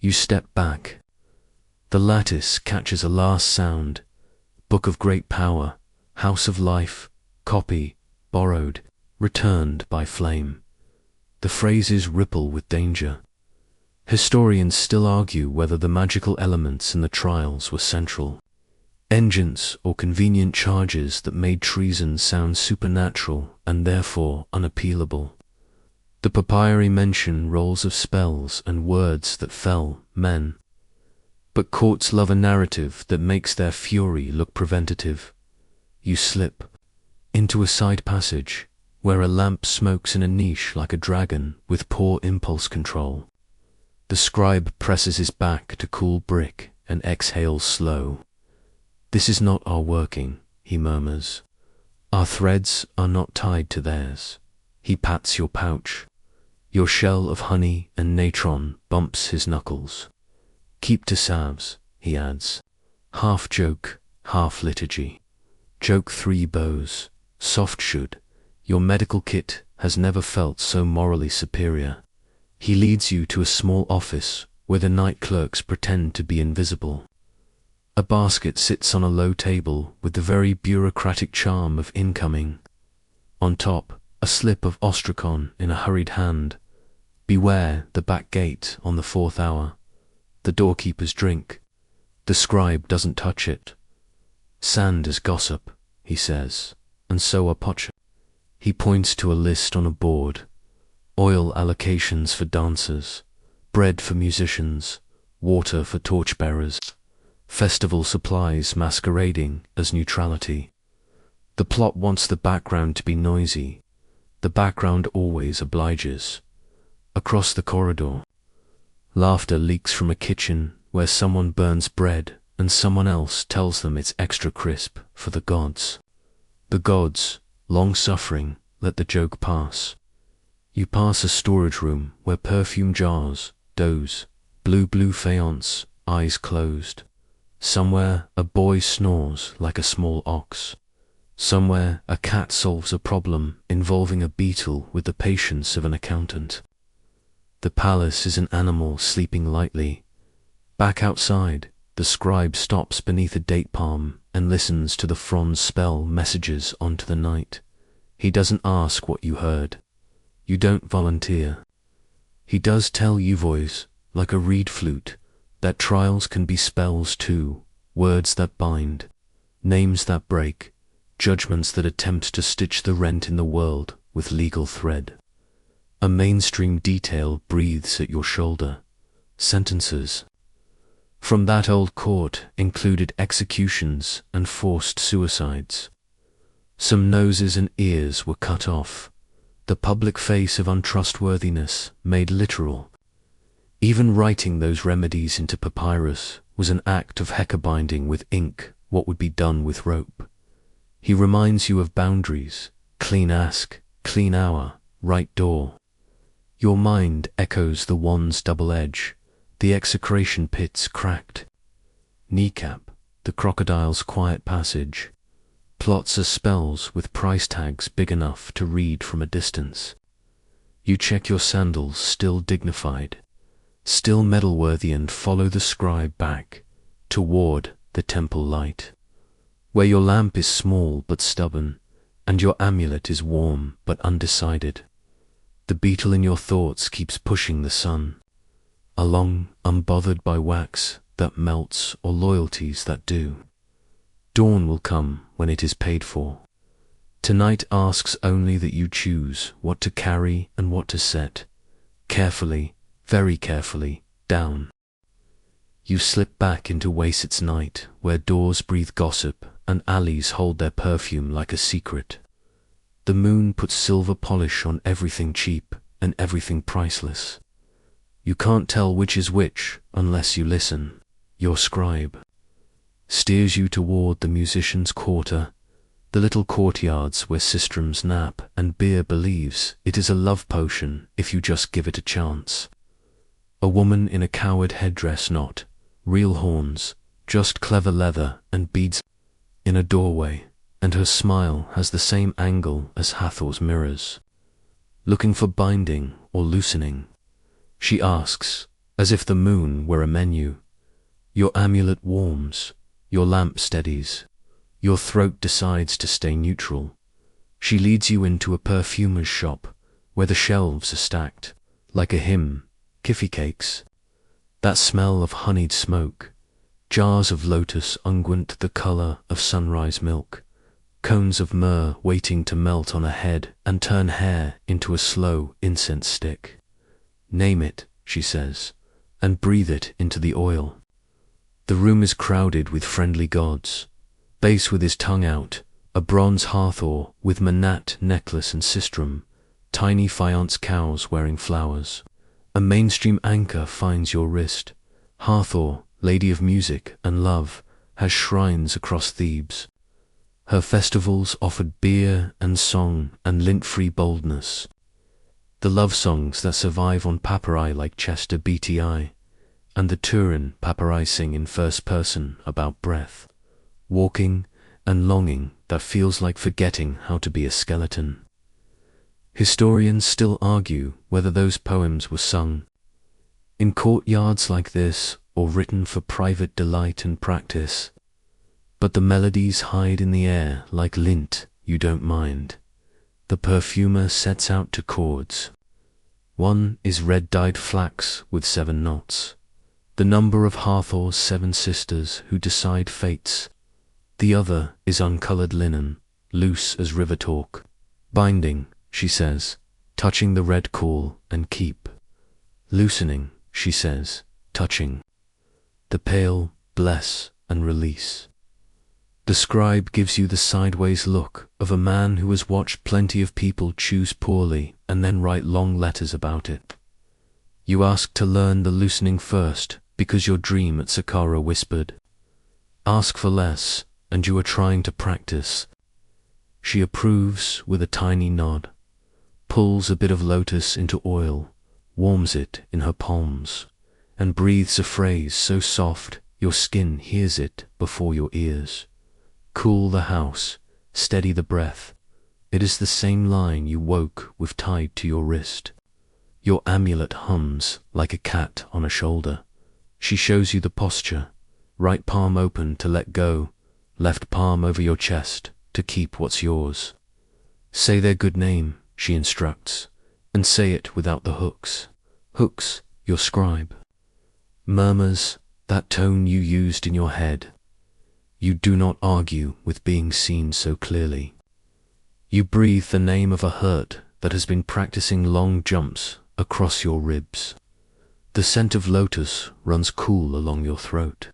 You step back. The lattice catches a last sound. Book of great power, house of life, copy, borrowed, returned by flame. The phrases ripple with danger. Historians still argue whether the magical elements in the trials were central. Engines or convenient charges that made treason sound supernatural and therefore unappealable. The papyri mention rolls of spells and words that fell men. But courts love a narrative that makes their fury look preventative. You slip into a side passage where a lamp smokes in a niche like a dragon with poor impulse control. The scribe presses his back to cool brick and exhales slow. This is not our working, he murmurs. Our threads are not tied to theirs. He pats your pouch. Your shell of honey and natron bumps his knuckles. Keep to salves, he adds. Half joke, half liturgy. Joke 3 bows. Soft should. Your medical kit has never felt so morally superior. He leads you to a small office where the night clerks pretend to be invisible. A basket sits on a low table with the very bureaucratic charm of incoming. On top, a slip of ostrakhan in a hurried hand. Beware the back gate on the 4th hour. The doorkeeper's drink. The scribe doesn't touch it. Sand is gossip, he says, and so are potch. He points to a list on a board. Oil allocations for dancers, bread for musicians, water for torchbearers, festival supplies masquerading as neutrality. The plot wants the background to be noisy. The background always obliges. Across the corridor, laughter leaks from a kitchen where someone burns bread and someone else tells them it's extra crisp for the gods. The gods, long-suffering, let the joke pass. You pass a storage room where perfume jars doze, blue faience, eyes closed. Somewhere a boy snores like a small ox. Somewhere, a cat solves a problem involving a beetle with the patience of an accountant. The palace is an animal sleeping lightly. Back outside, the scribe stops beneath a date palm and listens to the fronds spell messages onto the night. He doesn't ask what you heard. You don't volunteer. He does tell you voice, like a reed flute, that trials can be spells too, words that bind, names that break, judgments that attempt to stitch the rent in the world with legal thread. A mainstream detail breathes at your shoulder. Sentences from that old court included executions and forced suicides. Some noses and ears were cut off, the public face of untrustworthiness made literal. Even writing those remedies into papyrus was an act of hecka-binding with ink what would be done with rope. He reminds you of boundaries, clean ask, clean hour, right door. Your mind echoes the wand's double edge, the execration pit's cracked kneecap, the crocodile's quiet passage. Plots are spells with price tags big enough to read from a distance. You check your sandals, still dignified, still medal-worthy, and follow the scribe back toward the temple light, where your lamp is small but stubborn, and your amulet is warm but undecided. The beetle in your thoughts keeps pushing the sun along, unbothered by wax that melts or loyalties that do. Dawn will come when it is paid for. Tonight asks only that you choose what to carry and what to set, carefully, very carefully, down. You slip back into Wasit's night, where doors breathe gossip and alleys hold their perfume like a secret. The moon puts silver polish on everything cheap and everything priceless. You can't tell which is which unless you listen. Your scribe steers you toward the musician's quarter, the little courtyards where sistrums nap and beer believes it is a love potion if you just give it a chance. A woman in a coward headdress, not real horns, just clever leather and beads, in a doorway, and her smile has the same angle as Hathor's mirrors. Looking for binding or loosening, she asks, as if the moon were a menu. Your amulet warms, your lamp steadies, your throat decides to stay neutral. She leads you into a perfumer's shop, where the shelves are stacked, like a hymn, kiffy cakes, that smell of honeyed smoke, jars of lotus unguent the color of sunrise milk, cones of myrrh waiting to melt on a head and turn hair into a slow incense stick. Name it, she says, and breathe it into the oil. The room is crowded with friendly gods. Base with his tongue out, a bronze Hathor with manat necklace and sistrum, tiny faience cows wearing flowers. A mainstream anchor finds your wrist. Hathor, lady of music and love, has shrines across Thebes. Her festivals offered beer and song and lint-free boldness. The love songs that survive on papyri like Chester BTI, and the Turin papyri sing in first person about breath, walking, and longing that feels like forgetting how to be a skeleton. Historians still argue whether those poems were sung in courtyards like this or written for private delight and practice. But the melodies hide in the air like lint you don't mind. The perfumer sets out to chords. One is red-dyed flax with 7 knots, the number of Hathor's 7 sisters who decide fates. The other is uncolored linen, loose as river talk. Binding, she says, touching the red caul and keep. Loosening, she says, touching the pale, bless and release. The scribe gives you the sideways look of a man who has watched plenty of people choose poorly and then write long letters about it. You ask to learn the loosening first because your dream at Saqqara whispered, "Ask for less," and you are trying to practice. She approves with a tiny nod, pulls a bit of lotus into oil, warms it in her palms, and breathes a phrase so soft your skin hears it before your ears. Cool the house, steady the breath. It is the same line you woke with tied to your wrist. Your amulet hums like a cat on a shoulder. She shows you the posture, right palm open to let go, left palm over your chest to keep what's yours. Say their good name, she instructs, and say it without the hooks. Hooks, your scribe. Murmurs, that tone you used in your head. You do not argue with being seen so clearly. You breathe the name of a hurt that has been practicing long jumps across your ribs. The scent of lotus runs cool along your throat.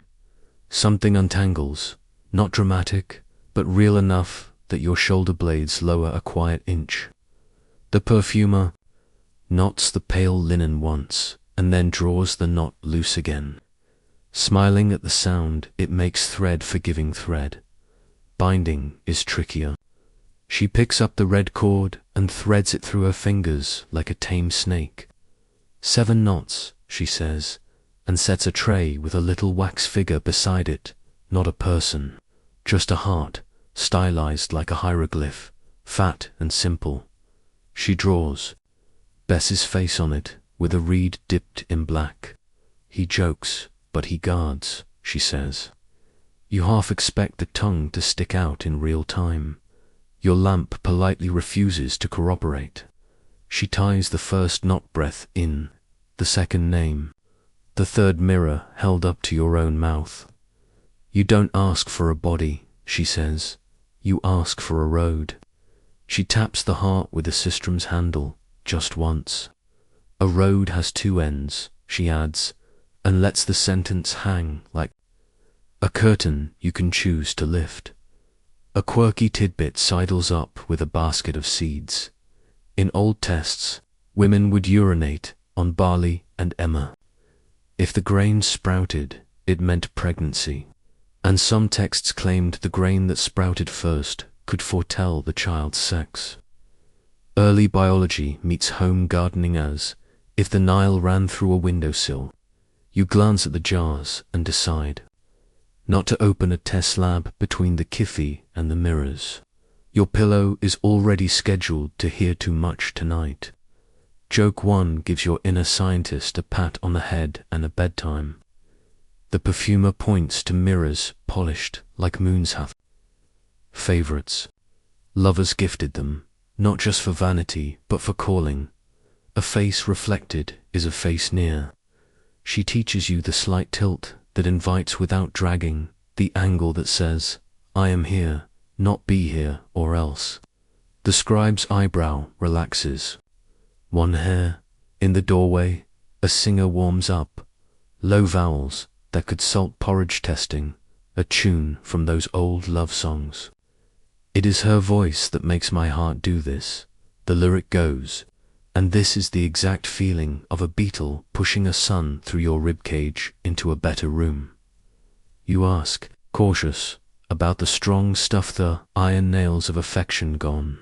Something untangles, not dramatic, but real enough that your shoulder blades lower a quiet inch. The perfumer knots the pale linen once, and then draws the knot loose again. Smiling at the sound, it makes thread forgiving thread. Binding is trickier. She picks up the red cord and threads it through her fingers like a tame snake. 7 knots, she says, and sets a tray with a little wax figure beside it, not a person, just a heart, stylized like a hieroglyph, fat and simple. She draws Bess's face on it with a reed dipped in black. He jokes, but he guards, she says. You half expect the tongue to stick out in real time. Your lamp politely refuses to corroborate. She ties the first knot breath in, the second name, the third mirror held up to your own mouth. You don't ask for a body, she says. You ask for a road. She taps the heart with a sistrum's handle, just once. A road has 2 ends, she adds, and lets the sentence hang like a curtain you can choose to lift. A quirky tidbit sidles up with a basket of seeds. In old texts, women would urinate on barley and emmer. If the grain sprouted, it meant pregnancy, and some texts claimed the grain that sprouted first could foretell the child's sex. Early biology meets home gardening as, if the Nile ran through a windowsill, you glance at the jars and decide not to open a test lab between the kiffy and the mirrors. Your pillow is already scheduled to hear too much tonight. Joke 1 gives your inner scientist a pat on the head and a bedtime. The perfumer points to mirrors polished like moons have. Favorites. Lovers gifted them, not just for vanity, but for calling. A face reflected is a face near. She teaches you the slight tilt that invites without dragging, the angle that says, I am here, not be here or else. The scribe's eyebrow relaxes. 1 hair. In the doorway, a singer warms up. Low vowels that could salt porridge testing, a tune from those old love songs. It is her voice that makes my heart do this, the lyric goes, and this is the exact feeling of a beetle pushing a sun through your ribcage into a better room. You ask, cautious, about the strong stuff, the iron nails of affection gone.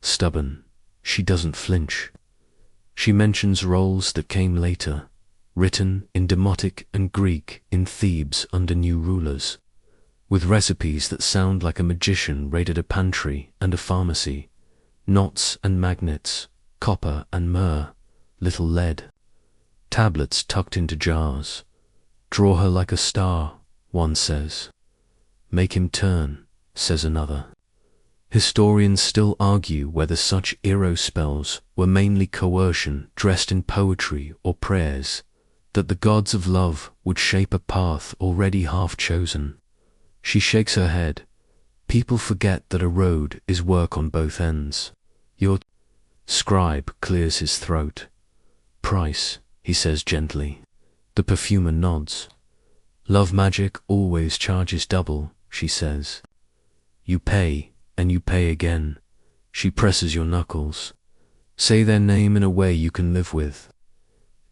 Stubborn, she doesn't flinch. She mentions roles that came later, written in Demotic and Greek in Thebes under new rulers, with recipes that sound like a magician raided a pantry and a pharmacy, knots and magnets, copper and myrrh, little lead, tablets tucked into jars. Draw her like a star, one says. Make him turn, says another. Historians still argue whether such Eros spells were mainly coercion dressed in poetry or prayers, that the gods of love would shape a path already half chosen. She shakes her head. People forget that a road is work on both ends. Your scribe clears his throat. Price, he says gently. The perfumer nods. Love magic always charges double, she says. You pay, and you pay again. She presses your knuckles. Say their name in a way you can live with.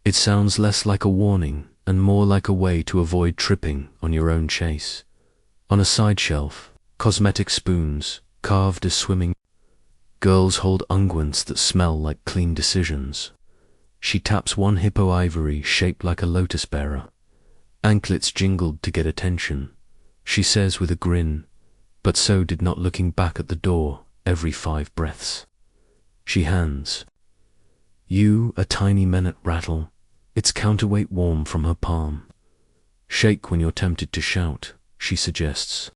It sounds less like a warning and more like a way to avoid tripping on your own chase. On a side shelf, cosmetic spoons, carved as swimming. Girls hold unguents that smell like clean decisions. She taps one hippo ivory shaped like a lotus bearer. Anklets jingled to get attention. She says with a grin, but so did not looking back at the door every 5 breaths. She hands you a tiny minute rattle, its counterweight warm from her palm. Shake when you're tempted to shout, she suggests.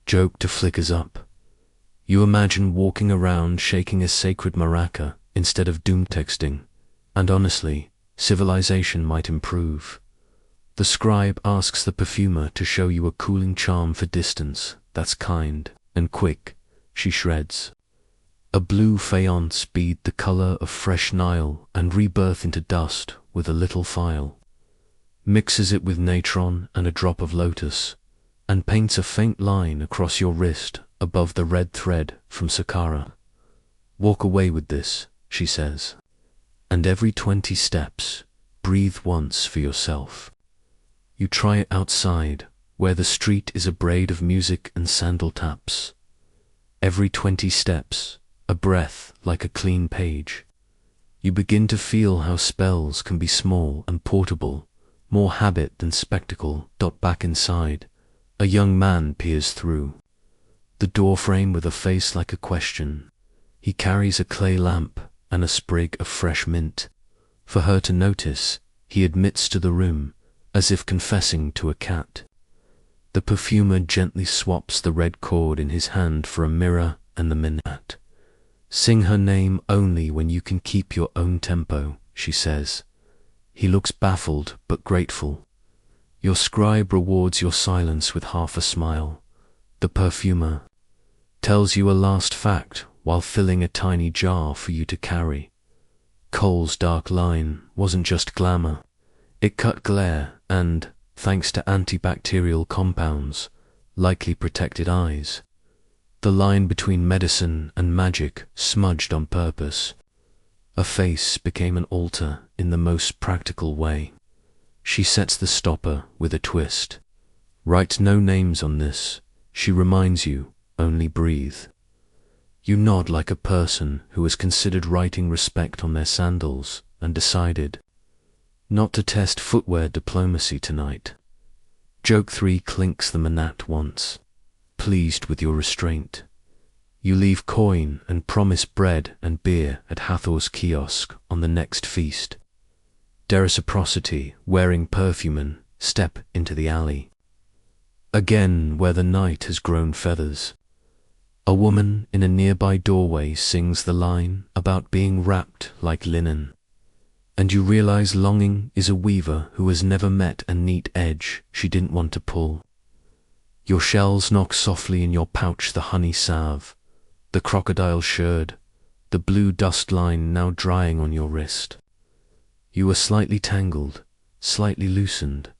Joke to flickers up. You imagine walking around shaking a sacred maraca instead of doom texting, and honestly, civilization might improve. The scribe asks the perfumer to show you a cooling charm for distance that's kind and quick. She shreds. A blue faience bead the color of fresh Nile and rebirth into dust with a little file. Mixes it with natron and a drop of lotus, and paints a faint line across your wrist above the red thread from Saqqara. Walk away with this, she says. And every 20 steps, breathe once for yourself. You try it outside, where the street is a braid of music and sandal taps. Every 20 steps, a breath like a clean page. You begin to feel how spells can be small and portable, more habit than spectacle. Back inside, a young man peers through. The doorframe with a face like a question. He carries a clay lamp and a sprig of fresh mint. For her to notice, he admits to the room, as if confessing to a cat. The perfumer gently swaps the red cord in his hand for a mirror and the minat. Sing her name only when you can keep your own tempo, she says. He looks baffled but grateful. Your scribe rewards your silence with half a smile. The perfumer tells you a last fact while filling a tiny jar for you to carry. Cole's dark line wasn't just glamour. It cut glare and, thanks to antibacterial compounds, likely protected eyes. The line between medicine and magic smudged on purpose. A face became an altar in the most practical way. She sets the stopper with a twist. Write no names on this, she reminds you, only breathe. You nod like a person who has considered writing respect on their sandals and decided not to test footwear diplomacy tonight. Joke 3 clinks the manat once, pleased with your restraint. You leave coin and promise bread and beer at Hathor's kiosk on the next feast. Dereciprocity, wearing perfume, step into the alley. Again where the night has grown feathers. A woman in a nearby doorway sings the line about being wrapped like linen. And you realize longing is a weaver who has never met a neat edge she didn't want to pull. Your shells knock softly in your pouch, the honey salve, the crocodile sherd, the blue dust line now drying on your wrist. You are slightly tangled, slightly loosened,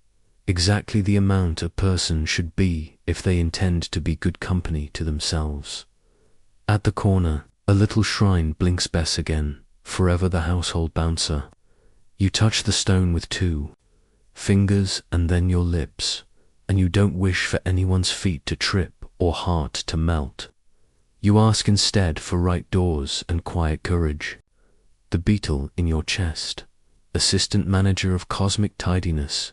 exactly the amount a person should be if they intend to be good company to themselves. At the corner, a little shrine blinks Bess again, forever the household bouncer. You touch the stone with 2 fingers and then your lips, and you don't wish for anyone's feet to trip or heart to melt. You ask instead for right doors and quiet courage. The beetle in your chest, assistant manager of cosmic tidiness,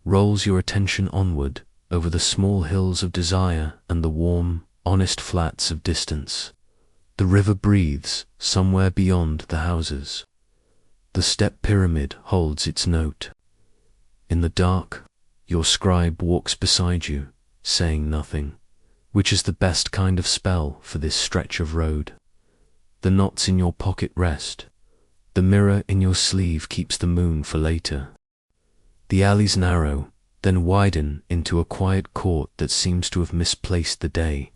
rolls your attention onward over the small hills of desire and the warm, honest flats of distance. The river breathes somewhere beyond the houses. The step pyramid holds its note. In the dark, your scribe walks beside you, saying nothing, which is the best kind of spell for this stretch of road. The knots in your pocket rest. The mirror in your sleeve keeps the moon for later. The alleys narrow, then widen into a quiet court that seems to have misplaced the day.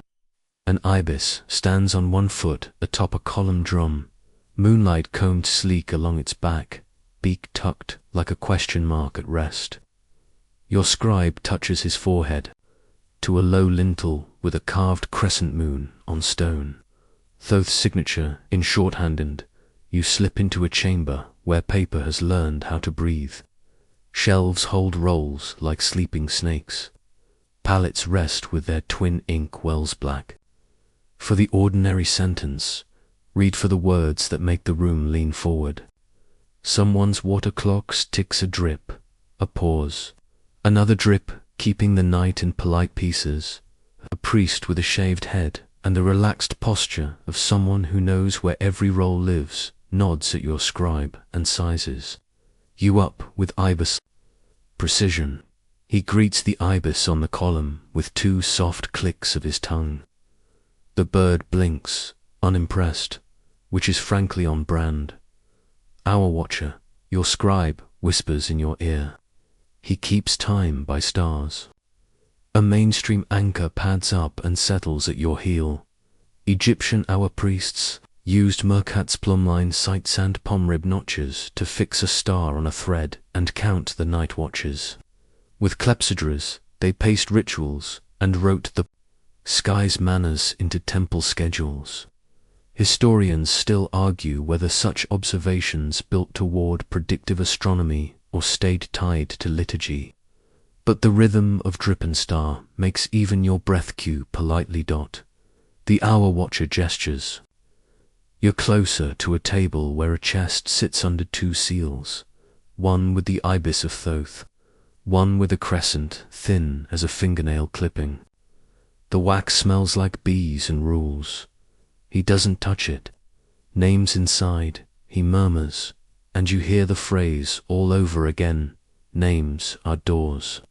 An ibis stands on one foot atop a column drum, moonlight combed sleek along its back, beak tucked like a question mark at rest. Your scribe touches his forehead to a low lintel with a carved crescent moon on stone. Thoth's signature in shorthanded. You slip into a chamber where paper has learned how to breathe. Shelves hold rolls like sleeping snakes. Palettes rest with their twin ink wells black. For the ordinary sentence, read for the words that make the room lean forward. Someone's water clock ticks a drip, a pause, another drip keeping the night in polite pieces, a priest with a shaved head and the relaxed posture of someone who knows where every roll lives, nods at your scribe and sizes you up with ibis precision. He greets the ibis on the column with 2 soft clicks of his tongue. The bird blinks, unimpressed, which is frankly on brand. Hour watcher, your scribe whispers in your ear. He keeps time by stars. A mainstream anchor pads up and settles at your heel. Egyptian hour priests used Merkat's plumbline sight sand pomrib notches to fix a star on a thread and count the night watches. With clepsydras, they paced rituals and wrote the sky's manners into temple schedules. Historians still argue whether such observations built toward predictive astronomy or stayed tied to liturgy. But the rhythm of drip and star makes even your breath cue politely dot. The hour watcher gestures. You're closer to a table where a chest sits under 2 seals, one with the ibis of Thoth, one with a crescent thin as a fingernail clipping. The wax smells like bees and rules. He doesn't touch it. Names inside, he murmurs, and you hear the phrase all over again, names are doors.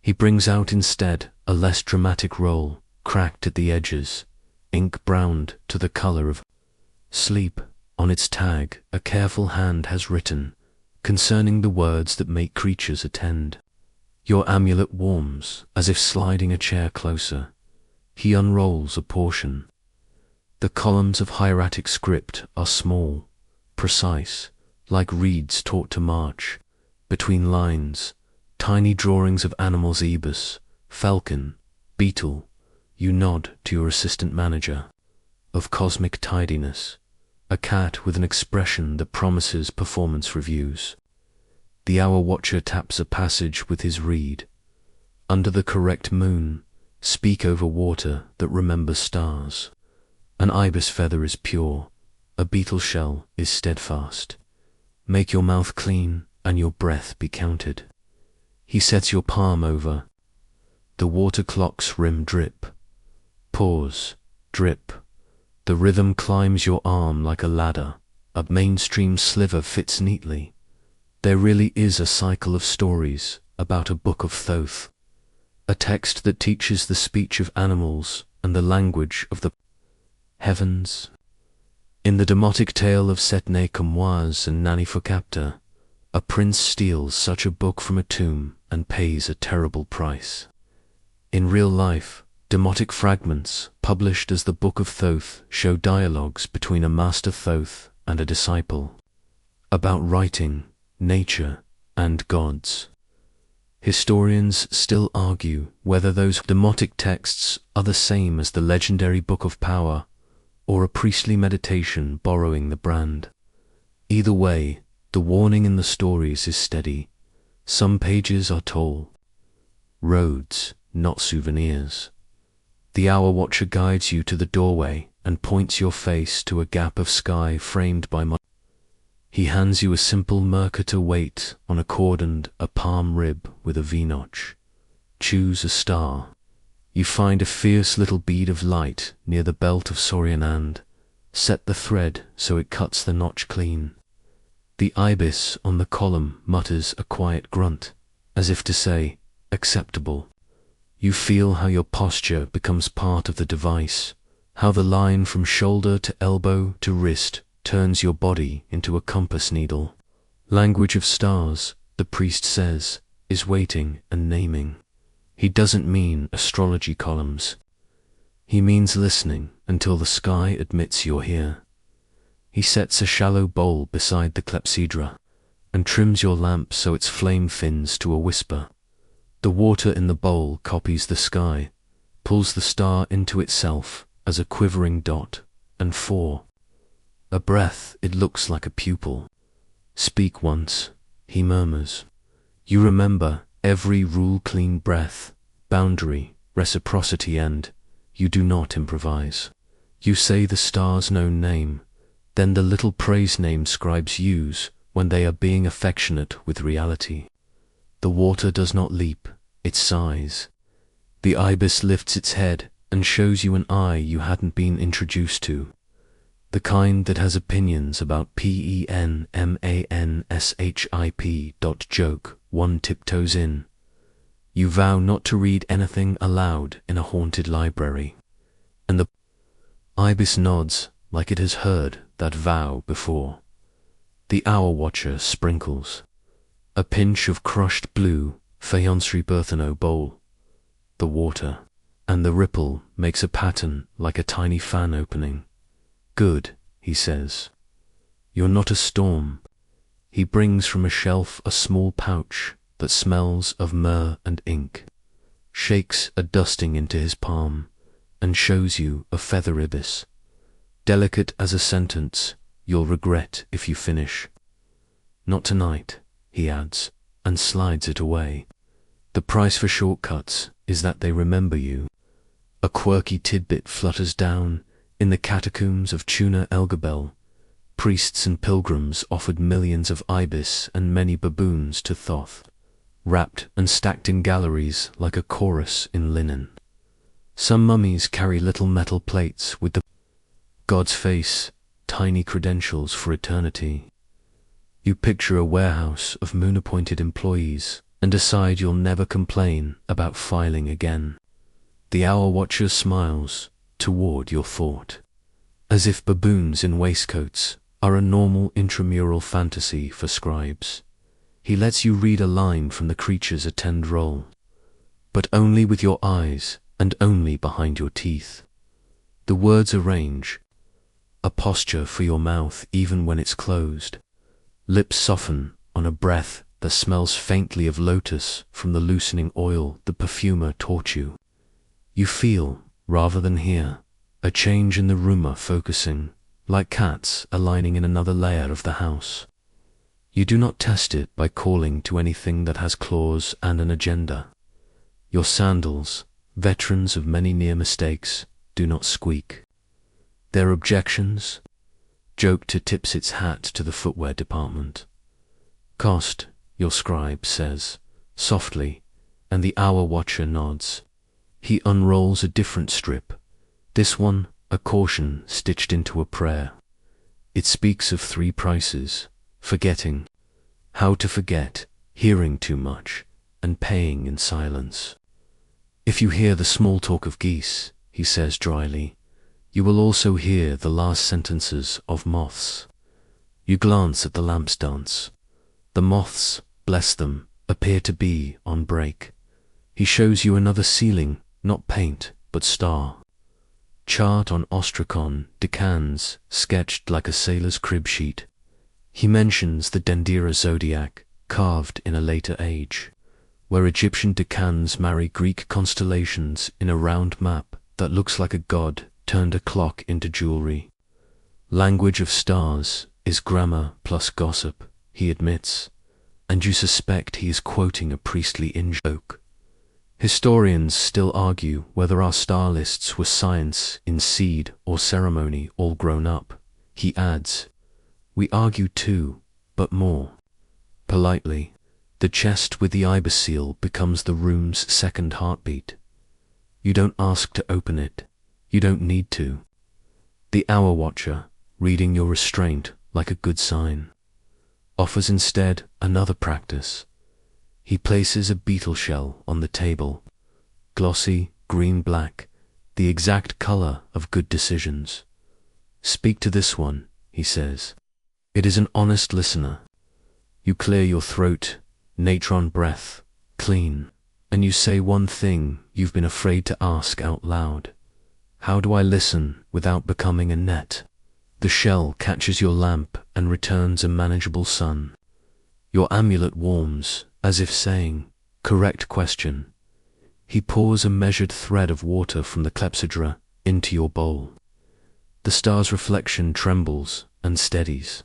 He brings out instead a less dramatic roll, cracked at the edges, ink browned to the color of sleep. On its tag, a careful hand has written, concerning the words that make creatures attend. Your amulet warms, as if sliding a chair closer. He unrolls a portion. The columns of hieratic script are small, precise, like reeds taught to march. Between lines, tiny drawings of animals: ibis, falcon, beetle. You nod to your assistant manager. Of cosmic tidiness, a cat with an expression that promises performance reviews. The hour watcher taps a passage with his reed. Under the correct moon, speak over water that remembers stars. An ibis feather is pure, a beetle shell is steadfast. Make your mouth clean and your breath be counted. He sets your palm over. The water clock's rim drip. Pause, drip. The rhythm climbs your arm like a ladder. A mainstream sliver fits neatly. There really is a cycle of stories about a book of Thoth, a text that teaches the speech of animals and the language of the heavens. In the demotic tale of Setne-Comoise and Nani-Fokapta, a prince steals such a book from a tomb and pays a terrible price. In real life, demotic fragments, published as the Book of Thoth, show dialogues between a master Thoth and a disciple, about writing, nature, and gods. Historians still argue whether those demotic texts are the same as the legendary Book of Power, or a priestly meditation borrowing the brand. Either way, the warning in the stories is steady. Some pages are tall. Roads, not souvenirs. The hour watcher guides you to the doorway and points your face to a gap of sky framed by mud. He hands you a simple Mercator weight on a cord and a palm rib with a V-notch. Choose a star. You find a fierce little bead of light near the belt of Sorian and set the thread so it cuts the notch clean. The ibis on the column mutters a quiet grunt, as if to say, acceptable. You feel how your posture becomes part of the device, how the line from shoulder to elbow to wrist turns your body into a compass needle. Language of stars, the priest says, is waiting and naming. He doesn't mean astrology columns. He means listening until the sky admits you're here. He sets a shallow bowl beside the clepsydra and trims your lamp so its flame thins to a whisper. The water in the bowl copies the sky, pulls the star into itself as a quivering dot, and for a breath it looks like a pupil. Speak once, he murmurs. You remember every rule-clean breath, boundary, reciprocity, and you do not improvise. You say the star's known name, then the little praise name scribes use when they are being affectionate with reality. The water does not leap, it sighs. The ibis lifts its head and shows you an eye you hadn't been introduced to, the kind that has opinions about penmanship. Joke. One tiptoes in. You vow not to read anything aloud in a haunted library, and the ibis nods like it has heard that vow before. The hour watcher sprinkles a pinch of crushed blue Pharaohs bowl, the water, and the ripple makes a pattern like a tiny fan opening. Good, he says. You're not a storm. He brings from a shelf a small pouch that smells of myrrh and ink, shakes a dusting into his palm, and shows you a feather ibis, delicate as a sentence you'll regret if you finish. Not tonight, he adds, and slides it away. The price for shortcuts is that they remember you. A quirky tidbit flutters down. In the catacombs of Tuna Elgabel, priests and pilgrims offered millions of ibis and many baboons to Thoth, wrapped and stacked in galleries like a chorus in linen. Some mummies carry little metal plates with the god's face, tiny credentials for eternity. You picture a warehouse of moon-appointed employees and decide you'll never complain about filing again. The hour watcher smiles toward your thought, as if baboons in waistcoats are a normal intramural fantasy for scribes. He lets you read a line from the creature's attend roll, but only with your eyes and only behind your teeth. The words arrange a posture for your mouth even when it's closed. Lips soften on a breath that smells faintly of lotus from the loosening oil the perfumer taught you. You feel, rather than hear, a change in the rumor focusing, like cats aligning in another layer of the house. You do not test it by calling to anything that has claws and an agenda. Your sandals, veterans of many near mistakes, do not squeak. Their objections? Joke tips its hat to the footwear department. Cost, your scribe says, softly, and the hour watcher nods. He unrolls a different strip, this one a caution stitched into a prayer. It speaks of 3 prices: forgetting, how to forget, hearing too much, and paying in silence. If you hear the small talk of geese, he says dryly, you will also hear the last sentences of moths. You glance at the lamps dance. The moths, bless them, appear to be on break. He shows you another ceiling, not paint, but star. Chart on ostracon, decans, sketched like a sailor's crib sheet. He mentions the Dendera zodiac, carved in a later age, where Egyptian decans marry Greek constellations in a round map that looks like a god turned a clock into jewelry. Language of stars is grammar plus gossip, he admits, and you suspect he is quoting a priestly in-joke. Historians still argue whether our star lists were science in seed or ceremony all grown up. He adds, we argue too, but more. Politely, the chest with the ibis seal becomes the room's second heartbeat. You don't ask to open it. You don't need to. The hour watcher, reading your restraint like a good sign, offers instead another practice. He places a beetle shell on the table, glossy, green-black, the exact color of good decisions. Speak to this one, he says. It is an honest listener. You clear your throat, natron breath, clean, and you say one thing you've been afraid to ask out loud. How do I listen without becoming a net? The shell catches your lamp and returns a manageable sun. Your amulet warms, as if saying, correct question. He pours a measured thread of water from the clepsydra into your bowl. The star's reflection trembles and steadies.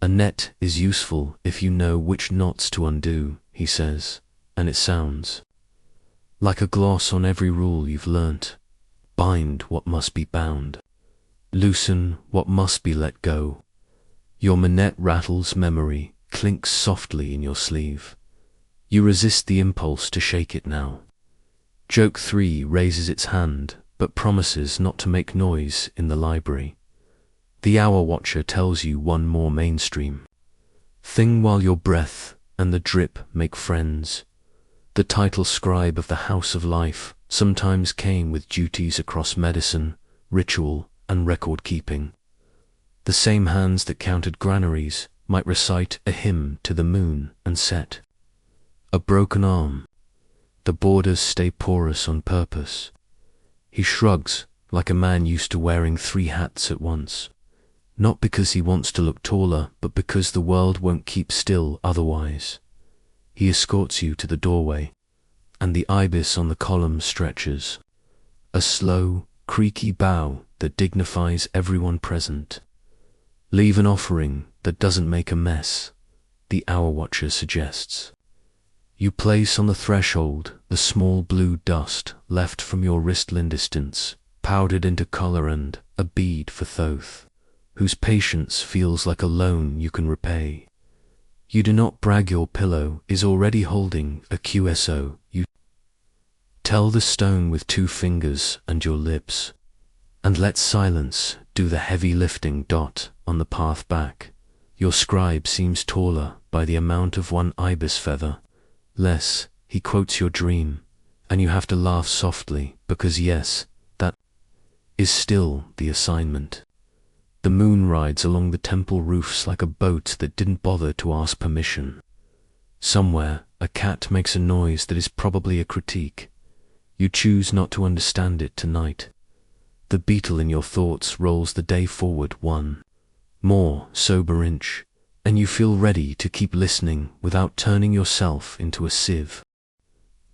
A net is useful if you know which knots to undo, he says, and it sounds like a gloss on every rule you've learnt. Bind what must be bound. Loosen what must be let go. Your manette rattles memory, clinks softly in your sleeve. You resist the impulse to shake it now. Joke 3 raises its hand, but promises not to make noise in the library. The Hour Watcher tells you one more mainstream thing while your breath and the drip make friends. The title scribe of the House of Life sometimes came with duties across medicine, ritual, and record keeping. The same hands that counted granaries might recite a hymn to the moon and set. A broken arm. The borders stay porous on purpose. He shrugs like a man used to wearing 3 hats at once. Not because he wants to look taller, but because the world won't keep still otherwise. He escorts you to the doorway, and the ibis on the column stretches. A slow, creaky bow that dignifies everyone present. Leave an offering that doesn't make a mess, the Hour Watcher suggests. You place on the threshold the small blue dust left from your wristline distance, powdered into color, and a bead for Thoth, whose patience feels like a loan you can repay. You do not brag your pillow is already holding a QSO. You tell the stone with 2 fingers and your lips, and let silence do the heavy lifting. On the path back, your scribe seems taller by the amount of 1 ibis feather. Less, he quotes your dream, and you have to laugh softly because yes, that is still the assignment. The moon rides along the temple roofs like a boat that didn't bother to ask permission. Somewhere, a cat makes a noise that is probably a critique. You choose not to understand it tonight. The beetle in your thoughts rolls the day forward 1 more sober inch, and you feel ready to keep listening without turning yourself into a sieve.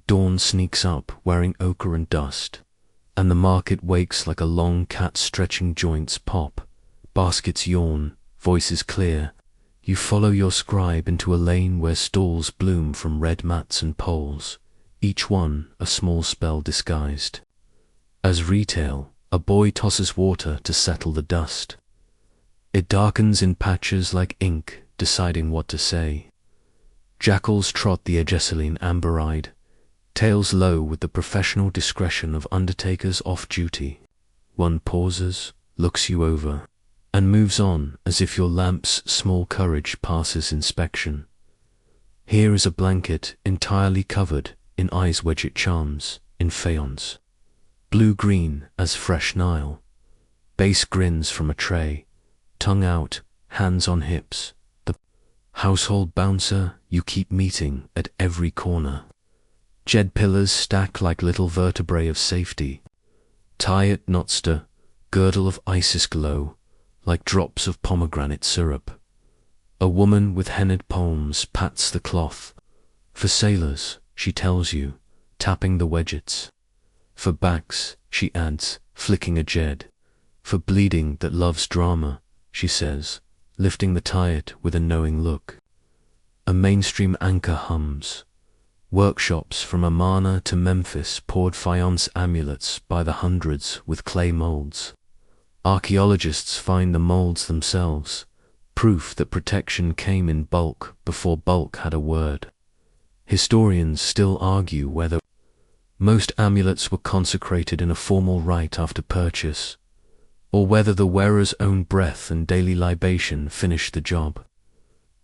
Dawn sneaks up wearing ochre and dust, and the market wakes like a long cat stretching joints pop. Baskets yawn, voices clear. You follow your scribe into a lane where stalls bloom from red mats and poles, each one a small spell disguised. As retail, a boy tosses water to settle the dust. It darkens in patches like ink, deciding what to say. Jackals trot the Agesseline amber-eyed, tails low with the professional discretion of undertakers off duty. One pauses, looks you over, and moves on as if your lamp's small courage passes inspection. Here is a blanket entirely covered in eyes wedget charms in faience. Blue-green as fresh Nile. Base grins from a tray, tongue out, hands on hips. The household bouncer you keep meeting at every corner. Jed pillars stack like little vertebrae of safety. Tie at notster, girdle of Isis glow, like drops of pomegranate syrup. A woman with henna'd palms pats the cloth. For sailors, she tells you, tapping the wedgets. For backs, she adds, flicking a jed. For bleeding that loves drama, she says, lifting the tiet with a knowing look. A mainstream anchor hums. Workshops from Amana to Memphis poured faience amulets by the hundreds with clay molds. Archaeologists find the molds themselves, proof that protection came in bulk before bulk had a word. Historians still argue whether most amulets were consecrated in a formal rite after purchase, or whether the wearer's own breath and daily libation finished the job.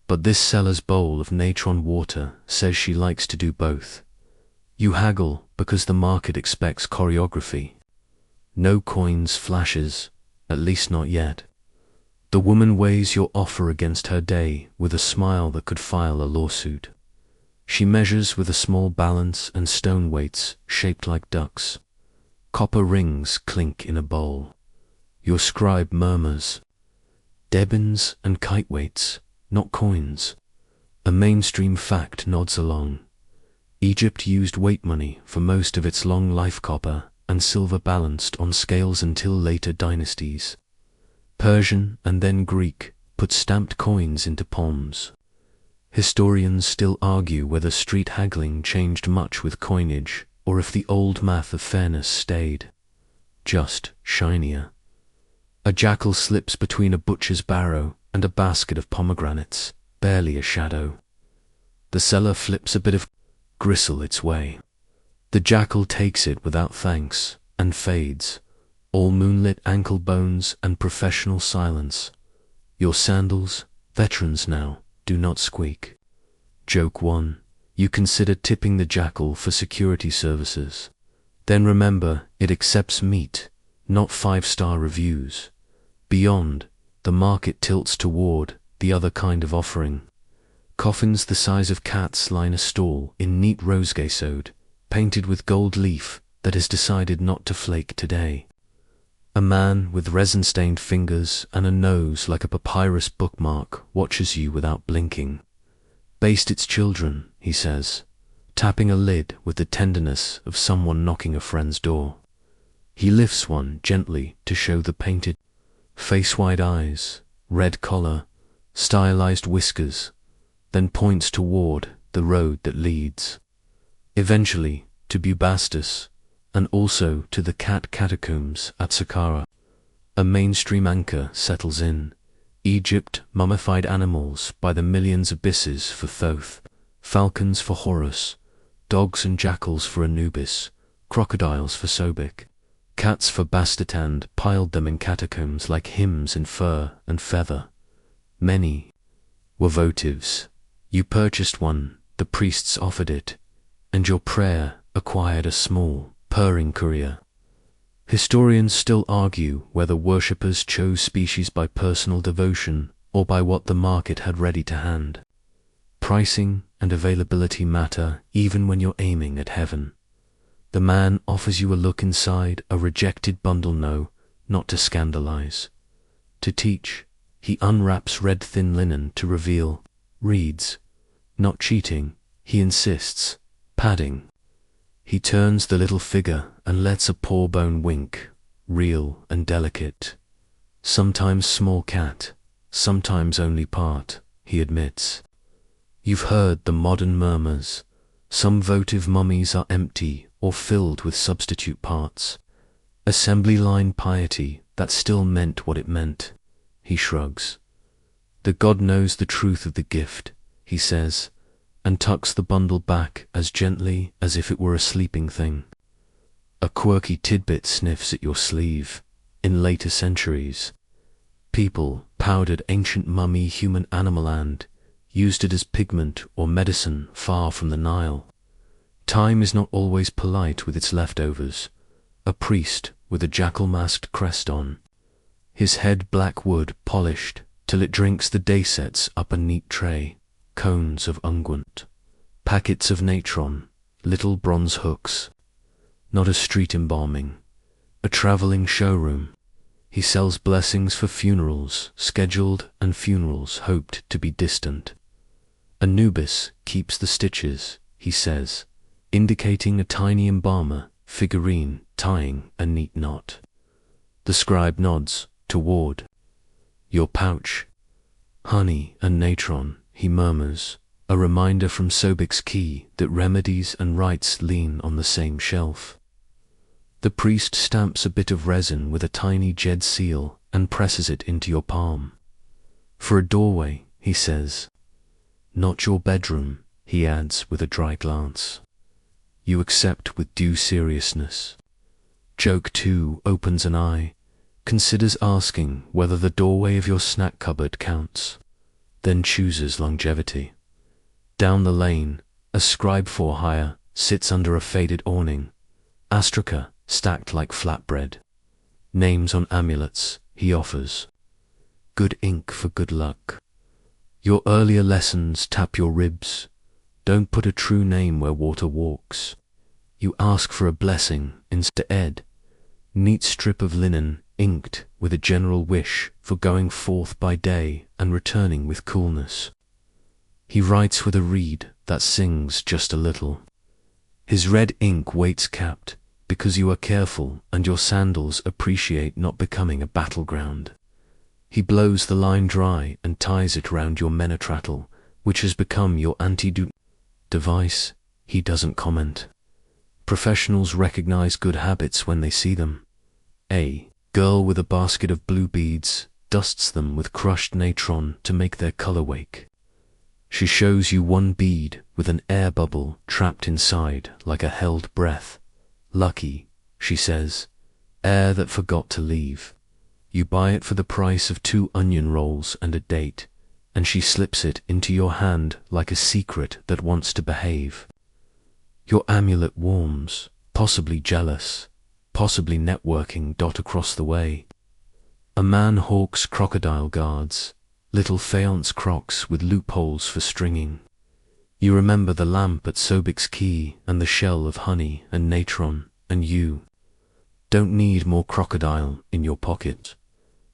But this seller's bowl of natron water says she likes to do both. You haggle because the market expects choreography. No coins flashes, at least not yet. The woman weighs your offer against her day with a smile that could file a lawsuit. She measures with a small balance and stone weights shaped like ducks. Copper rings clink in a bowl. Your scribe murmurs, "Debins and kite weights, not coins." A mainstream fact nods along. Egypt used weight money for most of its long life, copper and silver balanced on scales until later dynasties. Persian and then Greek put stamped coins into palms. Historians still argue whether street haggling changed much with coinage, or if the old math of fairness stayed, just shinier. A jackal slips between a butcher's barrow and a basket of pomegranates, barely a shadow. The seller flips a bit of gristle its way. The jackal takes it without thanks and fades, all moonlit ankle bones and professional silence. Your sandals, veterans now, do not squeak. Joke 1. You consider tipping the jackal for security services. Then remember, it accepts meat, not 5-star reviews. Beyond, the market tilts toward the other kind of offering. Coffins the size of cats line a stall in neat rose-gesode, painted with gold leaf that has decided not to flake today. A man with resin-stained fingers and a nose like a papyrus bookmark watches you without blinking. Baste its children, he says, tapping a lid with the tenderness of someone knocking a friend's door. He lifts one gently to show the painted face-wide eyes, red collar, stylized whiskers, then points toward the road that leads. Eventually to Bubastis, and also to the cat catacombs at Saqqara. A mainstream anchor settles in. Egypt, mummified animals by the millions, abysses for Thoth, falcons for Horus, dogs and jackals for Anubis, crocodiles for Sobek, cats for Bastitand, piled them in catacombs like hymns in fur and feather. Many were votives. You purchased one, the priests offered it, and your prayer acquired a small, purring courier. Historians still argue whether worshippers chose species by personal devotion or by what the market had ready to hand. Pricing and availability matter even when you're aiming at heaven. The man offers you a look inside a rejected bundle, no, not to scandalize. To teach, he unwraps red thin linen to reveal reeds. Not cheating, he insists, padding. He turns the little figure and lets a paw bone wink, real and delicate. Sometimes small cat, sometimes only part, he admits. You've heard the modern murmurs. Some votive mummies are empty or filled with substitute parts. Assembly line piety that still meant what it meant. He shrugs. The God knows the truth of the gift, he says, and tucks the bundle back as gently as if it were a sleeping thing. A quirky tidbit sniffs at your sleeve. In later centuries, people powdered ancient mummy human animal and used it as pigment or medicine far from the Nile. Time is not always polite with its leftovers. A priest with a jackal-masked crest on, his head black wood polished till it drinks the day sets up a neat tray, cones of unguent, packets of natron, little bronze hooks. Not a street embalming, a traveling showroom. He sells blessings for funerals scheduled and funerals hoped to be distant. Anubis keeps the stitches, he says, indicating a tiny embalmer figurine tying a neat knot. The scribe nods toward your pouch. Honey and natron, he murmurs, a reminder from Sobek's key that remedies and rites lean on the same shelf. The priest stamps a bit of resin with a tiny jed seal and presses it into your palm. For a doorway, he says. Not your bedroom, he adds with a dry glance. You accept with due seriousness. Joke 2 opens an eye, considers asking whether the doorway of your snack cupboard counts, then chooses longevity. Down the lane, a scribe for hire sits under a faded awning, astraca stacked like flatbread. Names on amulets, he offers. Good ink for good luck. Your earlier lessons tap your ribs. Don't put a true name where water walks. You ask for a blessing instead. Neat strip of linen inked with a general wish for going forth by day and returning with coolness. He writes with a reed that sings just a little. His red ink waits capped because you are careful and your sandals appreciate not becoming a battleground. He blows the line dry and ties it round your menotrattle, which has become your antidote device. He doesn't comment. Professionals recognize good habits when they see them. A girl with a basket of blue beads dusts them with crushed natron to make their color wake. She shows you one bead with an air bubble trapped inside like a held breath. Lucky, she says, air that forgot to leave. You buy it for the price of 2 onion rolls and a date, and she slips it into your hand like a secret that wants to behave. Your amulet warms, possibly jealous, possibly networking dot across the way. A man hawks crocodile guards, little faience crocs with loopholes for stringing. You remember the lamp at Sobek's Quay and the shell of honey and natron, and you don't need more crocodile in your pocket.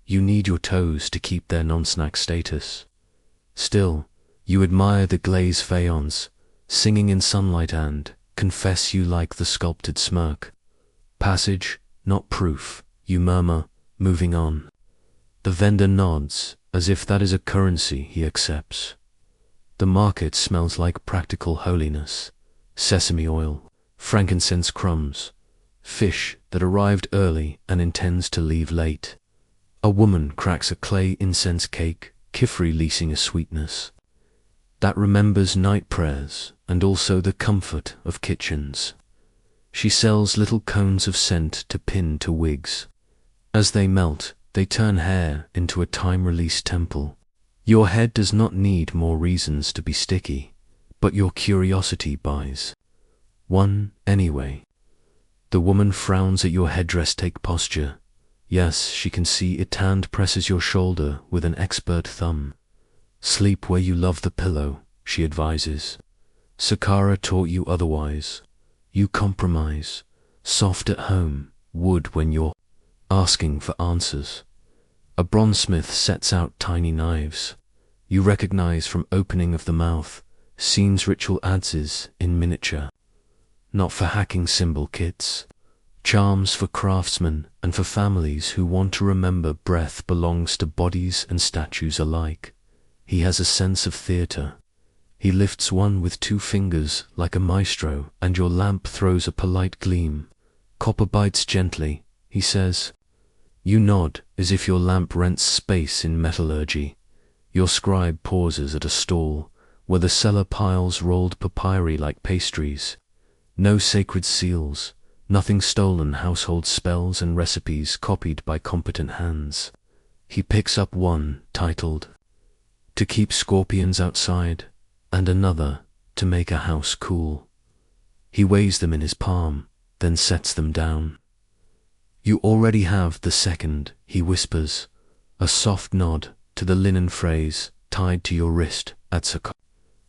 You need your toes to keep their non-snack status. Still, you admire the glaze faience, singing in sunlight and confess you like the sculpted smirk. Passage, not proof, you murmur, moving on. The vendor nods, as if that is a currency he accepts. The market smells like practical holiness, sesame oil, frankincense crumbs, fish that arrived early and intends to leave late. A woman cracks a clay incense cake, Kifri leasing a sweetness that remembers night prayers and also the comfort of kitchens. She sells little cones of scent to pin to wigs. As they melt, they turn hair into a time-released temple. Your head does not need more reasons to be sticky, but your curiosity buys one anyway. The woman frowns at your headdress. Take posture. Yes, she can see it. Hand presses your shoulder with an expert thumb. Sleep where you love the pillow, she advises. Sakara taught you otherwise. You compromise. Soft at home, wood when you're asking for answers. A bronzesmith sets out tiny knives. You recognize from opening of the mouth, scenes ritual adzes in miniature. Not for hacking symbol kits. Charms for craftsmen and for families who want to remember breath belongs to bodies and statues alike. He has a sense of theatre. He lifts one with 2 fingers like a maestro, and your lamp throws a polite gleam. Copper bites gently, he says. You nod as if your lamp rents space in metallurgy. Your scribe pauses at a stall where the seller piles rolled papyri like pastries. No sacred seals, nothing stolen, household spells and recipes copied by competent hands. He picks up one titled, "To Keep Scorpions Outside," and another, "To Make a House Cool." He weighs them in his palm, then sets them down. You already have the second, he whispers, a soft nod to the linen phrase tied to your wrist at Sakara.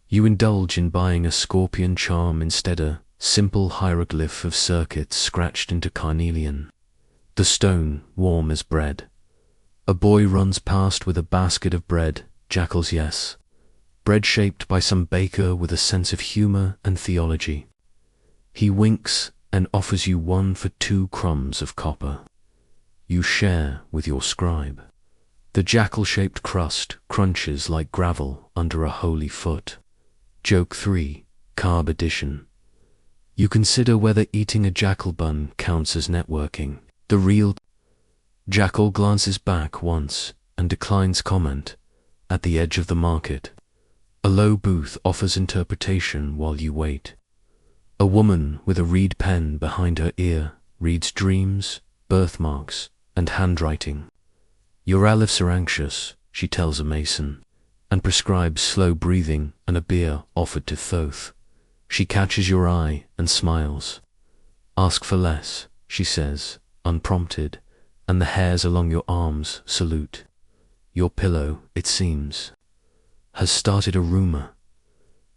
You indulge in buying a scorpion charm instead, a simple hieroglyph of circuits scratched into carnelian. The stone warm as bread. A boy runs past with a basket of bread, jackals yes. Bread shaped by some baker with a sense of humor and theology. He winks and offers you one for 2 crumbs of copper. You share with your scribe. The jackal-shaped crust crunches like gravel under a holy foot. Joke 3, carb edition. You consider whether eating a jackal bun counts as networking. The real jackal glances back once and declines comment. At the edge of the market, a low booth offers interpretation while you wait. A woman with a reed pen behind her ear reads dreams, birthmarks, and handwriting. Your alephids are anxious, she tells a mason, and prescribes slow breathing and a beer offered to Thoth. She catches your eye and smiles. Ask for less, she says, unprompted, and the hairs along your arms salute. Your pillow, it seems, has started a rumor.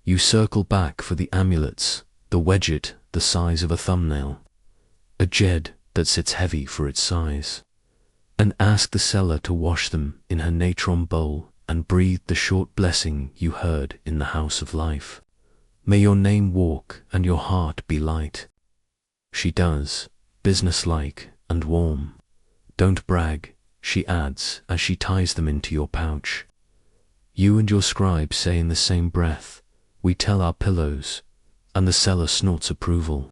You circle back for the amulets, the wedget the size of a thumbnail, a jed that sits heavy for its size, and ask the seller to wash them in her natron bowl and breathe the short blessing you heard in the house of life. May your name walk and your heart be light. She does, businesslike and warm. Don't brag, she adds as she ties them into your pouch. You and your scribe say in the same breath, "We tell our pillows," and the seller snorts approval.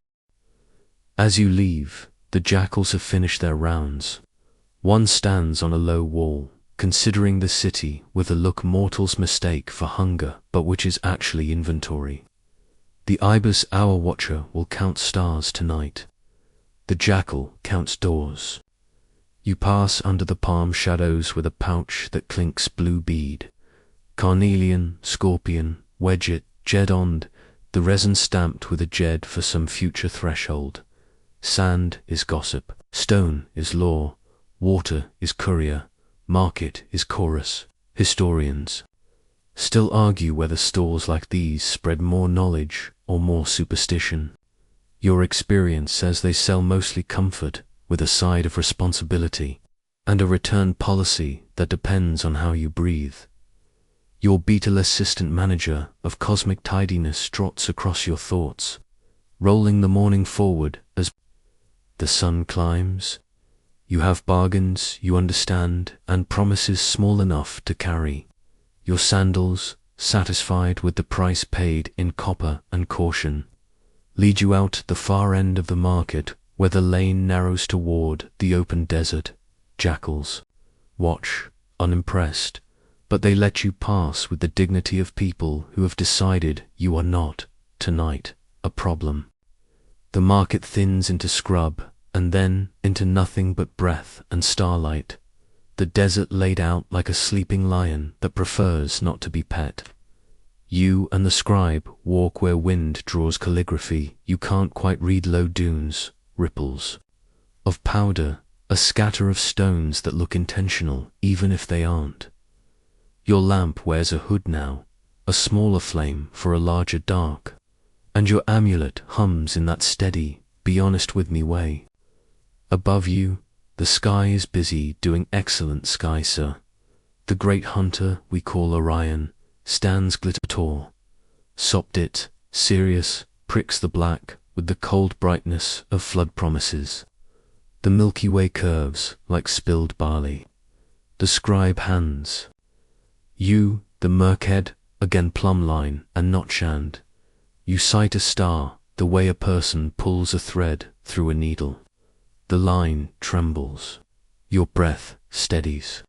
As you leave, the jackals have finished their rounds. One stands on a low wall, considering the city with a look mortals mistake for hunger, but which is actually inventory. The ibis hour watcher will count stars tonight. The jackal counts doors. You pass under the palm shadows with a pouch that clinks blue bead. Carnelian, scorpion, wedget, jedond, the resin stamped with a jed for some future threshold. Sand is gossip, stone is law, water is courier, market is chorus. Historians still argue whether stalls like these spread more knowledge or more superstition. Your experience says they sell mostly comfort with a side of responsibility and a return policy that depends on how you breathe. Your beetle assistant manager of cosmic tidiness trots across your thoughts, rolling the morning forward as the sun climbs. You have bargains you understand and promises small enough to carry. Your sandals, satisfied with the price paid in copper and caution, lead you out the far end of the market where the lane narrows toward the open desert. Jackals watch, unimpressed, but they let you pass with the dignity of people who have decided you are not, tonight, a problem. The market thins into scrub, and then into nothing but breath and starlight. The desert laid out like a sleeping lion that prefers not to be pet. You and the scribe walk where wind draws calligraphy you can't quite read. Low dunes, ripples of powder, a scatter of stones that look intentional even if they aren't. Your lamp wears a hood now, a smaller flame for a larger dark, and your amulet hums in that steady, be honest with me way. Above you, the sky is busy doing excellent sky, sir. The great hunter we call Orion stands glitter tall. Sopdit, Sirius, pricks the black with the cold brightness of flood promises. The Milky Way curves like spilled barley. The scribe hands. You, the merkhead, again plumb line and not shand. You sight a star the way a person pulls a thread through a needle. The line trembles. Your breath steadies.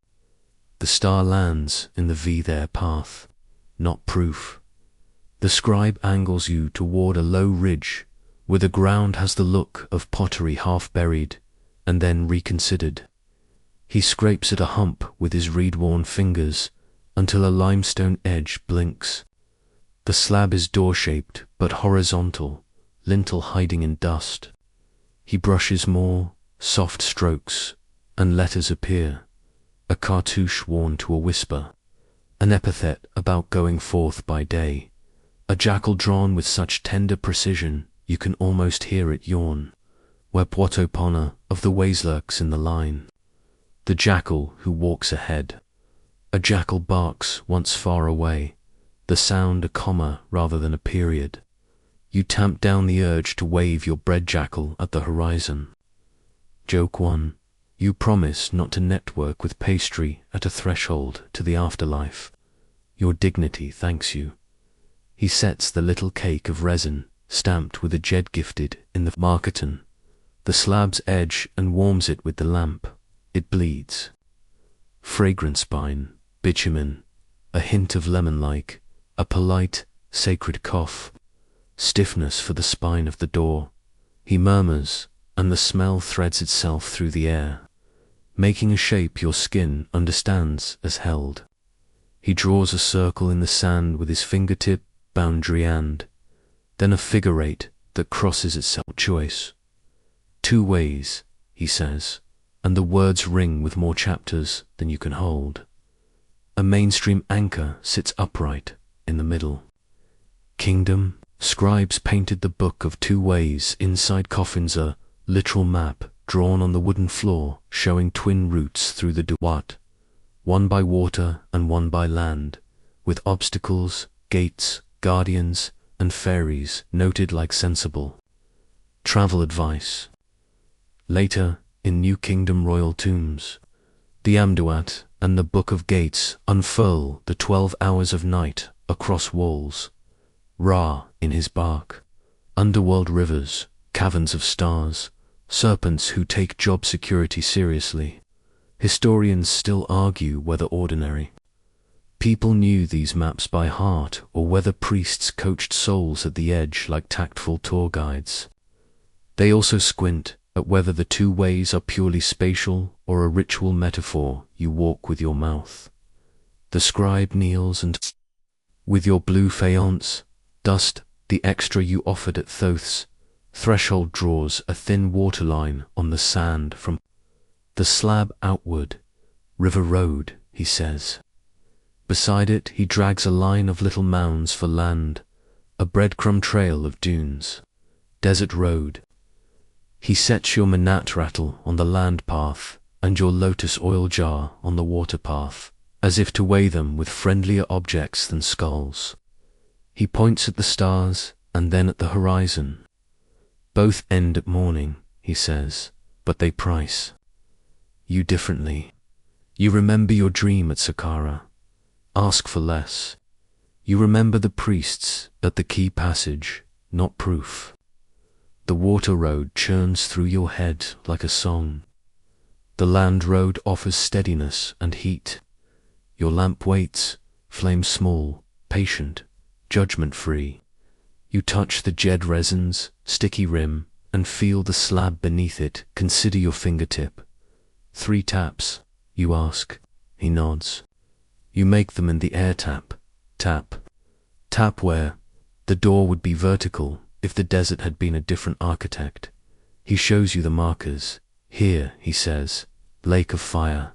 The star lands in the V there path, not proof. The scribe angles you toward a low ridge where the ground has the look of pottery half buried and then reconsidered. He scrapes at a hump with his reed-worn fingers until a limestone edge blinks. The slab is door-shaped but horizontal, lintel hiding in dust. He brushes more, soft strokes, and letters appear. A cartouche worn to a whisper. An epithet about going forth by day. A jackal drawn with such tender precision you can almost hear it yawn. Where Poitopona of the ways lurks in the line. The jackal who walks ahead. A jackal barks once far away, the sound a comma rather than a period. You tamp down the urge to wave your bread jackal at the horizon. Joke 1. You promise not to network with pastry at a threshold to the afterlife. Your dignity thanks you. He sets the little cake of resin, stamped with a jed gifted in the marketon, the slab's edge and warms it with the lamp. It bleeds. Fragrant spine, bitumen, a hint of lemon-like, a polite, sacred cough. Stiffness for the spine of the door. He murmurs, and the smell threads itself through the air, making a shape your skin understands as held. He draws a circle in the sand with his fingertip, boundary and, then a figure eight that crosses itself. Choice. 2 ways, he says, and the words ring with more chapters than you can hold. A mainstream anchor sits upright in the middle. Kingdom. Scribes painted the book of 2 ways. Inside coffins a literal map drawn on the wooden floor showing twin routes through the Duat, one by water and one by land, with obstacles, gates, guardians, and fairies noted like sensible. Travel advice. Later, in New Kingdom royal tombs, the Amduat and the Book of Gates unfurl the 12 hours of night across walls. Ra in his bark, underworld rivers, caverns of stars, serpents who take job security seriously. Historians still argue whether ordinary people knew these maps by heart or whether priests coached souls at the edge like tactful tour guides. They also squint at whether the two ways are purely spatial or a ritual metaphor you walk with your mouth. The scribe kneels and, with your blue faience, dust the extra you offered at Thoth's threshold, draws a thin waterline on the sand from the slab outward. River road, he says. Beside it he drags a line of little mounds for land, a breadcrumb trail of dunes. Desert road. He sets your manat rattle on the land path and your lotus oil jar on the water path, as if to weigh them with friendlier objects than skulls. He points at the stars and then at the horizon. Both end at morning, he says, but they price you differently. You remember your dream at Saqqara. Ask for less. You remember the priests at the key passage, not proof. The water road churns through your head like a song. The land road offers steadiness and heat. Your lamp waits, flame small, patient, judgment-free. You touch the jed resin's sticky rim and feel the slab beneath it. Consider your fingertip. 3 taps, you ask. He nods. You make them in the air tap. Tap. Tap where the door would be vertical if the desert had been a different architect. He shows you the markers. Here, he says, lake of fire.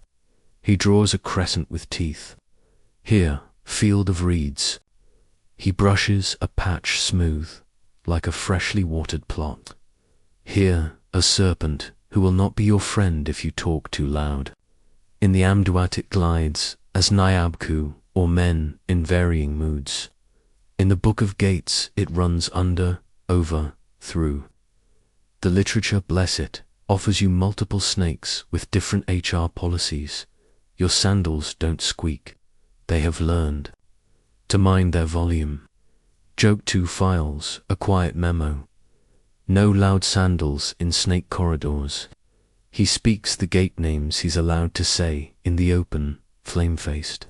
He draws a crescent with teeth. Here, field of reeds. He brushes a patch smooth, like a freshly watered plot. Here, a serpent who will not be your friend if you talk too loud. In the Amduat it glides, as Nyabku, or men in varying moods. In the Book of Gates it runs under, over, through. The literature, bless it, offers you multiple snakes with different HR policies. Your sandals don't squeak. They have learned to mind their volume. Joke 2 files, a quiet memo. No loud sandals in snake corridors. He speaks the gate names he's allowed to say in the open, flame-faced.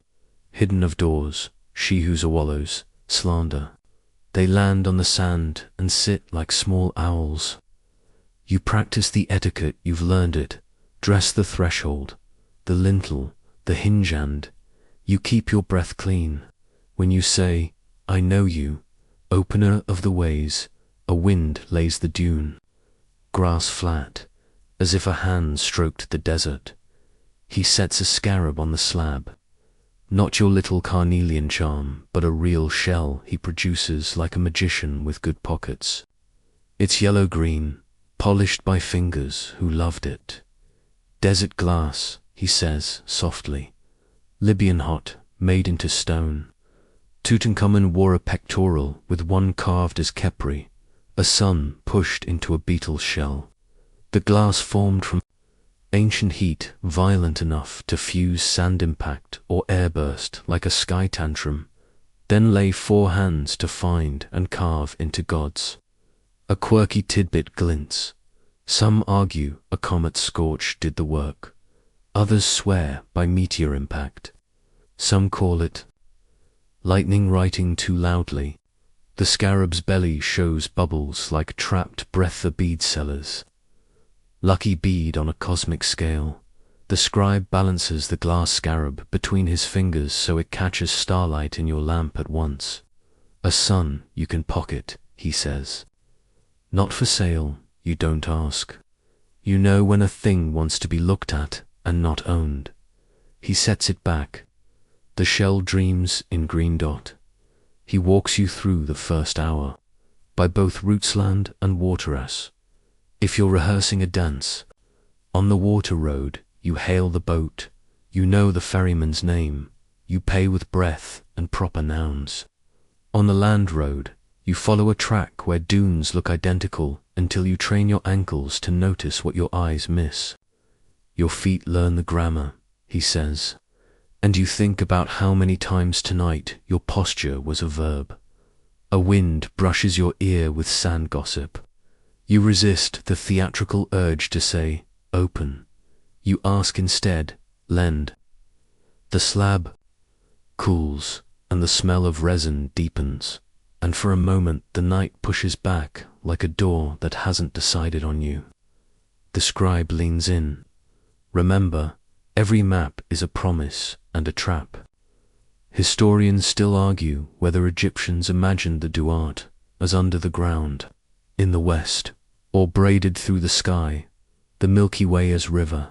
Hidden of doors, she who's a wallows, slander. They land on the sand and sit like small owls. You practice the etiquette, you've learned it. Dress the threshold, the lintel, the hinge, and you keep your breath clean. When you say, I know you, opener of the ways, a wind lays the dune. Grass flat, as if a hand stroked the desert. He sets a scarab on the slab. Not your little carnelian charm, but a real shell he produces like a magician with good pockets. It's yellow-green, polished by fingers who loved it. Desert glass, he says softly. Libyan hot, made into stone. Tutankhamun wore a pectoral with one carved as Khepri, a sun pushed into a beetle's shell. The glass formed from ancient heat violent enough to fuse sand impact or airburst like a sky tantrum, then lay 4 hands to find and carve into gods. A quirky tidbit glints. Some argue a comet scorch did the work. Others swear by meteor impact. Some call it lightning writing too loudly. The scarab's belly shows bubbles like trapped breath bead sellers. Lucky bead on a cosmic scale. The scribe balances the glass scarab between his fingers so it catches starlight in your lamp at once. A sun you can pocket, he says. Not for sale, you don't ask. You know when a thing wants to be looked at and not owned. He sets it back. The shell dreams in green dot. He walks you through the first hour, by both Rootsland and Wateras. If you're rehearsing a dance, on the water road, you hail the boat, you know the ferryman's name, you pay with breath and proper nouns. On the land road, you follow a track where dunes look identical until you train your ankles to notice what your eyes miss. Your feet learn the grammar, he says, and you think about how many times tonight your posture was a verb. A wind brushes your ear with sand gossip. You resist the theatrical urge to say, open. You ask instead, lend. The slab cools, and the smell of resin deepens, and for a moment the night pushes back like a door that hasn't decided on you. The scribe leans in. Remember, every map is a promise and a trap. Historians still argue whether Egyptians imagined the Duat as under the ground, in the west, or braided through the sky, the Milky Way as river,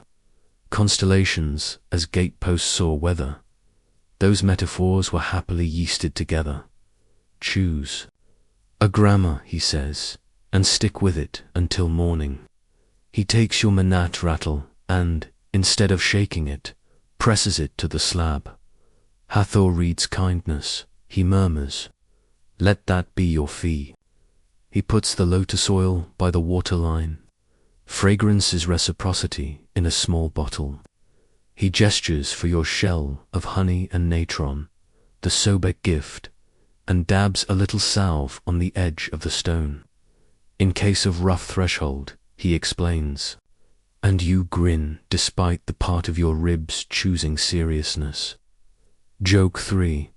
constellations as gateposts or weather. Those metaphors were happily yeasted together. Choose a grammar, he says, and stick with it until morning. He takes your manat rattle and, instead of shaking it, presses it to the slab. Hathor reads kindness, he murmurs. Let that be your fee. He puts the lotus oil by the waterline. Fragrance is reciprocity in a small bottle. He gestures for your shell of honey and natron, the Sobek gift, and dabs a little salve on the edge of the stone. In case of rough threshold, he explains. And you grin despite the part of your ribs choosing seriousness. Joke 3.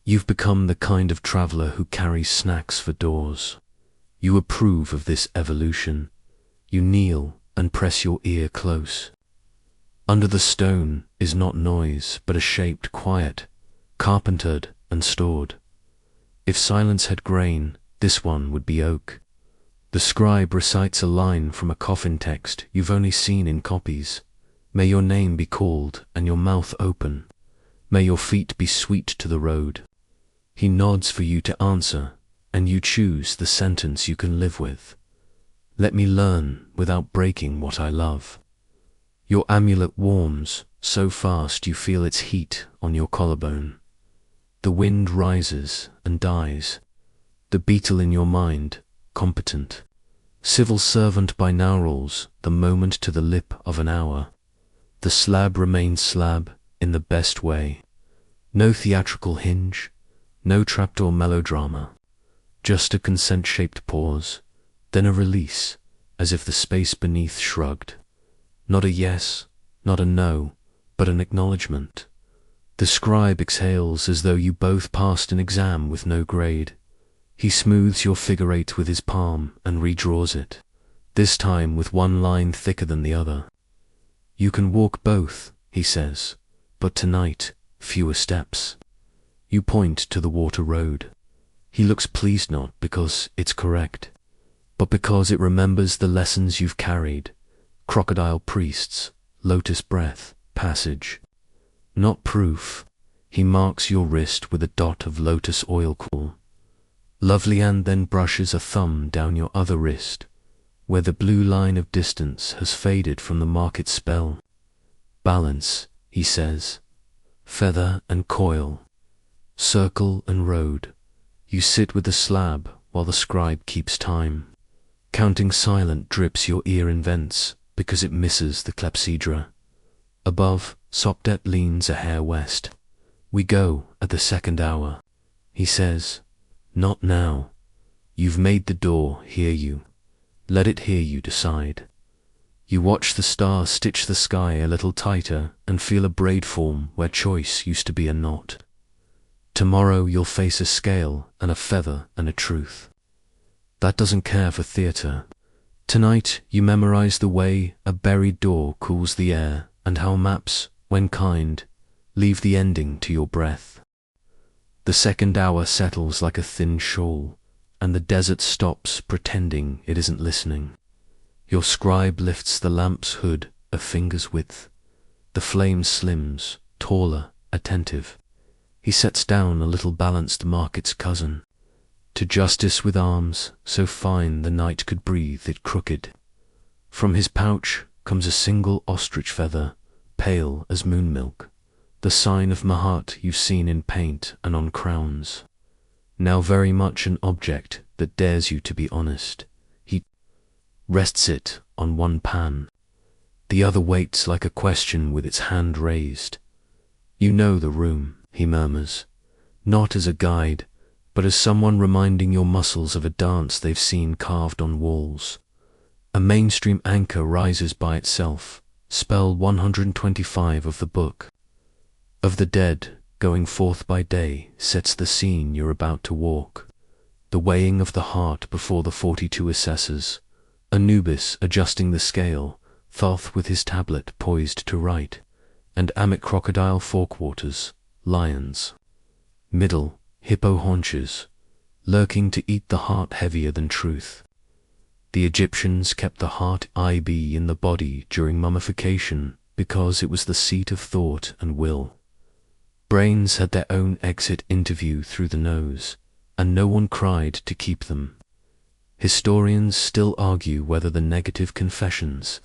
You've become the kind of traveler who carries snacks for doors. You approve of this evolution. You kneel and press your ear close. Under the stone is not noise, but a shaped quiet, carpentered and stored. If silence had grain, this one would be oak. The scribe recites a line from a coffin text you've only seen in copies. May your name be called and your mouth open. May your feet be sweet to the road. He nods for you to answer, and you choose the sentence you can live with. Let me learn without breaking what I love. Your amulet warms so fast you feel its heat on your collarbone. The wind rises and dies. The beetle in your mind, competent. Civil servant by Naurals, the moment to the lip of an hour. The slab remains slab in the best way. No theatrical hinge, no trapdoor melodrama. Just a consent-shaped pause, then a release, as if the space beneath shrugged. Not a yes, not a no, but an acknowledgement. The scribe exhales as though you both passed an exam with no grade. He smooths your figure eight with his palm and redraws it, this time with one line thicker than the other. You can walk both, he says, but tonight, fewer steps. You point to the water road. He looks pleased not because it's correct, but because it remembers the lessons you've carried. Crocodile priests, lotus breath, passage. Not proof. He marks your wrist with a dot of lotus oil cool. Lovely, and then brushes a thumb down your other wrist, where the blue line of distance has faded from the market spell. Balance, he says. Feather and coil. Circle and road. You sit with the slab while the scribe keeps time. Counting silent drips your ear invents because it misses the clepsydra. Above, Sopdet leans a hair west. We go at the second hour. He says, not now. You've made the door hear you. Let it hear you decide. You watch the stars stitch the sky a little tighter and feel a braid form where choice used to be a knot. Tomorrow you'll face a scale and a feather and a truth. That doesn't care for theatre. Tonight you memorize the way a buried door cools the air and how maps, when kind, leave the ending to your breath. The second hour settles like a thin shawl, and the desert stops pretending it isn't listening. Your scribe lifts the lamp's hood a finger's width. The flame slims, taller, attentive. He sets down a little balanced market's cousin. To justice with arms, so fine the night could breathe it crooked. From his pouch comes a single ostrich feather, pale as moon milk, the sign of Mahat you've seen in paint and on crowns. Now very much an object that dares you to be honest. He rests it on one pan. The other waits like a question with its hand raised. You know the room, he murmurs, not as a guide, but as someone reminding your muscles of a dance they've seen carved on walls. A mainstream anchor rises by itself, Spell 125 of the Book of the Dead, going forth by day, sets the scene you're about to walk. The weighing of the heart before the 42 assessors, Anubis adjusting the scale, Thoth with his tablet poised to write, and Amit crocodile forkwaters, lions. Middle, hippo haunches, lurking to eat the heart heavier than truth. The Egyptians kept the heart IB in the body during mummification because it was the seat of thought and will. Brains had their own exit interview through the nose, and no one cried to keep them. Historians still argue whether the negative confessions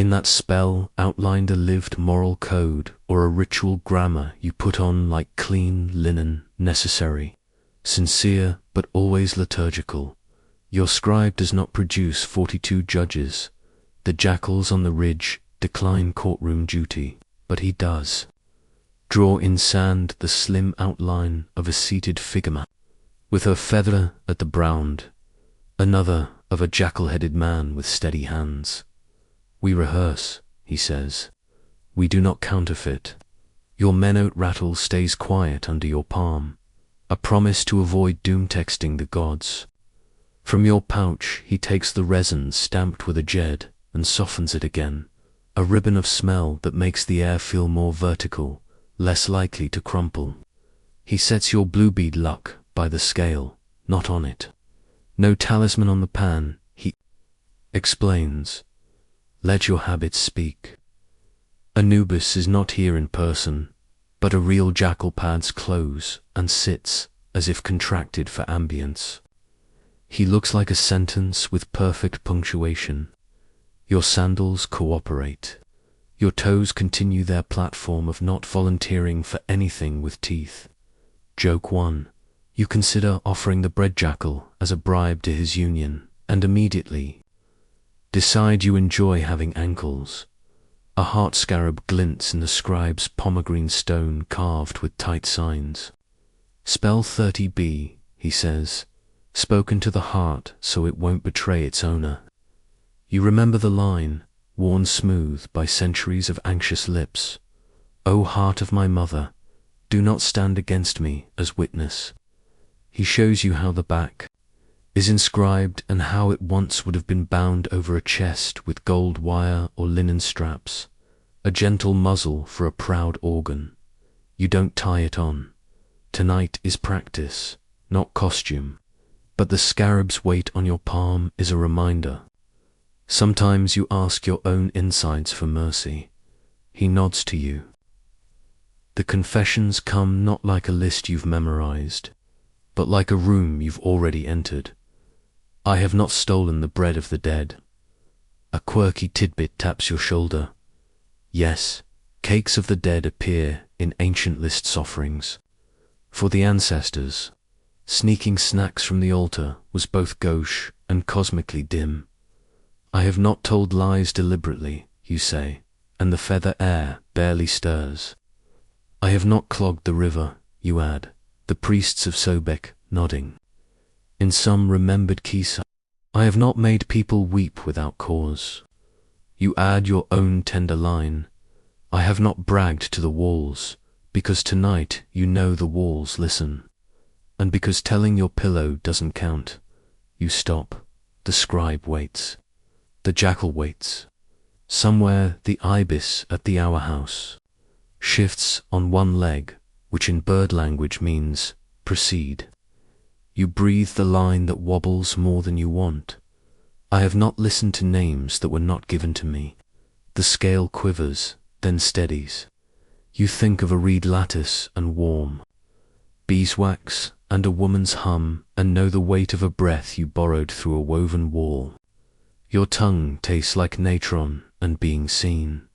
in that spell outlined a lived moral code or a ritual grammar you put on like clean linen, necessary, sincere but always liturgical. Your scribe does not produce 42 judges. The jackals on the ridge decline courtroom duty, but he does draw in sand the slim outline of a seated figure, with her feather at the brown, another of a jackal-headed man with steady hands. We rehearse, he says. We do not counterfeit. Your menote rattle stays quiet under your palm, a promise to avoid doom-texting the gods. From your pouch he takes the resin stamped with a jed and softens it again, a ribbon of smell that makes the air feel more vertical, less likely to crumple. He sets your blue bead luck by the scale, not on it. No talisman on the pan, he explains. Let your habits speak. Anubis is not here in person, but a real jackal pads clothes and sits as if contracted for ambience. He looks like a sentence with perfect punctuation. Your sandals cooperate. Your toes continue their platform of not volunteering for anything with teeth. Joke 1. You consider offering the bread jackal as a bribe to his union, and immediately decide you enjoy having ankles. A heart scarab glints in the scribe's pomegranate stone carved with tight signs. Spell 30B, he says, spoken to the heart so it won't betray its owner. You remember the line, worn smooth by centuries of anxious lips. O heart of my mother, do not stand against me as witness. He shows you how the back is inscribed and how it once would have been bound over a chest with gold wire or linen straps, a gentle muzzle for a proud organ. You don't tie it on. Tonight is practice, not costume, but the scarab's weight on your palm is a reminder. Sometimes you ask your own insides for mercy. He nods to you. The confessions come not like a list you've memorized, but like a room you've already entered. I have not stolen the bread of the dead. A quirky tidbit taps your shoulder. Yes, cakes of the dead appear in ancient lists offerings. For the ancestors, sneaking snacks from the altar was both gauche and cosmically dim. I have not told lies deliberately, you say, and the feather air barely stirs. I have not clogged the river, you add, the priests of Sobek nodding. In some remembered kisa, I have not made people weep without cause. You add your own tender line. I have not bragged to the walls, because tonight you know the walls listen. And because telling your pillow doesn't count, you stop. The scribe waits. The jackal waits. Somewhere the ibis at the hour house shifts on one leg, which in bird language means proceed. You breathe the line that wobbles more than you want. I have not listened to names that were not given to me. The scale quivers, then steadies. You think of a reed lattice and warm, beeswax and a woman's hum, and know the weight of a breath you borrowed through a woven wall. Your tongue tastes like natron and being seen.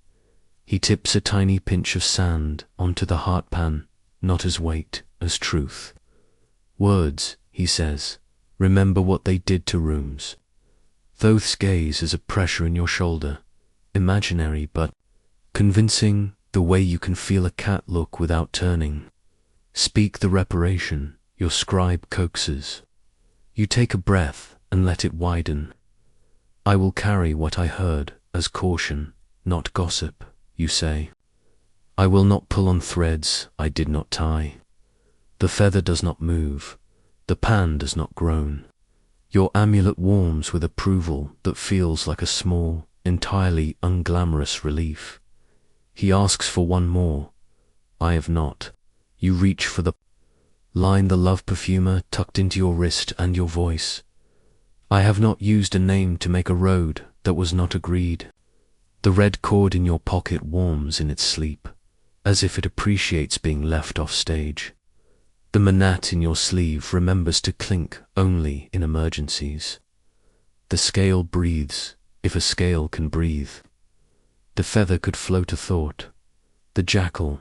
He tips a tiny pinch of sand onto the heart pan, not as weight, as truth. Words, he says, remember what they did to rooms. Thoth's gaze is a pressure in your shoulder, imaginary but convincing, the way you can feel a cat look without turning. Speak the reparation, your scribe coaxes. You take a breath and let it widen. I will carry what I heard as caution, not gossip, you say. I will not pull on threads I did not tie. The feather does not move, the pan does not groan. Your amulet warms with approval that feels like a small, entirely unglamorous relief. He asks for one more. I have not. You reach for the line, the love perfumer tucked into your wrist and your voice. I have not used a name to make a road that was not agreed. The red cord in your pocket warms in its sleep, as if it appreciates being left off stage. The manat in your sleeve remembers to clink only in emergencies. The scale breathes, if a scale can breathe. The feather could float a thought. The jackal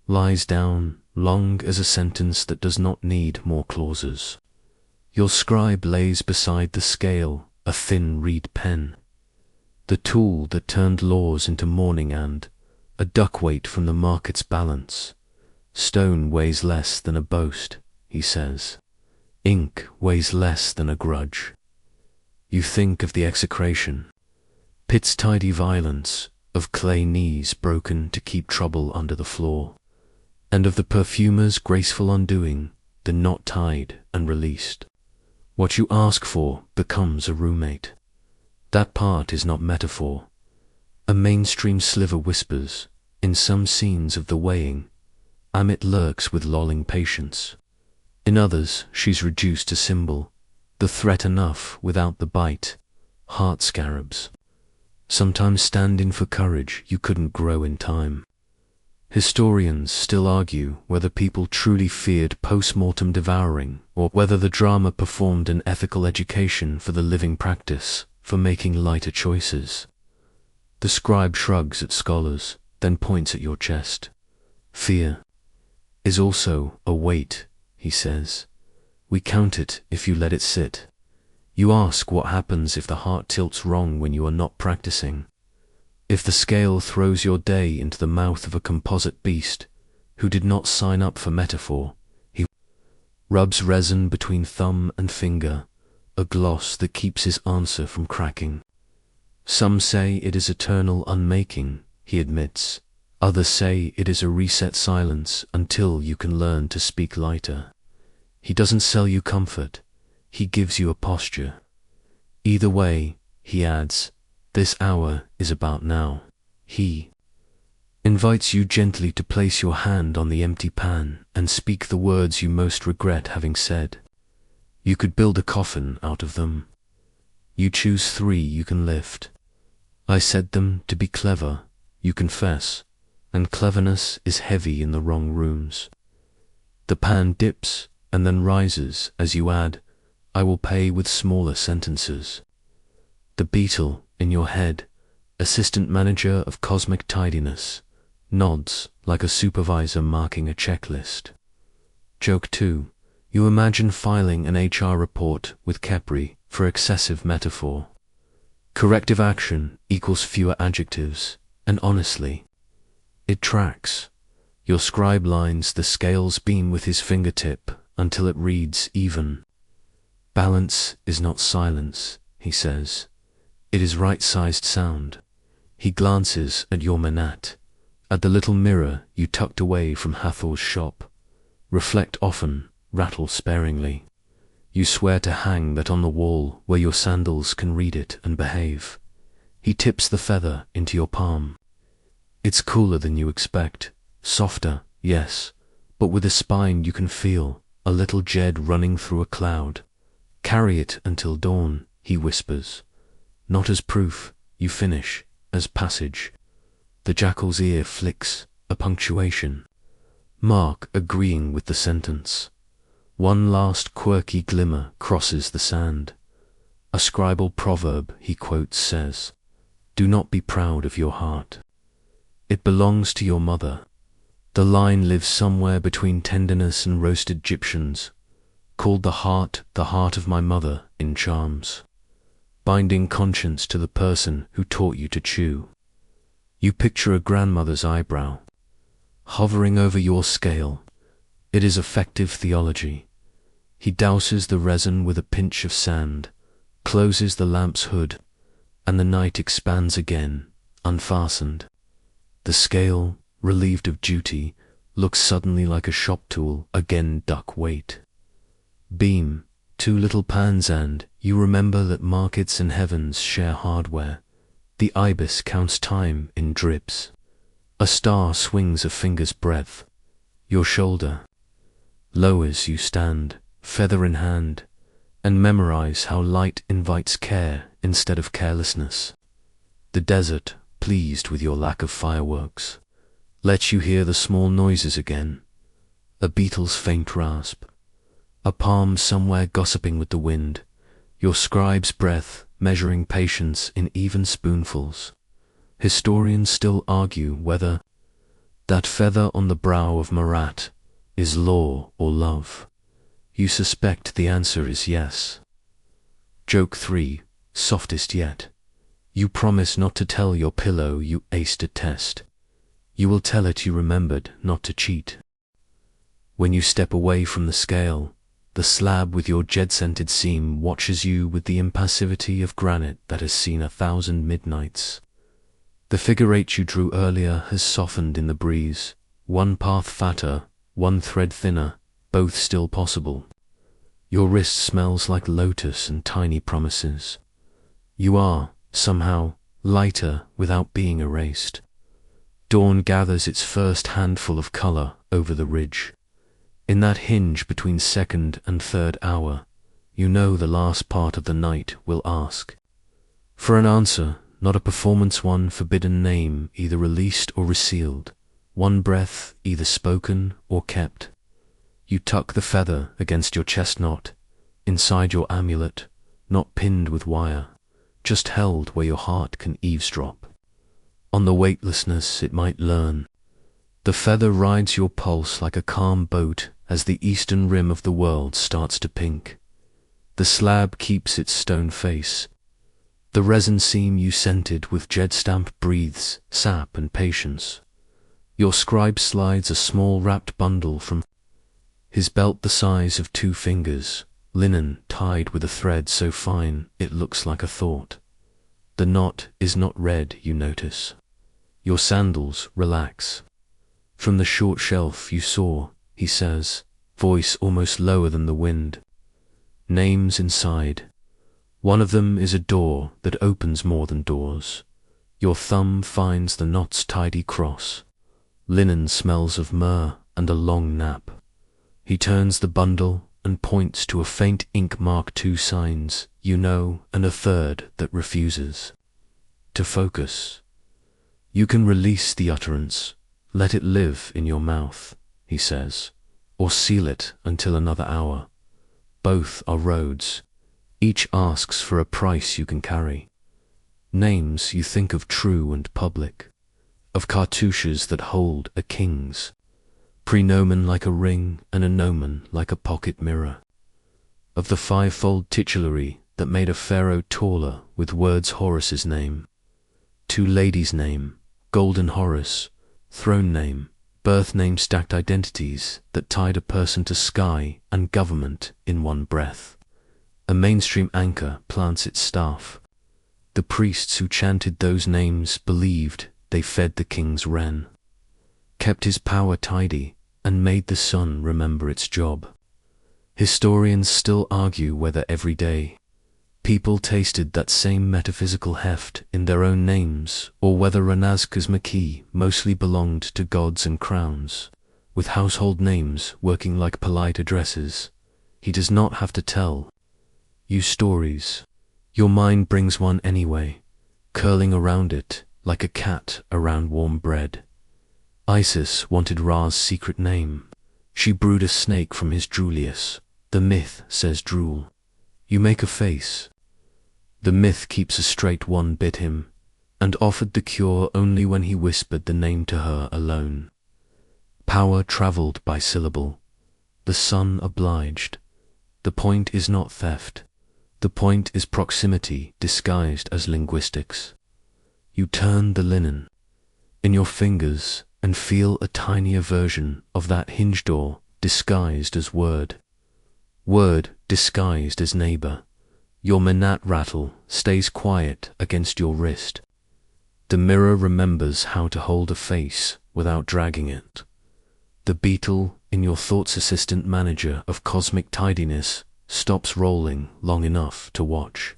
lies down, long as a sentence that does not need more clauses. Your scribe lays beside the scale a thin reed pen, the tool that turned laws into mourning, and a duck weight from the market's balance. Stone weighs less than a boast, he says. Ink weighs less than a grudge. You think of the execration, pit's tidy violence, of clay knees broken to keep trouble under the floor, and of the perfumer's graceful undoing, the knot tied and released. What you ask for becomes a roommate. That part is not metaphor. A mainstream sliver whispers, in some scenes of the weighing, Amit lurks with lolling patience. In others, she's reduced to symbol, the threat enough without the bite, heart scarabs. Sometimes stand in for courage you couldn't grow in time. Historians still argue whether people truly feared post-mortem devouring, or whether the drama performed an ethical education for the living practice, for making lighter choices. The scribe shrugs at scholars, then points at your chest. Fear is also a weight, he says. We count it if you let it sit. You ask what happens if the heart tilts wrong when you are not practicing. If the scale throws your day into the mouth of a composite beast who did not sign up for metaphor, he rubs resin between thumb and finger, a gloss that keeps his answer from cracking. Some say it is eternal unmaking, he admits. Others say it is a reset silence until you can learn to speak lighter. He doesn't sell you comfort, he gives you a posture. Either way, he adds, this hour is about now. He invites you gently to place your hand on the empty pan and speak the words you most regret having said. You could build a coffin out of them. You choose 3 you can lift. I said them to be clever, you confess, and cleverness is heavy in the wrong rooms. The pan dips and then rises as you add, I will pay with smaller sentences. The beetle in your head, assistant manager of cosmic tidiness, nods like a supervisor marking a checklist. Joke 2. You imagine filing an HR report with Kepri for excessive metaphor. Corrective action equals fewer adjectives, and honestly, it tracks. Your scribe lines the scales beam with his fingertip until it reads even. Balance is not silence, he says. It is right-sized sound. He glances at your manat, at the little mirror you tucked away from Hathor's shop. Reflect often, rattle sparingly. You swear to hang that on the wall where your sandals can read it and behave. He tips the feather into your palm. It's cooler than you expect, softer, yes, but with a spine you can feel, a little jed running through a cloud. Carry it until dawn, he whispers. Not as proof, you finish, as passage. The jackal's ear flicks, a punctuation. Mark agreeing with the sentence. One last quirky glimmer crosses the sand. A scribal proverb he quotes says, do not be proud of your heart. It belongs to your mother. The line lives somewhere between tenderness and roasted Egyptians, called the heart of my mother in charms, binding conscience to the person who taught you to chew. You picture a grandmother's eyebrow, hovering over your scale. It is effective theology. He douses the resin with a pinch of sand, closes the lamp's hood, and the night expands again, unfastened. The scale, relieved of duty, looks suddenly like a shop tool, again duck weight. Beam, 2 little pans, and you remember that markets and heavens share hardware. The ibis counts time in drips. A star swings a finger's breadth. Your shoulder. Low as you stand, feather in hand, and memorize how light invites care instead of carelessness. The desert, pleased with your lack of fireworks, lets you hear the small noises again. A beetle's faint rasp. A palm somewhere gossiping with the wind. Your scribe's breath measuring patience in even spoonfuls. Historians still argue whether that feather on the brow of Marat is law or love. You suspect the answer is yes. Joke 3, softest yet. You promise not to tell your pillow you aced a test. You will tell it you remembered not to cheat. When you step away from the scale, the slab with your jet-scented seam watches you with the impassivity of granite that has seen 1,000 midnights. The figure 8 you drew earlier has softened in the breeze, one path fatter, one thread thinner, both still possible. Your wrist smells like lotus and tiny promises. You are, somehow, lighter without being erased. Dawn gathers its first handful of color over the ridge. In that hinge between second and third hour, you know the last part of the night will ask for an answer, not a performance, one forbidden name either released or resealed, one breath either spoken or kept. You tuck the feather against your chest knot, inside your amulet, not pinned with wire, just held where your heart can eavesdrop on the weightlessness it might learn. The feather rides your pulse like a calm boat as the eastern rim of the world starts to pink. The slab keeps its stone face. The resin seam you scented with jet stamp breathes sap and patience. Your scribe slides a small wrapped bundle from his belt the size of 2 fingers, linen tied with a thread so fine it looks like a thought. The knot is not red, you notice. Your sandals relax. From the short shelf you saw, he says, voice almost lower than the wind. Names inside. One of them is a door that opens more than doors. Your thumb finds the knot's tidy cross. Linen smells of myrrh and a long nap. He turns the bundle and points to a faint ink mark, 2 signs, you know, and a third that refuses to focus. You can release the utterance, let it live in your mouth, he says, or seal it until another hour. Both are roads. Each asks for a price you can carry. Names you think of true and public, of cartouches that hold a king's, prenomen like a ring and a nomen like a pocket mirror, of the 5-fold titulary that made a pharaoh taller with words Horus's name, 2 ladies' name, golden Horus, throne name, birth name, stacked identities that tied a person to sky and government in one breath. A mainstream anchor plants its staff. The priests who chanted those names believed they fed the king's wren, kept his power tidy, and made the sun remember its job. Historians still argue whether every day people tasted that same metaphysical heft in their own names, or whether Ranazka's Maki mostly belonged to gods and crowns, with household names working like polite addresses. He does not have to tell you stories. Your mind brings one anyway, curling around it like a cat around warm bread. Isis wanted Ra's secret name. She brewed a snake from his Julius. The myth says drool. You make a face. The myth keeps a straight one bit him, and offered the cure only when he whispered the name to her alone. Power travelled by syllable. The sun obliged. The point is not theft. The point is proximity disguised as linguistics. You turn the linen in your fingers and feel a tinier version of that hinge door disguised as word. Word disguised as neighbor. Your manat rattle stays quiet against your wrist. The mirror remembers how to hold a face without dragging it. The beetle in your thought's assistant manager of cosmic tidiness stops rolling long enough to watch.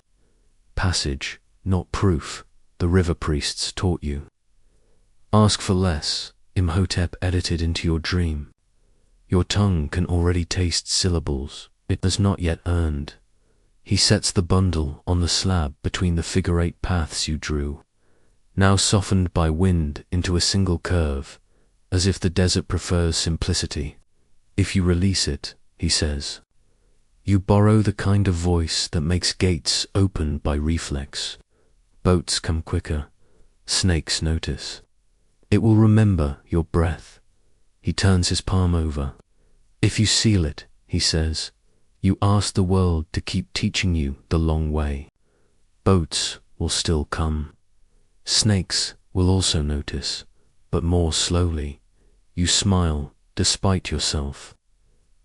Passage, not proof, the river priests taught you. Ask for less, Imhotep edited into your dream. Your tongue can already taste syllables it has not yet earned. He sets the bundle on the slab between the figure-8 paths you drew, now softened by wind into a single curve, as if the desert prefers simplicity. If you release it, he says, you borrow the kind of voice that makes gates open by reflex. Boats come quicker, snakes notice. It will remember your breath. He turns his palm over. If you seal it, he says, you ask the world to keep teaching you the long way. Boats will still come. Snakes will also notice, but more slowly. You smile despite yourself.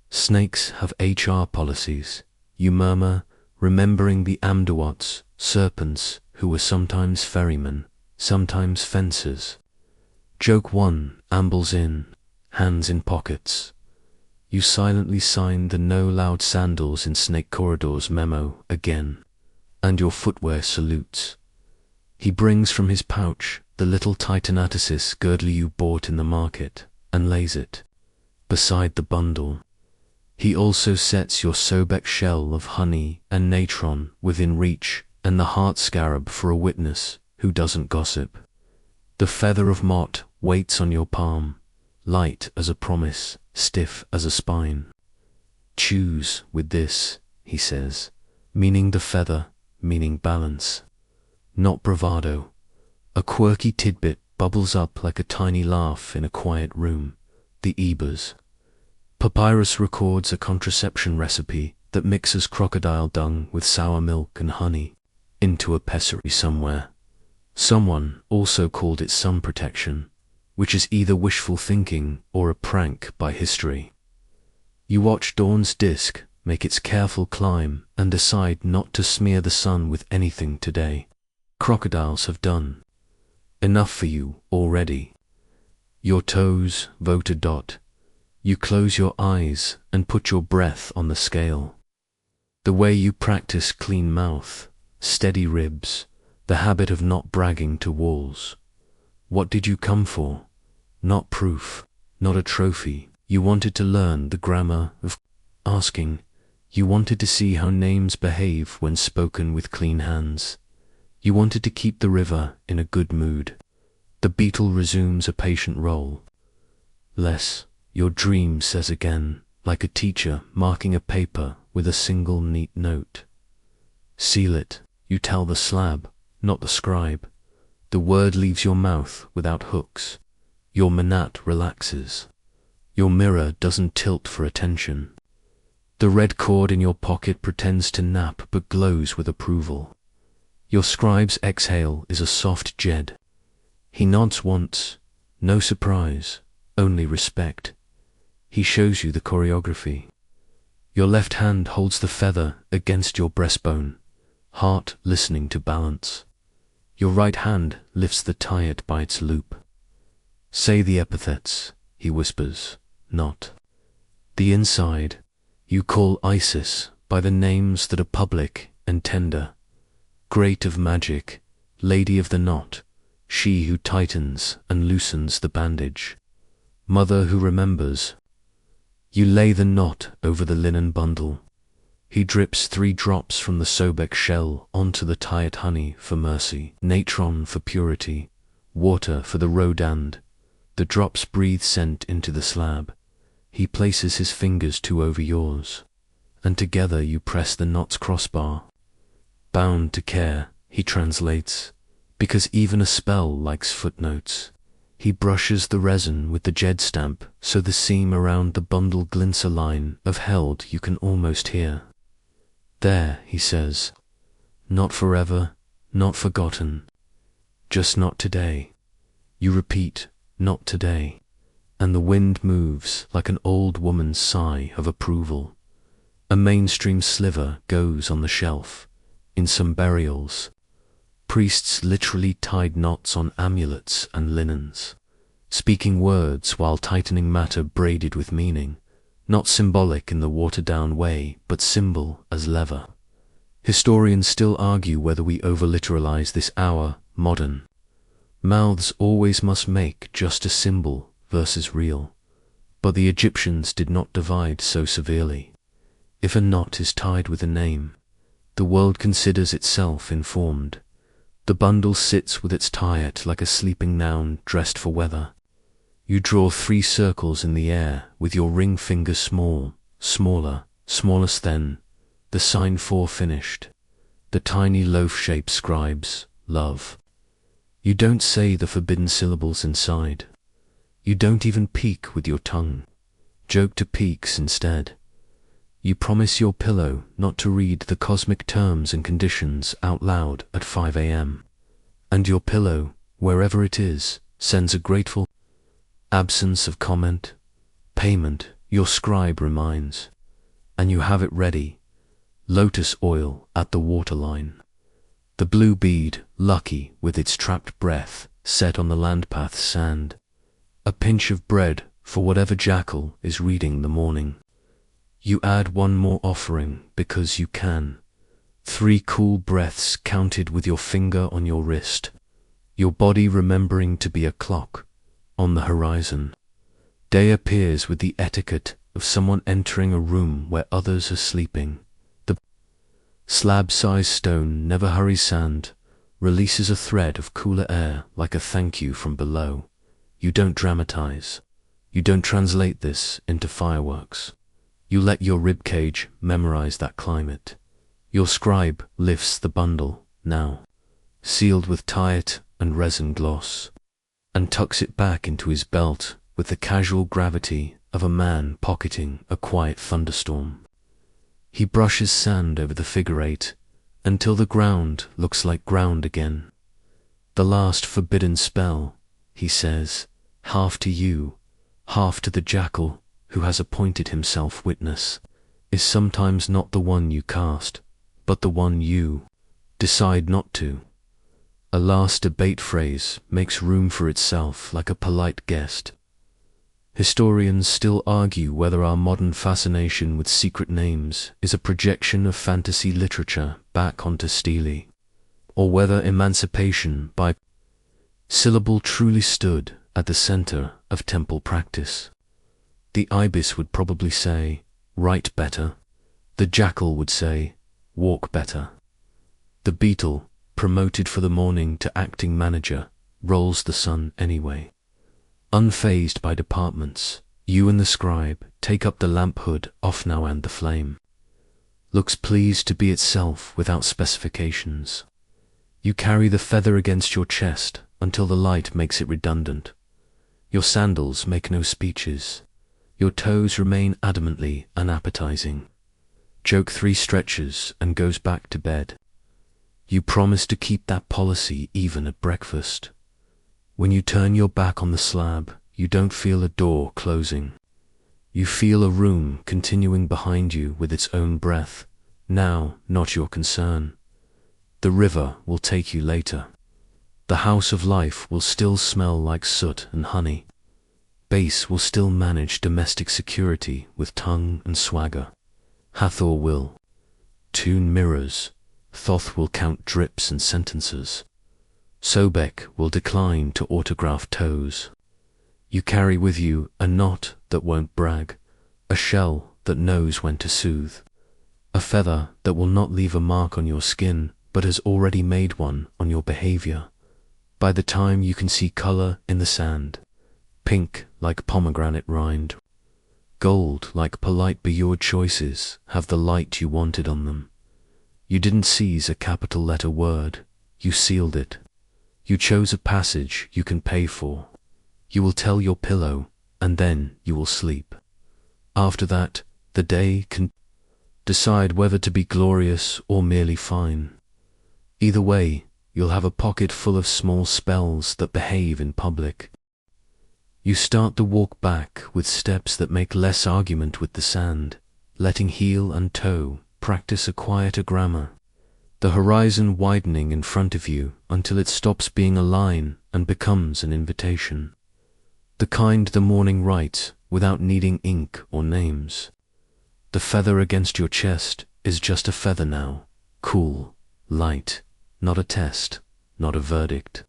Snakes have HR policies. You murmur, remembering the Amduats, serpents who were sometimes ferrymen, sometimes fencers. Joke 1 ambles in, hands in pockets. You silently sign the no loud sandals in snake corridors memo again, and your footwear salutes. He brings from his pouch the little Titanatasis girdle you bought in the market and lays it beside the bundle. He also sets your Sobek shell of honey and natron within reach and the heart scarab for a witness who doesn't gossip. The feather of Mot waits on your palm, light as a promise, stiff as a spine. Choose with this, he says, meaning the feather, meaning balance. Not bravado. A quirky tidbit bubbles up like a tiny laugh in a quiet room. The Ebers. Papyrus records a contraception recipe that mixes crocodile dung with sour milk and honey into a pessary somewhere. Someone also called it sun protection, which is either wishful thinking or a prank by history. You watch dawn's disk make its careful climb and decide not to smear the sun with anything today. Crocodiles have done enough for you already. Your toes vote a dot. You close your eyes and put your breath on the scale. The way you practice clean mouth, steady ribs, the habit of not bragging to walls. What did you come for? Not proof, not a trophy. You wanted to learn the grammar of asking. You wanted to see how names behave when spoken with clean hands. You wanted to keep the river in a good mood. The beetle resumes a patient role. Less, your dream says again, like a teacher marking a paper with a single neat note. Seal it, you tell the slab, not the scribe. The word leaves your mouth without hooks. Your manat relaxes. Your mirror doesn't tilt for attention. The red cord in your pocket pretends to nap but glows with approval. Your scribe's exhale is a soft jed. He nods once, no surprise, only respect. He shows you the choreography. Your left hand holds the feather against your breastbone, heart listening to balance. Your right hand lifts the tie by its loop. Say the epithets, he whispers, not. The inside, you call Isis by the names that are public and tender. Great of magic, lady of the knot, she who tightens and loosens the bandage. Mother who remembers. You lay the knot over the linen bundle. He drips 3 drops from the Sobek shell onto the tired honey for mercy, natron for purity, water for the rodand. The drops breathe scent into the slab. He places his fingers 2 over yours, and together you press the knot's crossbar. Bound to care, he translates, because even a spell likes footnotes. He brushes the resin with the jed stamp so the seam around the bundle glints a line of held you can almost hear. There, he says, not forever, not forgotten, just not today. You repeat, not today, and the wind moves like an old woman's sigh of approval. A mainstream sliver goes on the shelf, in some burials. Priests literally tied knots on amulets and linens, speaking words while tightening matter braided with meaning, not symbolic in the watered-down way, but symbol as lever. Historians still argue whether we over-literalize this hour, modern. Mouths always must make just a symbol versus real. But the Egyptians did not divide so severely. If a knot is tied with a name, the world considers itself informed. The bundle sits with its tie-it like a sleeping noun dressed for weather. You draw 3 circles in the air with your ring finger small, smaller, smallest then, the sign 4 finished. The tiny loaf shape scribes, love. You don't say the forbidden syllables inside. You don't even peek with your tongue. Joke to peaks instead. You promise your pillow not to read the cosmic terms and conditions out loud at 5 a.m. And your pillow, wherever it is, sends a grateful absence of comment. Payment, your scribe reminds. And you have it ready. Lotus oil at the waterline. The blue bead, lucky with its trapped breath, set on the landpath's sand. A pinch of bread for whatever jackal is reading the morning. You add 1 more offering because you can. 3 cool breaths counted with your finger on your wrist. Your body remembering to be a clock on the horizon. Day appears with the etiquette of someone entering a room where others are sleeping. The slab-sized stone never hurries sand, releases a thread of cooler air like a thank you from below. You don't dramatize. You don't translate this into fireworks. You let your ribcage memorize that climate. Your scribe lifts the bundle, now, sealed with tie-it and resin gloss, and tucks it back into his belt with the casual gravity of a man pocketing a quiet thunderstorm. He brushes sand over the figure 8 until the ground looks like ground again. The last forbidden spell, he says, half to you, half to the jackal who has appointed himself witness, is sometimes not the one you cast, but the one you decide not to. A last debate phrase makes room for itself like a polite guest. Historians still argue whether our modern fascination with secret names is a projection of fantasy literature back onto stele, or whether emancipation by syllable truly stood at the center of temple practice. The ibis would probably say, write better. The jackal would say, walk better. The beetle, promoted for the morning to acting manager, rolls the sun anyway. Unfazed by departments, you and the scribe take up the lamp hood off now and the flame. Looks pleased to be itself without specifications. You carry the feather against your chest until the light makes it redundant. Your sandals make no speeches. Your toes remain adamantly unappetizing. Joke 3 stretches and goes back to bed. You promise to keep that policy even at breakfast. When you turn your back on the slab, you don't feel a door closing. You feel a room continuing behind you with its own breath, now not your concern. The river will take you later. The house of life will still smell like soot and honey. Base will still manage domestic security with tongue and swagger. Hathor will tune mirrors. Thoth will count drips and sentences. Sobek will decline to autograph toes. You carry with you a knot that won't brag, a shell that knows when to soothe, a feather that will not leave a mark on your skin but has already made one on your behavior. By the time you can see color in the sand, pink like pomegranate rind, gold like polite but your choices have the light you wanted on them. You didn't seize a capital letter word, you sealed it. You chose a passage you can pay for. You will tell your pillow, and then you will sleep. After that, the day can decide whether to be glorious or merely fine. Either way, you'll have a pocket full of small spells that behave in public. You start the walk back with steps that make less argument with the sand, letting heel and toe practice a quieter grammar. the horizon widening in front of you until it stops being a line and becomes an invitation. The kind the morning writes without needing ink or names. The feather against your chest is just a feather now, cool, light, not a test, not a verdict.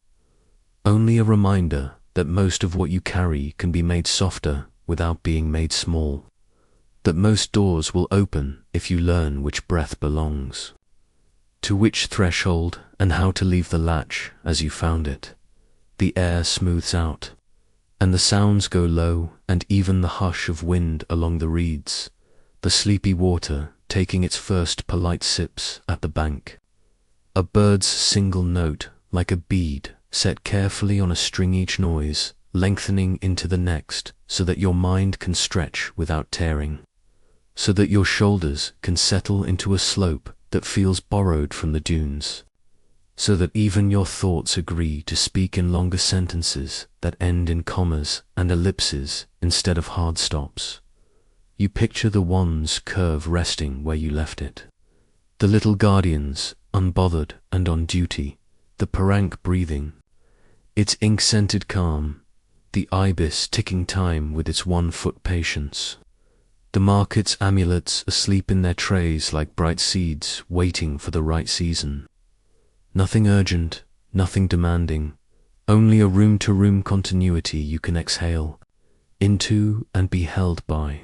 Only a reminder that most of what you carry can be made softer without being made small. That most doors will open if you learn which breath belongs to which threshold and how to leave the latch as you found it. The air smooths out, and the sounds go low, and even the hush of wind along the reeds, the sleepy water taking its first polite sips at the bank. A bird's single note, like a bead, set carefully on a string, each noise lengthening into the next, so that your mind can stretch without tearing, so that your shoulders can settle into a slope that feels borrowed from the dunes, so that even your thoughts agree to speak in longer sentences that end in commas and ellipses instead of hard stops. You picture the wand's curve resting where you left it, the little guardians unbothered and on duty, the parank breathing, its ink-scented calm, the ibis ticking time with its 1-foot patience, the market's amulets asleep in their trays like bright seeds waiting for the right season. Nothing urgent, nothing demanding, only a room-to-room continuity you can exhale into and be held by,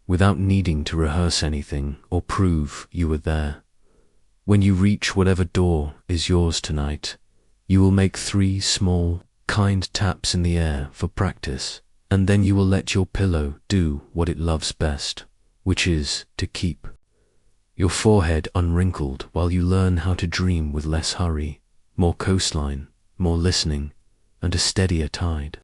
without needing to rehearse anything or prove you were there. When you reach whatever door is yours tonight, you will make 3 small, kind taps in the air for practice, and then you will let your pillow do what it loves best, which is to keep your forehead unwrinkled while you learn how to dream with less hurry, more coastline, more listening, and a steadier tide.